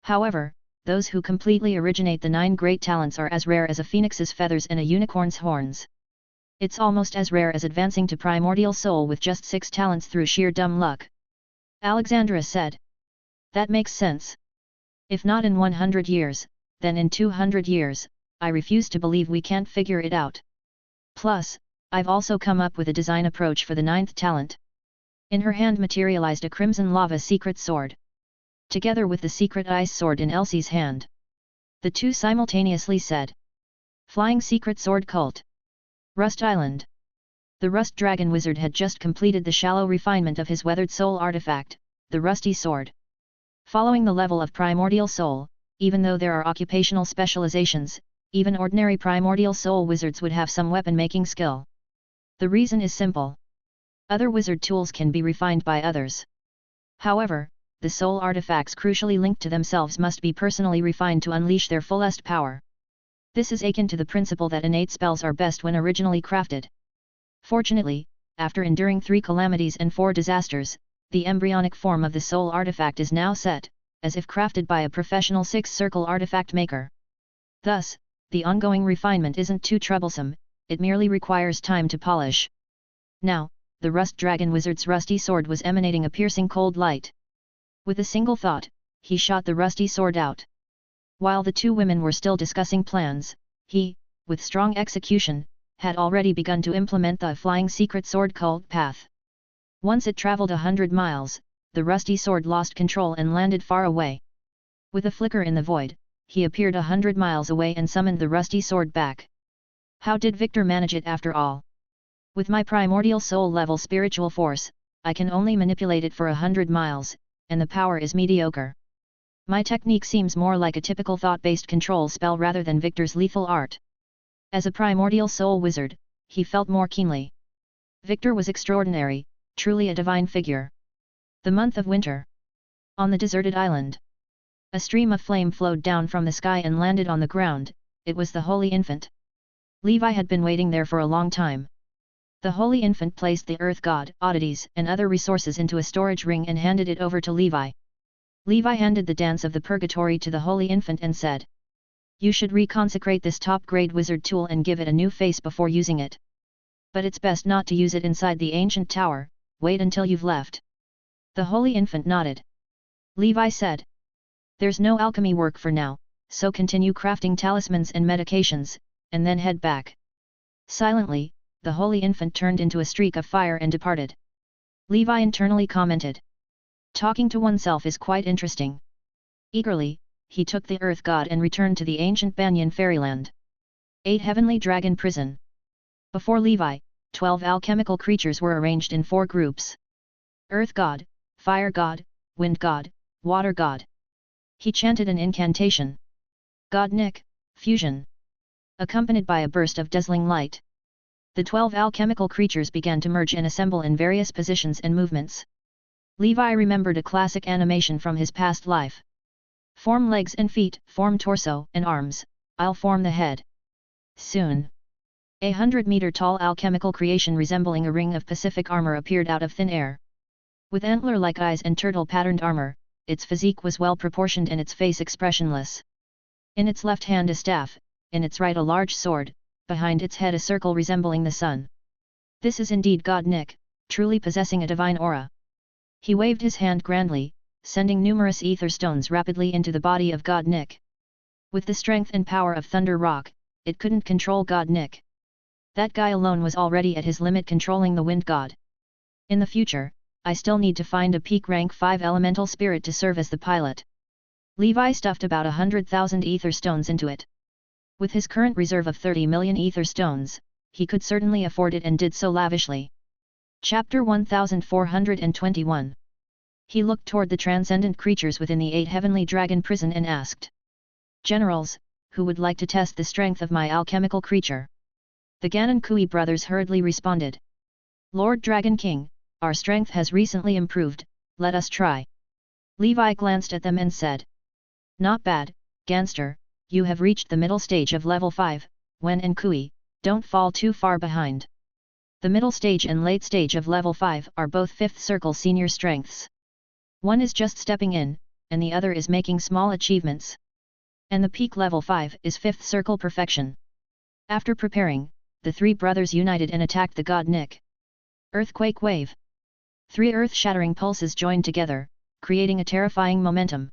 However, those who completely originate the 9 great talents are as rare as a phoenix's feathers and a unicorn's horns. It's almost as rare as advancing to primordial soul with just 6 talents through sheer dumb luck. Alexandra said. That makes sense. If not in 100 years, then in 200 years, I refuse to believe we can't figure it out. Plus, I've also come up with a design approach for the 9th talent. In her hand materialized a crimson lava secret sword. Together with the secret ice sword in Elsie's hand. The two simultaneously said. Flying secret sword cult. Rust Island. The Rust Dragon Wizard had just completed the shallow refinement of his weathered soul artifact, the Rusty Sword. Following the level of primordial soul, even though there are occupational specializations, even ordinary primordial soul wizards would have some weapon-making skill. The reason is simple. Other wizard tools can be refined by others. However, the soul artifacts crucially linked to themselves must be personally refined to unleash their fullest power. This is akin to the principle that innate spells are best when originally crafted. Fortunately, after enduring 3 calamities and 4 disasters, the embryonic form of the soul artifact is now set, as if crafted by a professional 6-circle artifact maker. Thus, the ongoing refinement isn't too troublesome, it merely requires time to polish. Now, the Rust Dragon Wizard's rusty sword was emanating a piercing cold light. With a single thought, he shot the rusty sword out. While the two women were still discussing plans, he, with strong execution, had already begun to implement the flying secret sword cult path. Once it traveled 100 miles, the rusty sword lost control and landed far away. With a flicker in the void, he appeared 100 miles away and summoned the rusty sword back. How did Victor manage it after all? With my primordial soul level spiritual force, I can only manipulate it for 100 miles, and the power is mediocre. My technique seems more like a typical thought-based control spell rather than Victor's lethal art. As a primordial soul wizard, he felt more keenly. Victor was extraordinary, truly a divine figure. The month of winter. On the deserted island. A stream of flame flowed down from the sky and landed on the ground. It was the Holy Infant. Levi had been waiting there for a long time. The Holy Infant placed the Earth God, oddities and other resources into a storage ring and handed it over to Levi. Levi handed the Dance of the Purgatory to the Holy Infant and said, "You should reconsecrate this top-grade wizard tool and give it a new face before using it. But it's best not to use it inside the ancient tower, wait until you've left." The Holy Infant nodded. Levi said, "There's no alchemy work for now, so continue crafting talismans and medications, and then head back." Silently, the Holy Infant turned into a streak of fire and departed. Levi internally commented, "Talking to oneself is quite interesting." Eagerly, he took the Earth God and returned to the ancient Banyan fairyland. 8 Heavenly Dragon Prison. Before Levi, 12 alchemical creatures were arranged in 4 groups. Earth God, Fire God, Wind God, Water God. He chanted an incantation. God Nick, fusion. Accompanied by a burst of dazzling light. The 12 alchemical creatures began to merge and assemble in various positions and movements. Levi remembered a classic animation from his past life. Form legs and feet, form torso and arms, I'll form the head. Soon. A 100-meter-tall alchemical creation resembling a ring of Pacific armor appeared out of thin air. With antler-like eyes and turtle-patterned armor, its physique was well-proportioned and its face expressionless. In its left hand a staff, in its right a large sword, behind its head a circle resembling the sun. This is indeed God Nick, truly possessing a divine aura. He waved his hand grandly, sending numerous ether stones rapidly into the body of God Nick. With the strength and power of Thunder Rock, it couldn't control God Nick. That guy alone was already at his limit controlling the Wind God. In the future, I still need to find a peak rank 5 elemental spirit to serve as the pilot. Levi stuffed about 100,000 ether stones into it. With his current reserve of 30 million ether stones, he could certainly afford it and did so lavishly. Chapter 1421. He looked toward the transcendent creatures within the 8 heavenly dragon prison and asked. Generals, who would like to test the strength of my alchemical creature? The Ganon-Kui brothers hurriedly responded. Lord Dragon King, our strength has recently improved, let us try. Levi glanced at them and said. Not bad, Ganster, you have reached the middle stage of level 5, Wen and Kui, don't fall too far behind. The middle stage and late stage of level 5 are both 5th circle senior strengths. One is just stepping in, and the other is making small achievements. And the peak level 5 is 5th circle perfection. After preparing, the 3 brothers united and attacked the God Nick. Earthquake wave. 3 earth-shattering pulses joined together, creating a terrifying momentum.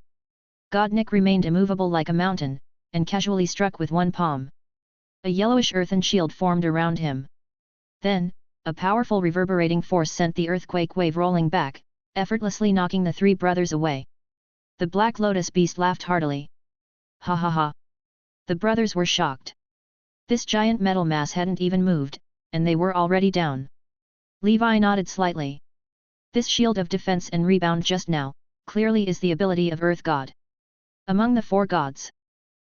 God Nick remained immovable like a mountain, and casually struck with one palm. A yellowish earthen shield formed around him. Then, a powerful reverberating force sent the earthquake wave rolling back, effortlessly knocking the 3 brothers away. The Black Lotus beast laughed heartily. Ha ha ha. The brothers were shocked. This giant metal mass hadn't even moved, and they were already down. Levi nodded slightly. This shield of defense and rebound just now, clearly is the ability of Earth God. Among the 4 gods,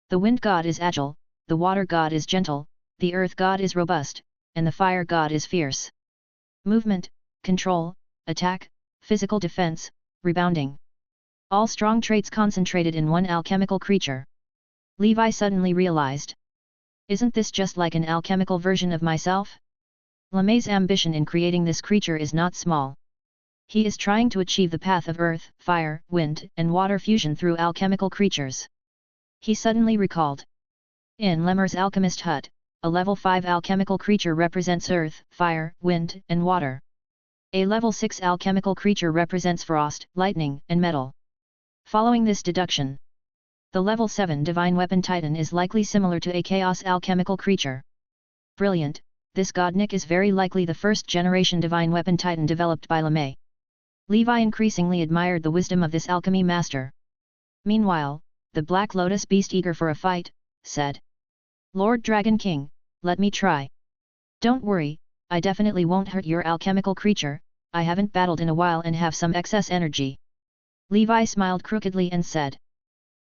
the Wind God is agile, the Water God is gentle, the Earth God is robust, and the Fire God is fierce. Movement, control, attack, physical defense, rebounding. All strong traits concentrated in one alchemical creature. Levi suddenly realized. Isn't this just like an alchemical version of myself? LeMay's ambition in creating this creature is not small. He is trying to achieve the path of earth, fire, wind, and water fusion through alchemical creatures. He suddenly recalled. In Lemur's alchemist hut, a level 5 alchemical creature represents earth, fire, wind, and water. A level 6 alchemical creature represents frost, lightning, and metal. Following this deduction, the level 7 divine weapon titan is likely similar to a chaos alchemical creature. Brilliant, this God Nick is very likely the first generation divine weapon titan developed by LeMay. Levi increasingly admired the wisdom of this alchemy master. Meanwhile, the Black Lotus beast, eager for a fight, said. Lord Dragon King, let me try. Don't worry, I definitely won't hurt your alchemical creature, I haven't battled in a while and have some excess energy. Levi smiled crookedly and said.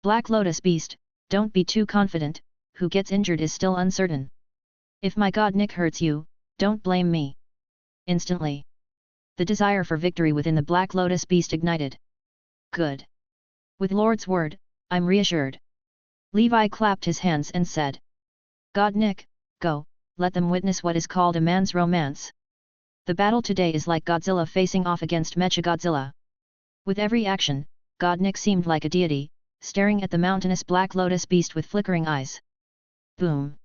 Black Lotus beast, don't be too confident, who gets injured is still uncertain. If my God Nick hurts you, don't blame me. Instantly, the desire for victory within the Black Lotus beast ignited. Good. With Lord's word, I'm reassured. Levi clapped his hands and said. God Nick, go, let them witness what is called a man's romance. The battle today is like Godzilla facing off against Mechagodzilla. With every action, God Nick seemed like a deity, staring at the mountainous Black Lotus beast with flickering eyes. Boom!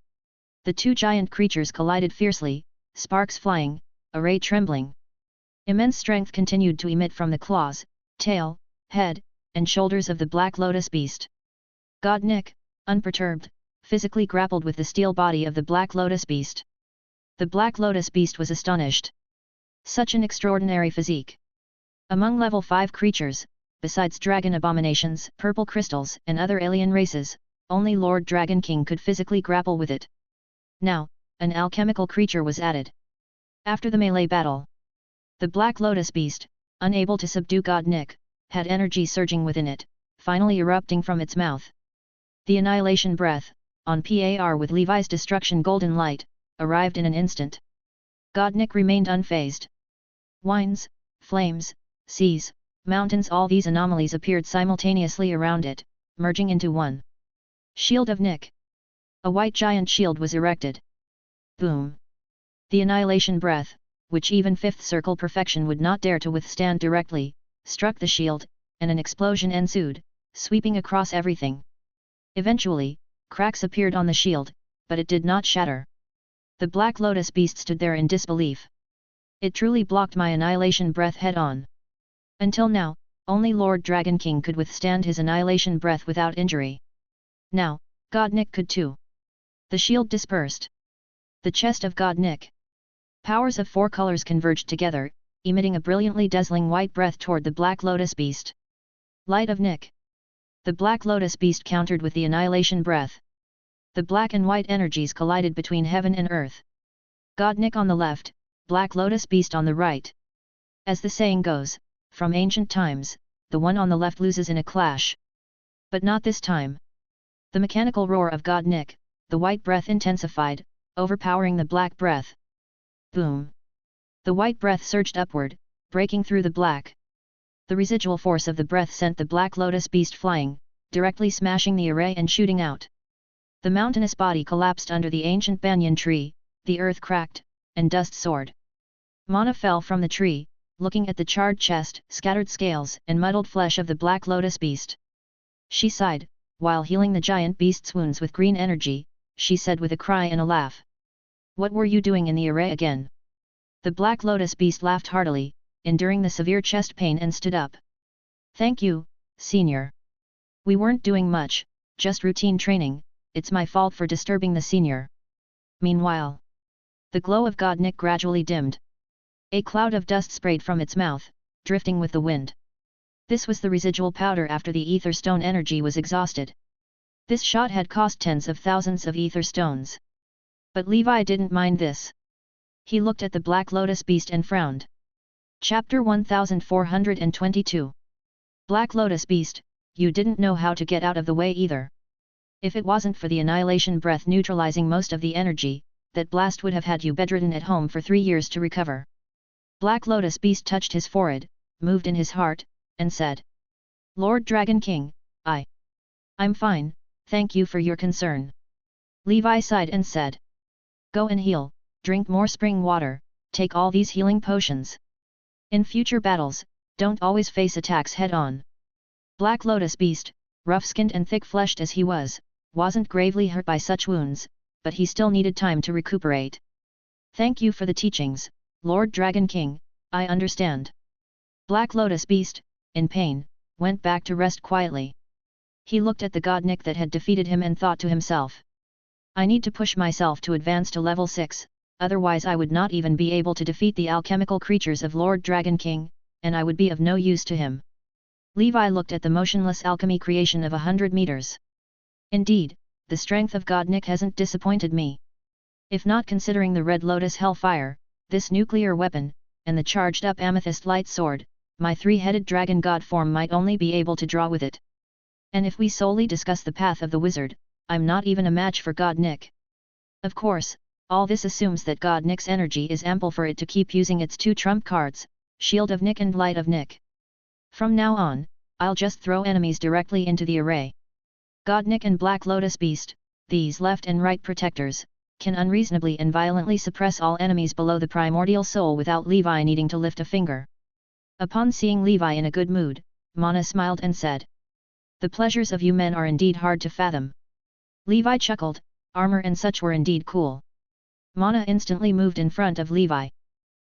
The 2 giant creatures collided fiercely, sparks flying, a ray trembling. Immense strength continued to emit from the claws, tail, head, and shoulders of the Black Lotus beast. God Nick, unperturbed, physically grappled with the steel body of the Black Lotus beast. The Black Lotus beast was astonished. Such an extraordinary physique. Among level 5 creatures, besides dragon abominations, purple crystals, and other alien races, only Lord Dragon King could physically grapple with it. Now, an alchemical creature was added. After the melee battle, the Black Lotus Beast, unable to subdue God Nick, had energy surging within it, finally erupting from its mouth. The Annihilation Breath, on par with Levi's Destruction Golden Light, arrived in an instant. God Nick remained unfazed. Winds, flames, seas, mountains, all these anomalies appeared simultaneously around it, merging into one. Shield of Nick. A white giant shield was erected. Boom! The Annihilation Breath, which even fifth circle perfection would not dare to withstand directly, struck the shield, and an explosion ensued, sweeping across everything. Eventually, cracks appeared on the shield, but it did not shatter. The Black Lotus Beast stood there in disbelief. It truly blocked my Annihilation Breath head-on. Until now, only Lord Dragon King could withstand his Annihilation Breath without injury. Now, God Nick could too. The shield dispersed. The chest of God Nick. Powers of four colors converged together, emitting a brilliantly dazzling white breath toward the Black Lotus Beast. Light of Nick. The Black Lotus Beast countered with the Annihilation Breath. The black and white energies collided between heaven and earth. God Nick on the left, Black Lotus Beast on the right. As the saying goes, from ancient times, the one on the left loses in a clash. But not this time. The mechanical roar of God Nick, the white breath intensified, overpowering the black breath. Boom! The white breath surged upward, breaking through the black. The residual force of the breath sent the Black Lotus Beast flying, directly smashing the array and shooting out. The mountainous body collapsed under the ancient banyan tree, the earth cracked, and dust soared. Mana fell from the tree, looking at the charred chest, scattered scales, and muddled flesh of the Black Lotus Beast. She sighed, while healing the giant beast's wounds with green energy, she said with a cry and a laugh. "What were you doing in the array again?" The Black Lotus Beast laughed heartily, enduring the severe chest pain, and stood up. "Thank you, Senior. We weren't doing much, just routine training, it's my fault for disturbing the Senior." Meanwhile, the glow of God Nick gradually dimmed. A cloud of dust sprayed from its mouth, drifting with the wind. This was the residual powder after the ether stone energy was exhausted. This shot had cost tens of thousands of ether stones. But Levi didn't mind this. He looked at the Black Lotus Beast and frowned. Chapter 1422. Black Lotus Beast, you didn't know how to get out of the way either. If it wasn't for the Annihilation Breath neutralizing most of the energy, that blast would have had you bedridden at home for 3 years to recover. Black Lotus Beast touched his forehead, moved in his heart, and said, "Lord Dragon King, I'm fine, thank you for your concern." Levi sighed and said, "Go and heal, drink more spring water, take all these healing potions. In future battles, don't always face attacks head-on." Black Lotus Beast, rough-skinned and thick-fleshed as he wasn't gravely hurt by such wounds, but he still needed time to recuperate. "Thank you for the teachings, Lord Dragon King, I understand." Black Lotus Beast, in pain, went back to rest quietly. He looked at the God Nick that had defeated him and thought to himself, "I need to push myself to advance to level 6, otherwise I would not even be able to defeat the alchemical creatures of Lord Dragon King, and I would be of no use to him." Levi looked at the motionless alchemy creation of 100 meters. "Indeed, the strength of God Nick hasn't disappointed me. If not considering the Red Lotus Hellfire, this nuclear weapon, and the charged-up amethyst light sword, my three-headed dragon god form might only be able to draw with it. And if we solely discuss the path of the wizard, I'm not even a match for God Nick. Of course, all this assumes that God Nick's energy is ample for it to keep using its 2 trump cards, Shield of Nick and Light of Nick. From now on, I'll just throw enemies directly into the array. God Nick and Black Lotus Beast, these left and right protectors, can unreasonably and violently suppress all enemies below the primordial soul without Levi needing to lift a finger." Upon seeing Levi in a good mood, Mana smiled and said, "The pleasures of you men are indeed hard to fathom." Levi chuckled, armor and such were indeed cool. Mana instantly moved in front of Levi.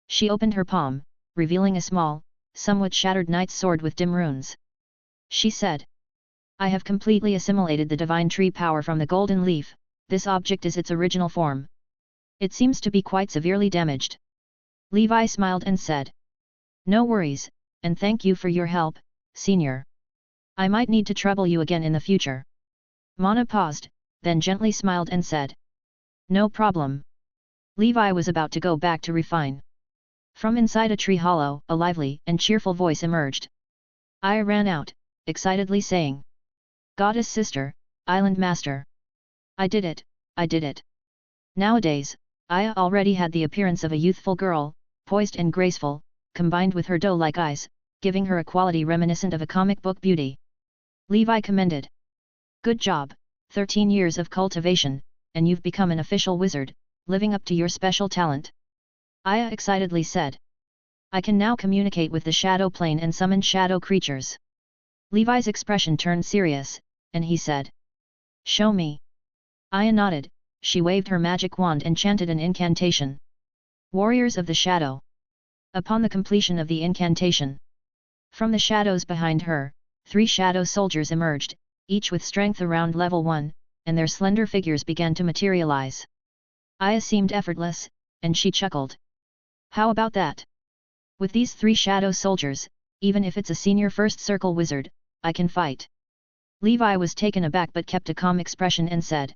She opened her palm, revealing a small, somewhat shattered knight's sword with dim runes. She said, "I have completely assimilated the divine tree power from the golden leaf, this object is its original form. It seems to be quite severely damaged." Levi smiled and said, "No worries, and thank you for your help, Senior. I might need to trouble you again in the future." Mana paused, then gently smiled and said, "No problem. Levi was about to go back to refine. From inside a tree hollow, a lively and cheerful voice emerged. Aya ran out, excitedly saying. Goddess sister, Island Master. I did it, I did it. Nowadays, Aya already had the appearance of a youthful girl, poised and graceful, combined with her doe-like eyes, giving her a quality reminiscent of a comic book beauty. Levi commended. Good job, 13 years of cultivation, and you've become an official wizard, living up to your special talent. Aya excitedly said. I can now communicate with the shadow plane and summon shadow creatures. Levi's expression turned serious, and he said. Show me. Aya nodded, she waved her magic wand and chanted an incantation. Warriors of the Shadow. Upon the completion of the incantation, from the shadows behind her, 3 shadow soldiers emerged, each with strength around level 1, and their slender figures began to materialize. Aya seemed effortless, and she chuckled. How about that? With these 3 shadow soldiers, even if it's a senior first circle wizard, I can fight. Levi was taken aback but kept a calm expression and said.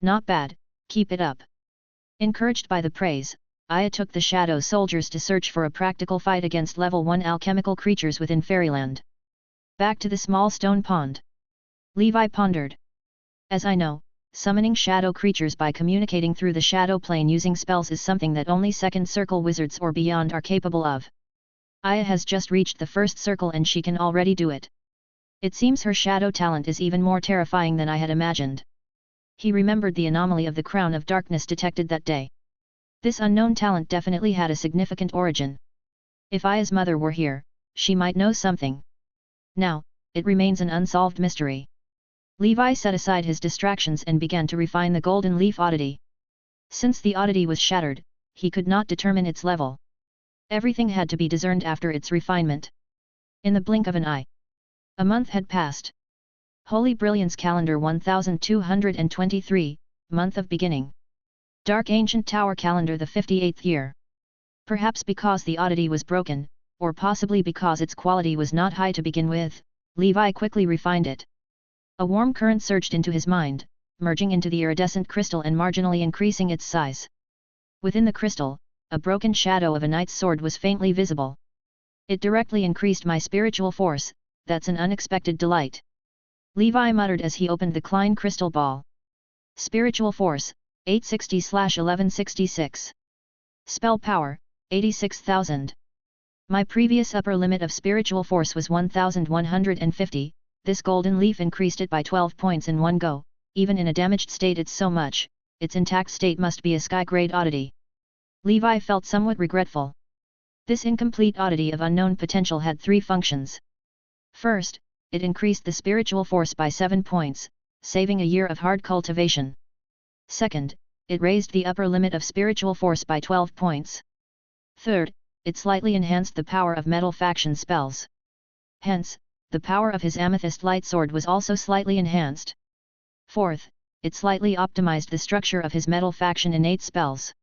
Not bad, keep it up. Encouraged by the praise, Aya took the shadow soldiers to search for a practical fight against level 1 alchemical creatures within Fairyland. Back to the small stone pond. Levi pondered. As I know, summoning shadow creatures by communicating through the shadow plane using spells is something that only second circle wizards or beyond are capable of. Aya has just reached the first circle and she can already do it. It seems her shadow talent is even more terrifying than I had imagined. He remembered the anomaly of the Crown of Darkness detected that day. This unknown talent definitely had a significant origin. If Aya's mother were here, she might know something. Now, it remains an unsolved mystery. Levi set aside his distractions and began to refine the golden leaf oddity. Since the oddity was shattered, he could not determine its level. Everything had to be discerned after its refinement. In the blink of an eye. A month had passed. Holy Brilliance Calendar 1223, Month of Beginning. Dark Ancient Tower Calendar the 58th year. Perhaps because the oddity was broken, or possibly because its quality was not high to begin with, Levi quickly refined it. A warm current surged into his mind, merging into the iridescent crystal and marginally increasing its size. Within the crystal, a broken shadow of a knight's sword was faintly visible. It directly increased my spiritual force, that's an unexpected delight. Levi muttered as he opened the Klein crystal ball. Spiritual force, 860/1166. Spell power, 86,000. My previous upper limit of spiritual force was 1,150, this golden leaf increased it by 12 points in one go, even in a damaged state it's so much, its intact state must be a sky-grade oddity. Levi felt somewhat regretful. This incomplete oddity of unknown potential had 3 functions. First, it increased the spiritual force by 7 points, saving a year of hard cultivation. Second, it raised the upper limit of spiritual force by 12 points. Third, it slightly enhanced the power of metal faction spells. Hence, the power of his amethyst light sword was also slightly enhanced. Fourth, it slightly optimized the structure of his metal faction innate spells.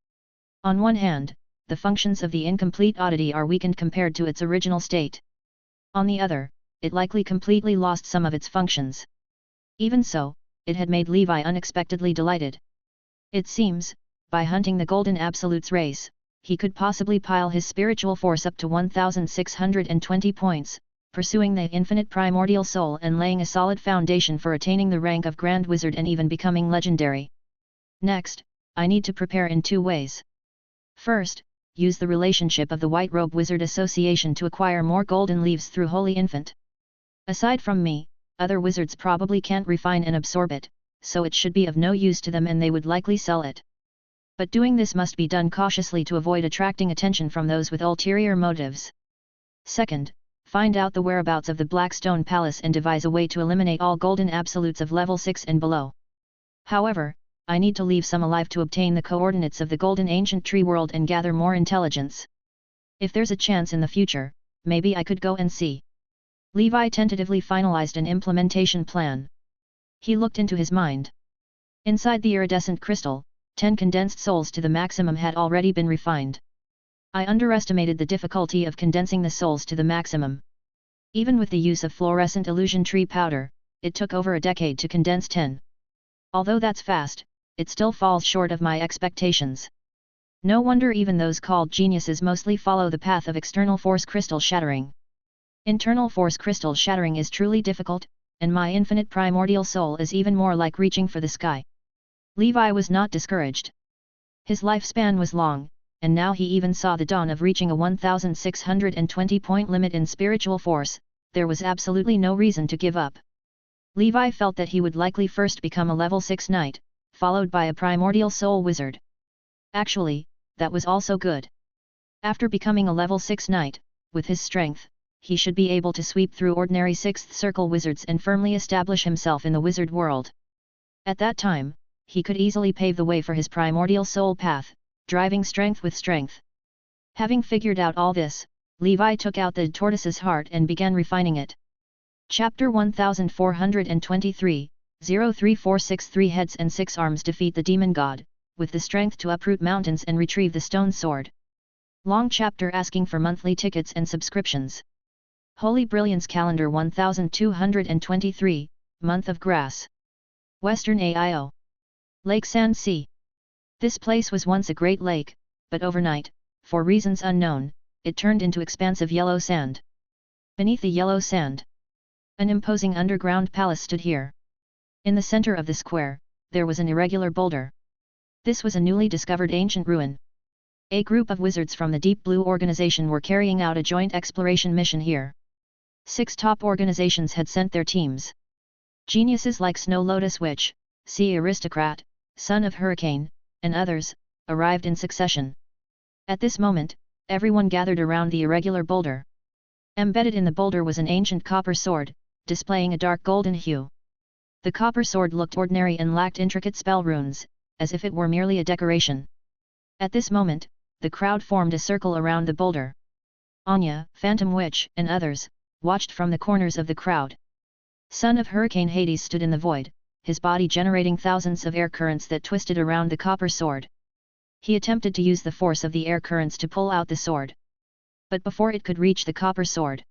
On one hand, the functions of the incomplete oddity are weakened compared to its original state. On the other, it likely completely lost some of its functions. Even so, it had made Levi unexpectedly delighted. It seems, by hunting the Golden Absolute's race, he could possibly pile his spiritual force up to 1,620 points, pursuing the infinite primordial soul and laying a solid foundation for attaining the rank of Grand Wizard and even becoming legendary. Next, I need to prepare in 2 ways. First, use the relationship of the White Robe Wizard Association to acquire more golden leaves through Holy Infant. Aside from me, other wizards probably can't refine and absorb it, so it should be of no use to them and they would likely sell it. But doing this must be done cautiously to avoid attracting attention from those with ulterior motives. Second, find out the whereabouts of the Blackstone Palace and devise a way to eliminate all golden absolutes of level 6 and below. However, I need to leave some alive to obtain the coordinates of the Golden Ancient Tree World and gather more intelligence. If there's a chance in the future, maybe I could go and see. Levi tentatively finalized an implementation plan. He looked into his mind. Inside the iridescent crystal, 10 condensed souls to the maximum had already been refined. I underestimated the difficulty of condensing the souls to the maximum. Even with the use of fluorescent illusion tree powder, it took over a decade to condense 10. Although that's fast, it still falls short of my expectations. No wonder even those called geniuses mostly follow the path of external force crystal shattering. Internal force crystal shattering is truly difficult, and my infinite primordial soul is even more like reaching for the sky. Levi was not discouraged. His lifespan was long, and now he even saw the dawn of reaching a 1620-point limit in spiritual force. There was absolutely no reason to give up. Levi felt that he would likely first become a level 6 knight, followed by a primordial soul wizard. Actually, that was also good. After becoming a level 6 knight, with his strength, he should be able to sweep through ordinary 6th circle wizards and firmly establish himself in the wizard world. At that time, he could easily pave the way for his primordial soul path, driving strength with strength. Having figured out all this, Levi took out the tortoise's heart and began refining it. Chapter 1423, 03463 Heads and 6 Arms defeat the demon god, with the strength to uproot mountains and retrieve the stone sword. Long chapter asking for monthly tickets and subscriptions. Holy Brilliance Calendar 1223, Month of Grass. Western AIO. Lake Sand Sea. This place was once a great lake, but overnight, for reasons unknown, it turned into expansive yellow sand. Beneath the yellow sand, an imposing underground palace stood here. In the center of the square, there was an irregular boulder. This was a newly discovered ancient ruin. A group of wizards from the Deep Blue organization were carrying out a joint exploration mission here. 6 top organizations had sent their teams. Geniuses like Snow Lotus Witch, Sea Aristocrat, Son of Hurricane, and others, arrived in succession. At this moment, everyone gathered around the irregular boulder. Embedded in the boulder was an ancient copper sword, displaying a dark golden hue. The copper sword looked ordinary and lacked intricate spell runes, as if it were merely a decoration. At this moment, the crowd formed a circle around the boulder. Anya, Phantom Witch, and others, watched from the corners of the crowd. Son of Hurricane Hades stood in the void, his body generating thousands of air currents that twisted around the copper sword. He attempted to use the force of the air currents to pull out the sword. But before it could reach the copper sword,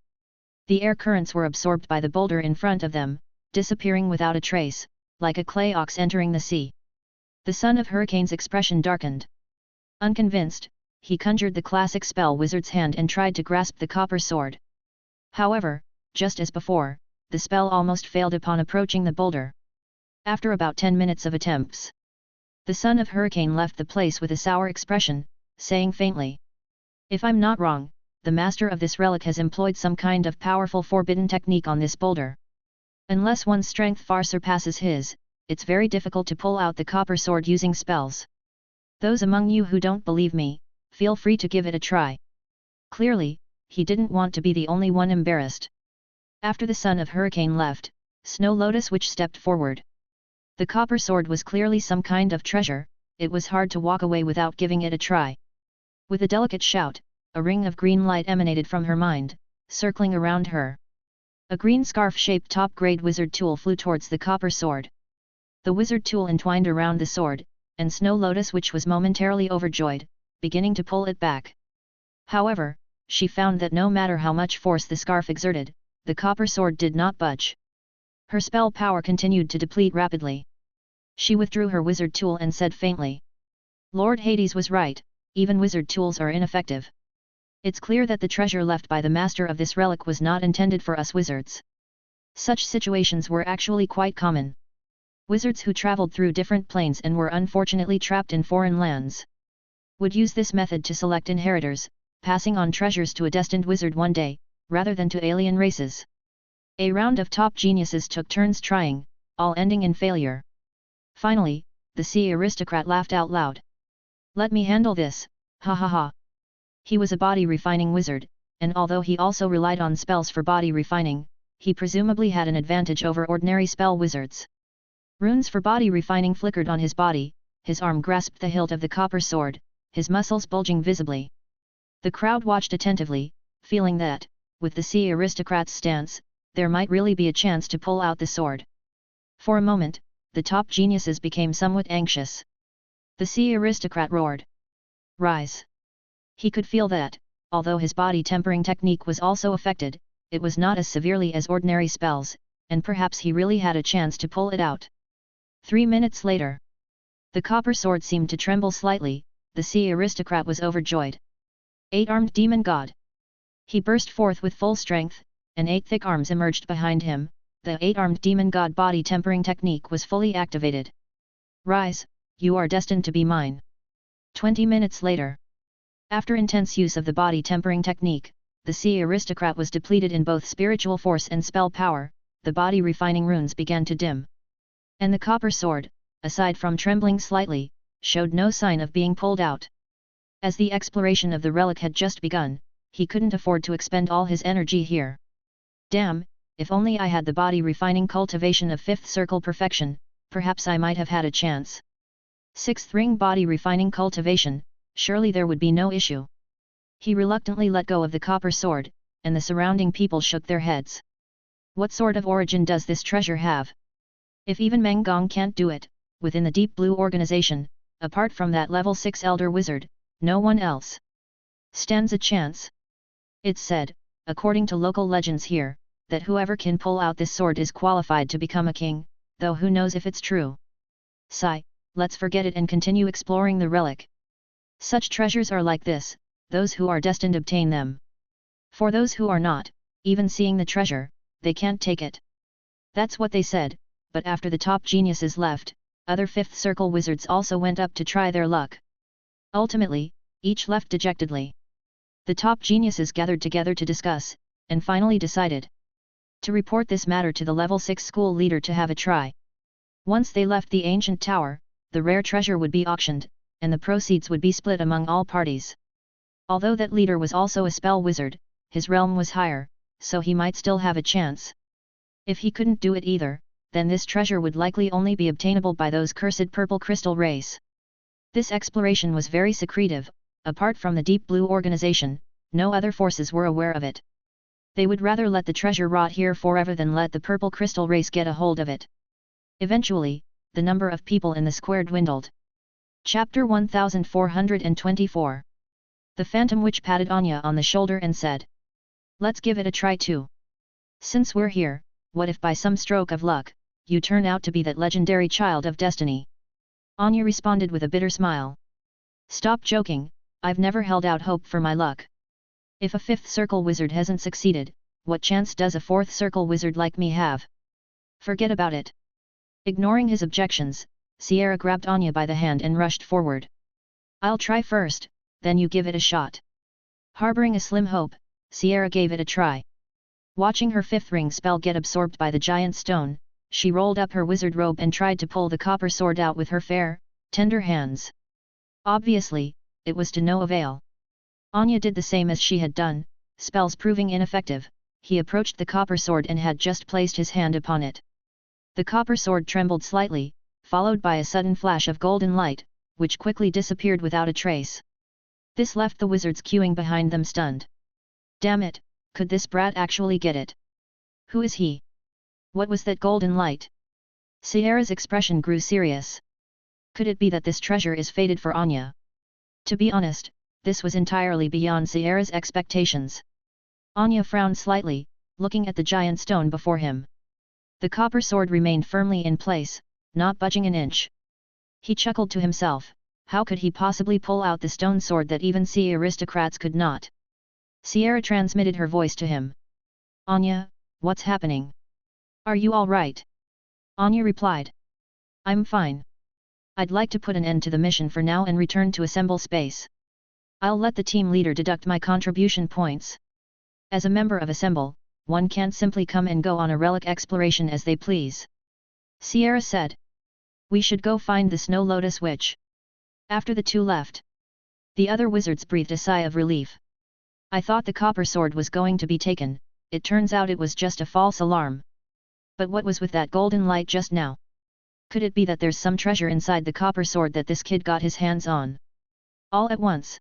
the air currents were absorbed by the boulder in front of them, disappearing without a trace, like a clay ox entering the sea. The Son of Hurricane's expression darkened. Unconvinced, he conjured the classic spell Wizard's Hand and tried to grasp the copper sword. However, just as before, the spell almost failed upon approaching the boulder. After about 10 minutes of attempts, the Son of Hurricane left the place with a sour expression, saying faintly, "If I'm not wrong, the master of this relic has employed some kind of powerful forbidden technique on this boulder. Unless one's strength far surpasses his, it's very difficult to pull out the copper sword using spells. Those among you who don't believe me, feel free to give it a try." Clearly, he didn't want to be the only one embarrassed. After the Son of Hurricane left, Snow Lotus Witch stepped forward. The copper sword was clearly some kind of treasure, it was hard to walk away without giving it a try. With a delicate shout, a ring of green light emanated from her mind, circling around her. A green scarf-shaped top-grade wizard tool flew towards the copper sword. The wizard tool entwined around the sword, and Snow Lotus Witch was momentarily overjoyed, beginning to pull it back. However, she found that no matter how much force the scarf exerted, the copper sword did not budge. Her spell power continued to deplete rapidly. She withdrew her wizard tool and said faintly, "Lord Hades was right, even wizard tools are ineffective. It's clear that the treasure left by the master of this relic was not intended for us wizards." Such situations were actually quite common. Wizards who traveled through different planes and were unfortunately trapped in foreign lands would use this method to select inheritors, passing on treasures to a destined wizard one day, rather than to alien races. A round of top geniuses took turns trying, all ending in failure. Finally, the Sea Aristocrat laughed out loud. "Let me handle this, ha ha ha." He was a body refining wizard, and although he also relied on spells for body refining, he presumably had an advantage over ordinary spell wizards. Runes for body refining flickered on his body, his arm grasped the hilt of the copper sword, his muscles bulging visibly. The crowd watched attentively, feeling that, with the Sea Aristocrat's stance, there might really be a chance to pull out the sword. For a moment, the top geniuses became somewhat anxious. The Sea Aristocrat roared, "Rise!" He could feel that, although his body tempering technique was also affected, it was not as severely as ordinary spells, and perhaps he really had a chance to pull it out. 3 minutes later, the copper sword seemed to tremble slightly, the sea aristocrat was overjoyed. 8-armed demon god. He burst forth with full strength, and 8 thick arms emerged behind him. The 8-armed demon god body tempering technique was fully activated. Rise, you are destined to be mine. 20 minutes later. After intense use of the body tempering technique, the sea aristocrat was depleted in both spiritual force and spell power, the body refining runes began to dim. And the copper sword, aside from trembling slightly, showed no sign of being pulled out. As the exploration of the relic had just begun, he couldn't afford to expend all his energy here. Damn, if only I had the body refining cultivation of 5th circle perfection, perhaps I might have had a chance. 6th ring body refining cultivation, surely there would be no issue. He reluctantly let go of the copper sword, and the surrounding people shook their heads. What sort of origin does this treasure have? If even Meng Gong can't do it, within the Deep Blue organization, apart from that level 6 elder wizard, no one else stands a chance. It's said, according to local legends here, that whoever can pull out this sword is qualified to become a king, though who knows if it's true. Sigh, let's forget it and continue exploring the relic. Such treasures are like this, those who are destined obtain them. For those who are not, even seeing the treasure, they can't take it. That's what they said, but after the top geniuses left, other 5th circle wizards also went up to try their luck. Ultimately, each left dejectedly. The top geniuses gathered together to discuss, and finally decided to report this matter to the level 6 school leader to have a try. Once they left the ancient tower, the rare treasure would be auctioned, and the proceeds would be split among all parties. Although that leader was also a spell wizard, his realm was higher, so he might still have a chance. If he couldn't do it either, then this treasure would likely only be obtainable by those cursed purple crystal race. This exploration was very secretive. Apart from the Deep Blue organization, no other forces were aware of it. They would rather let the treasure rot here forever than let the purple crystal race get a hold of it. Eventually, the number of people in the square dwindled. Chapter 1424. The Phantom Witch patted Anya on the shoulder and said, "Let's give it a try too. Since we're here, what if by some stroke of luck, you turn out to be that legendary child of destiny?" Anya responded with a bitter smile. "Stop joking, I've never held out hope for my luck. If a 5th circle wizard hasn't succeeded, what chance does a 4th circle wizard like me have? Forget about it." Ignoring his objections, Sierra grabbed Anya by the hand and rushed forward. "I'll try first, then you give it a shot." Harboring a slim hope, Sierra gave it a try. Watching her 5th ring spell get absorbed by the giant stone, she rolled up her wizard robe and tried to pull the copper sword out with her fair, tender hands. Obviously, it was to no avail. Anya did the same as she had done, spells proving ineffective. He approached the copper sword and had just placed his hand upon it. The copper sword trembled slightly, followed by a sudden flash of golden light, which quickly disappeared without a trace. This left the wizards queuing behind them stunned. Damn it, could this brat actually get it? Who is he? What was that golden light? Sierra's expression grew serious. Could it be that this treasure is fated for Anya? To be honest, this was entirely beyond Sierra's expectations. Anya frowned slightly, looking at the giant stone before him. The copper sword remained firmly in place, not budging an inch. He chuckled to himself, how could he possibly pull out the stone sword that even sea aristocrats could not? Sierra transmitted her voice to him. "Anya, what's happening? Are you all right?" Anya replied. "I'm fine. I'd like to put an end to the mission for now and return to assemble space. I'll let the team leader deduct my contribution points. As a member of Assemble, one can't simply come and go on a relic exploration as they please." Sierra said. "We should go find the Snow Lotus Witch." After the two left, the other wizards breathed a sigh of relief. "I thought the copper sword was going to be taken, it turns out it was just a false alarm. But what was with that golden light just now? Could it be that there's some treasure inside the copper sword that this kid got his hands on?" All at once,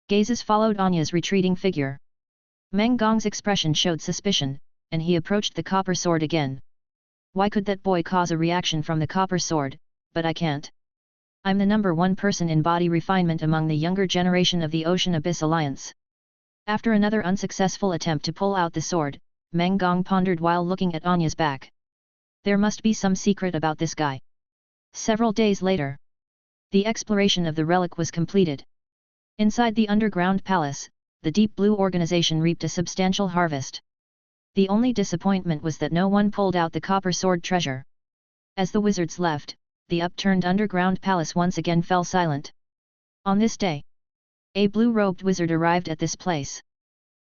gazes followed Anya's retreating figure. Meng Gong's expression showed suspicion, and he approached the copper sword again. "Why could that boy cause a reaction from the copper sword, but I can't? I'm the #1 person in body refinement among the younger generation of the Ocean Abyss Alliance." After another unsuccessful attempt to pull out the sword, Meng Gong pondered while looking at Anya's back. There must be some secret about this guy. Several days later, The exploration of the relic was completed. Inside the underground palace, the Deep Blue organization reaped a substantial harvest. The only disappointment was that no one pulled out the copper sword treasure. As the wizards left, the upturned underground palace once again fell silent. On this day, a blue-robed wizard arrived at this place.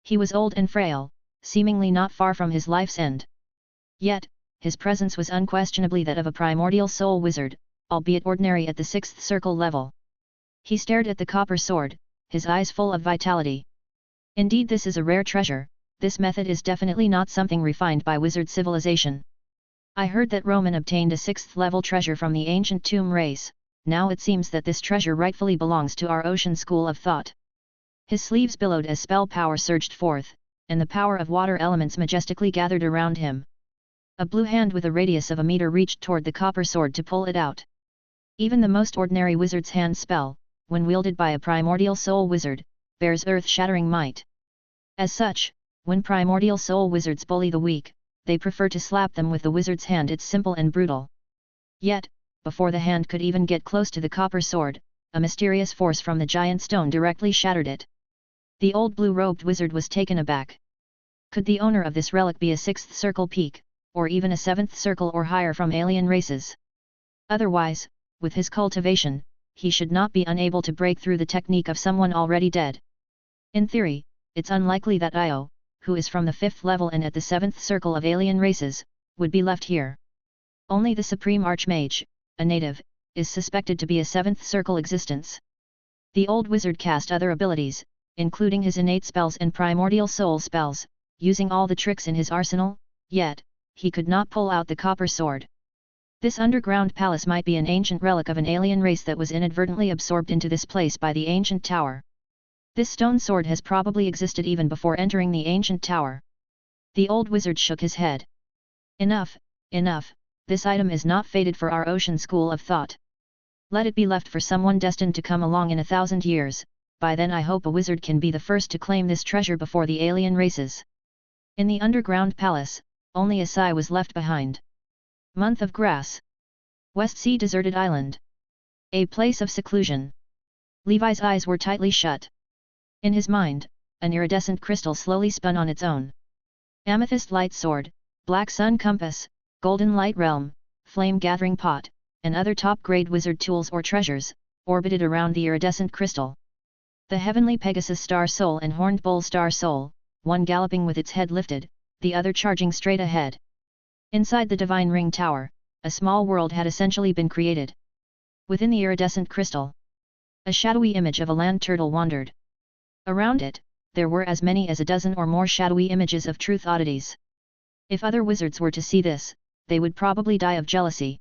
He was old and frail, seemingly not far from his life's end. Yet, his presence was unquestionably that of a primordial soul wizard, albeit ordinary at the 6th circle level. He stared at the copper sword, his eyes full of vitality. Indeed, this is a rare treasure. This method is definitely not something refined by wizard civilization. I heard that Roman obtained a 6th level treasure from the ancient tomb race. Now it seems that this treasure rightfully belongs to our ocean school of thought. His sleeves billowed as spell power surged forth, and the power of water elements majestically gathered around him. A blue hand with a radius of a meter reached toward the copper sword to pull it out. Even the most ordinary wizard's hand spell, when wielded by a primordial soul wizard, bears earth-shattering might. As such, when primordial soul wizards bully the weak, they prefer to slap them with the wizard's hand. It's simple and brutal. Yet, before the hand could even get close to the copper sword, a mysterious force from the giant stone directly shattered it. The old blue-robed wizard was taken aback. Could the owner of this relic be a 6th circle peak, or even a 7th circle or higher from alien races? Otherwise, with his cultivation, he should not be unable to break through the technique of someone already dead. In theory, it's unlikely that Io, who is from the 5th level and at the 7th circle of alien races, would be left here. Only the Supreme Archmage, a native, is suspected to be a 7th circle existence. The old wizard cast other abilities, including his innate spells and primordial soul spells, using all the tricks in his arsenal, yet, he could not pull out the copper sword. This underground palace might be an ancient relic of an alien race that was inadvertently absorbed into this place by the ancient tower. This stone sword has probably existed even before entering the ancient tower. The old wizard shook his head. Enough, enough, this item is not fated for our ocean school of thought. Let it be left for someone destined to come along in 1,000 years, by then I hope a wizard can be the first to claim this treasure before the alien races. In the underground palace, only a sigh was left behind. Month of grass. West Sea deserted island. A place of seclusion. Levi's eyes were tightly shut. In his mind, an iridescent crystal slowly spun on its own. Amethyst light sword, black sun compass, golden light realm, flame gathering pot, and other top-grade wizard tools or treasures, orbited around the iridescent crystal. The heavenly Pegasus star soul and horned bull star soul, one galloping with its head lifted, the other charging straight ahead. Inside the divine ring tower, a small world had essentially been created. Within the iridescent crystal, a shadowy image of a land turtle wandered. Around it, there were as many as a dozen or more shadowy images of truth oddities. If other wizards were to see this, they would probably die of jealousy.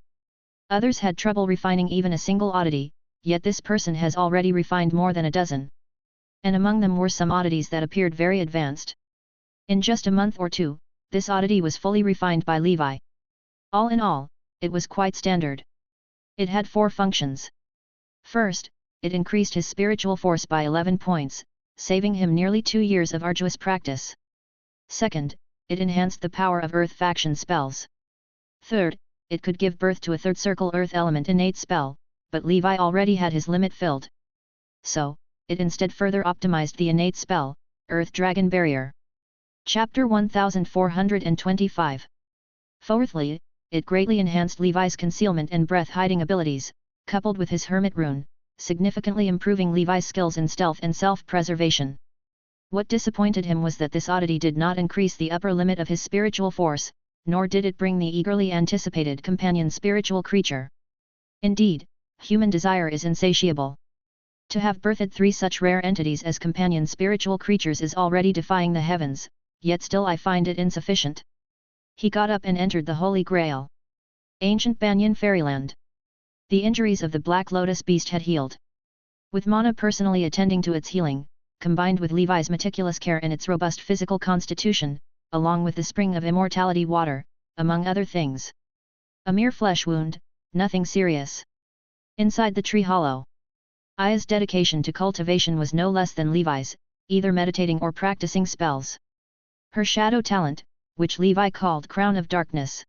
Others had trouble refining even a single oddity, yet this person has already refined more than a dozen. And among them were some oddities that appeared very advanced. In just a month or two, this oddity was fully refined by Levi. All in all, it was quite standard. It had 4 functions. First, it increased his spiritual force by 11 points, saving him nearly 2 years of arduous practice. Second, it enhanced the power of Earth faction spells. Third, it could give birth to a 3rd circle Earth element innate spell, but Levi already had his limit filled. So, it instead further optimized the innate spell, Earth Dragon Barrier. Chapter 1425. Fourthly, it greatly enhanced Levi's concealment and breath-hiding abilities, coupled with his hermit rune, significantly improving Levi's skills in stealth and self-preservation. What disappointed him was that this oddity did not increase the upper limit of his spiritual force, nor did it bring the eagerly anticipated companion spiritual creature. Indeed, human desire is insatiable. To have birthed 3 such rare entities as companion spiritual creatures is already defying the heavens, yet still I find it insufficient. He got up and entered the Holy Grail. Ancient Banyan Fairyland. The injuries of the Black Lotus beast had healed. With Mana personally attending to its healing, combined with Levi's meticulous care and its robust physical constitution, along with the spring of immortality water, among other things. A mere flesh wound, nothing serious. Inside the tree hollow, Aya's dedication to cultivation was no less than Levi's, either meditating or practicing spells. Her shadow talent, which Levi called Crown of Darkness.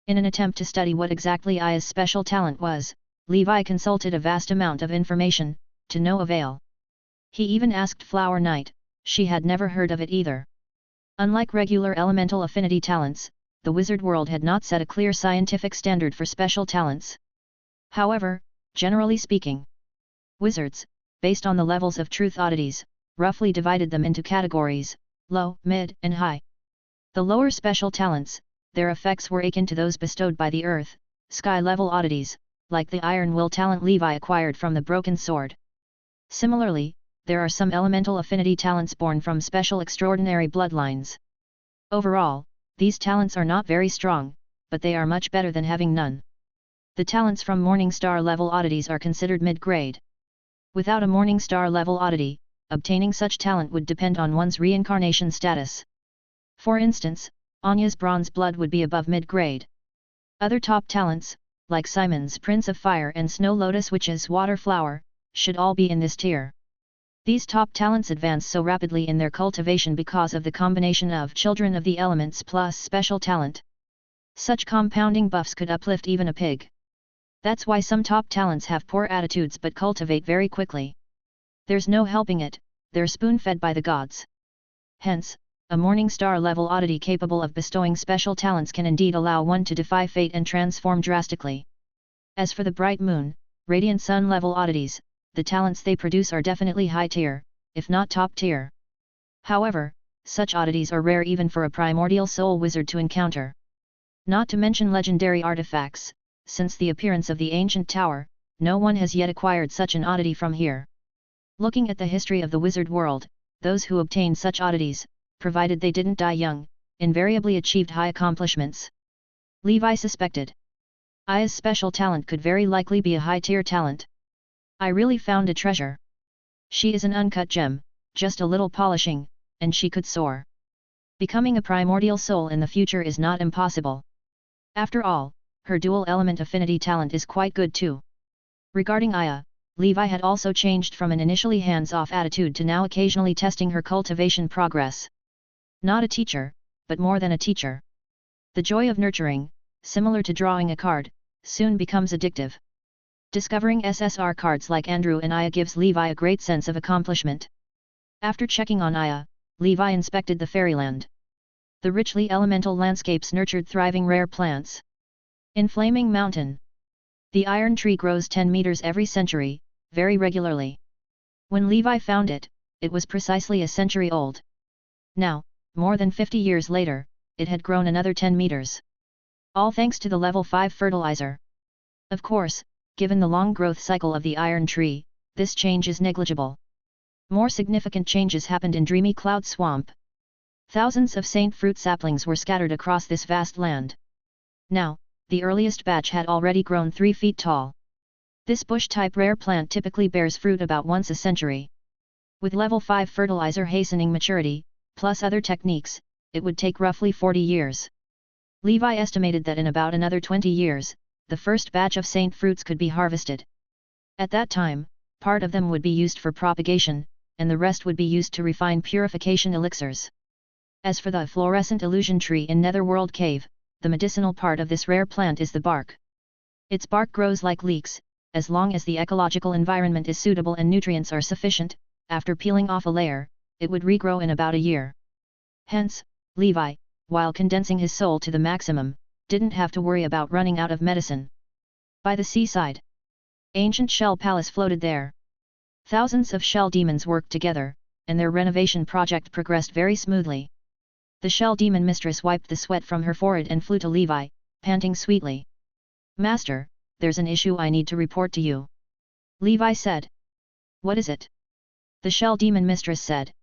In an attempt to study what exactly Aya's special talent was, Levi consulted a vast amount of information, to no avail. He even asked Flower Knight, she had never heard of it either. Unlike regular elemental affinity talents, the wizard world had not set a clear scientific standard for special talents. However, generally speaking, wizards, based on the levels of truth oddities, roughly divided them into categories, low, mid, and high. The lower special talents, their effects were akin to those bestowed by the earth, sky-level oddities, like the Iron Will talent Levi acquired from the Broken Sword. Similarly, there are some elemental affinity talents born from special extraordinary bloodlines. Overall, these talents are not very strong, but they are much better than having none. The talents from Morningstar level oddities are considered mid-grade. Without a Morningstar level oddity, obtaining such talent would depend on one's reincarnation status. For instance, Anya's Bronze Blood would be above mid-grade. Other top talents, like Simon's Prince of Fire and Snow Lotus Witch's Water Flower, should all be in this tier. These top talents advance so rapidly in their cultivation because of the combination of Children of the Elements plus special talent. Such compounding buffs could uplift even a pig. That's why some top talents have poor attitudes but cultivate very quickly. There's no helping it, they're spoon-fed by the gods. Hence, a Morningstar level oddity capable of bestowing special talents can indeed allow one to defy fate and transform drastically. As for the Bright Moon, Radiant Sun level oddities, the talents they produce are definitely high tier, if not top tier. However, such oddities are rare even for a primordial soul wizard to encounter. Not to mention legendary artifacts, since the appearance of the ancient tower, no one has yet acquired such an oddity from here. Looking at the history of the wizard world, those who obtained such oddities, provided they didn't die young, invariably achieved high accomplishments. Levi suspected Aya's special talent could very likely be a high-tier talent. I really found a treasure. She is an uncut gem, just a little polishing, and she could soar. Becoming a primordial soul in the future is not impossible. After all, her dual element affinity talent is quite good too. Regarding Aya, Levi had also changed from an initially hands-off attitude to now occasionally testing her cultivation progress. Not a teacher, but more than a teacher. The joy of nurturing, similar to drawing a card, soon becomes addictive. Discovering SSR cards like Andrew and Aya gives Levi a great sense of accomplishment. After checking on Aya, Levi inspected the fairyland. The richly elemental landscapes nurtured thriving rare plants. In Flaming Mountain, the iron tree grows 10 meters every century, very regularly. When Levi found it, it was precisely a century old. Now, more than 50 years later, it had grown another 10 meters. All thanks to the level 5 fertilizer. Of course, given the long growth cycle of the iron tree, this change is negligible. More significant changes happened in Dreamy Cloud Swamp. Thousands of saint fruit saplings were scattered across this vast land. Now, the earliest batch had already grown 3 feet tall. This bush-type rare plant typically bears fruit about once a century. With level 5 fertilizer hastening maturity, plus other techniques, it would take roughly 40 years. Levi estimated that in about another 20 years, the first batch of saint fruits could be harvested. At that time, part of them would be used for propagation, and the rest would be used to refine purification elixirs. As for the fluorescent illusion tree in Netherworld Cave, the medicinal part of this rare plant is the bark. Its bark grows like leeks, as long as the ecological environment is suitable and nutrients are sufficient, after peeling off a layer, it would regrow in about a year. Hence, Levi, while condensing his soul to the maximum, didn't have to worry about running out of medicine. By the seaside, ancient Shell Palace floated there. Thousands of shell demons worked together, and their renovation project progressed very smoothly. The shell demon mistress wiped the sweat from her forehead and flew to Levi, panting sweetly. "Master, there's an issue I need to report to you," Levi said. "What is it?" the shell demon mistress said.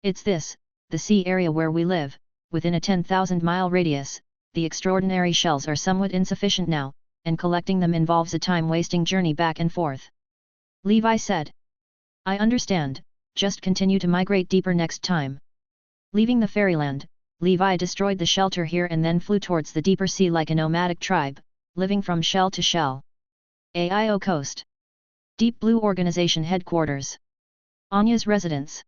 "It's this, the sea area where we live, within a 10,000-mile radius, the extraordinary shells are somewhat insufficient now, and collecting them involves a time-wasting journey back and forth," Levi said. "I understand, just continue to migrate deeper next time." Leaving the fairyland, Levi destroyed the shelter here and then flew towards the deeper sea like a nomadic tribe, living from shell to shell. AIO Coast. Deep Blue Organization Headquarters. Anya's residence.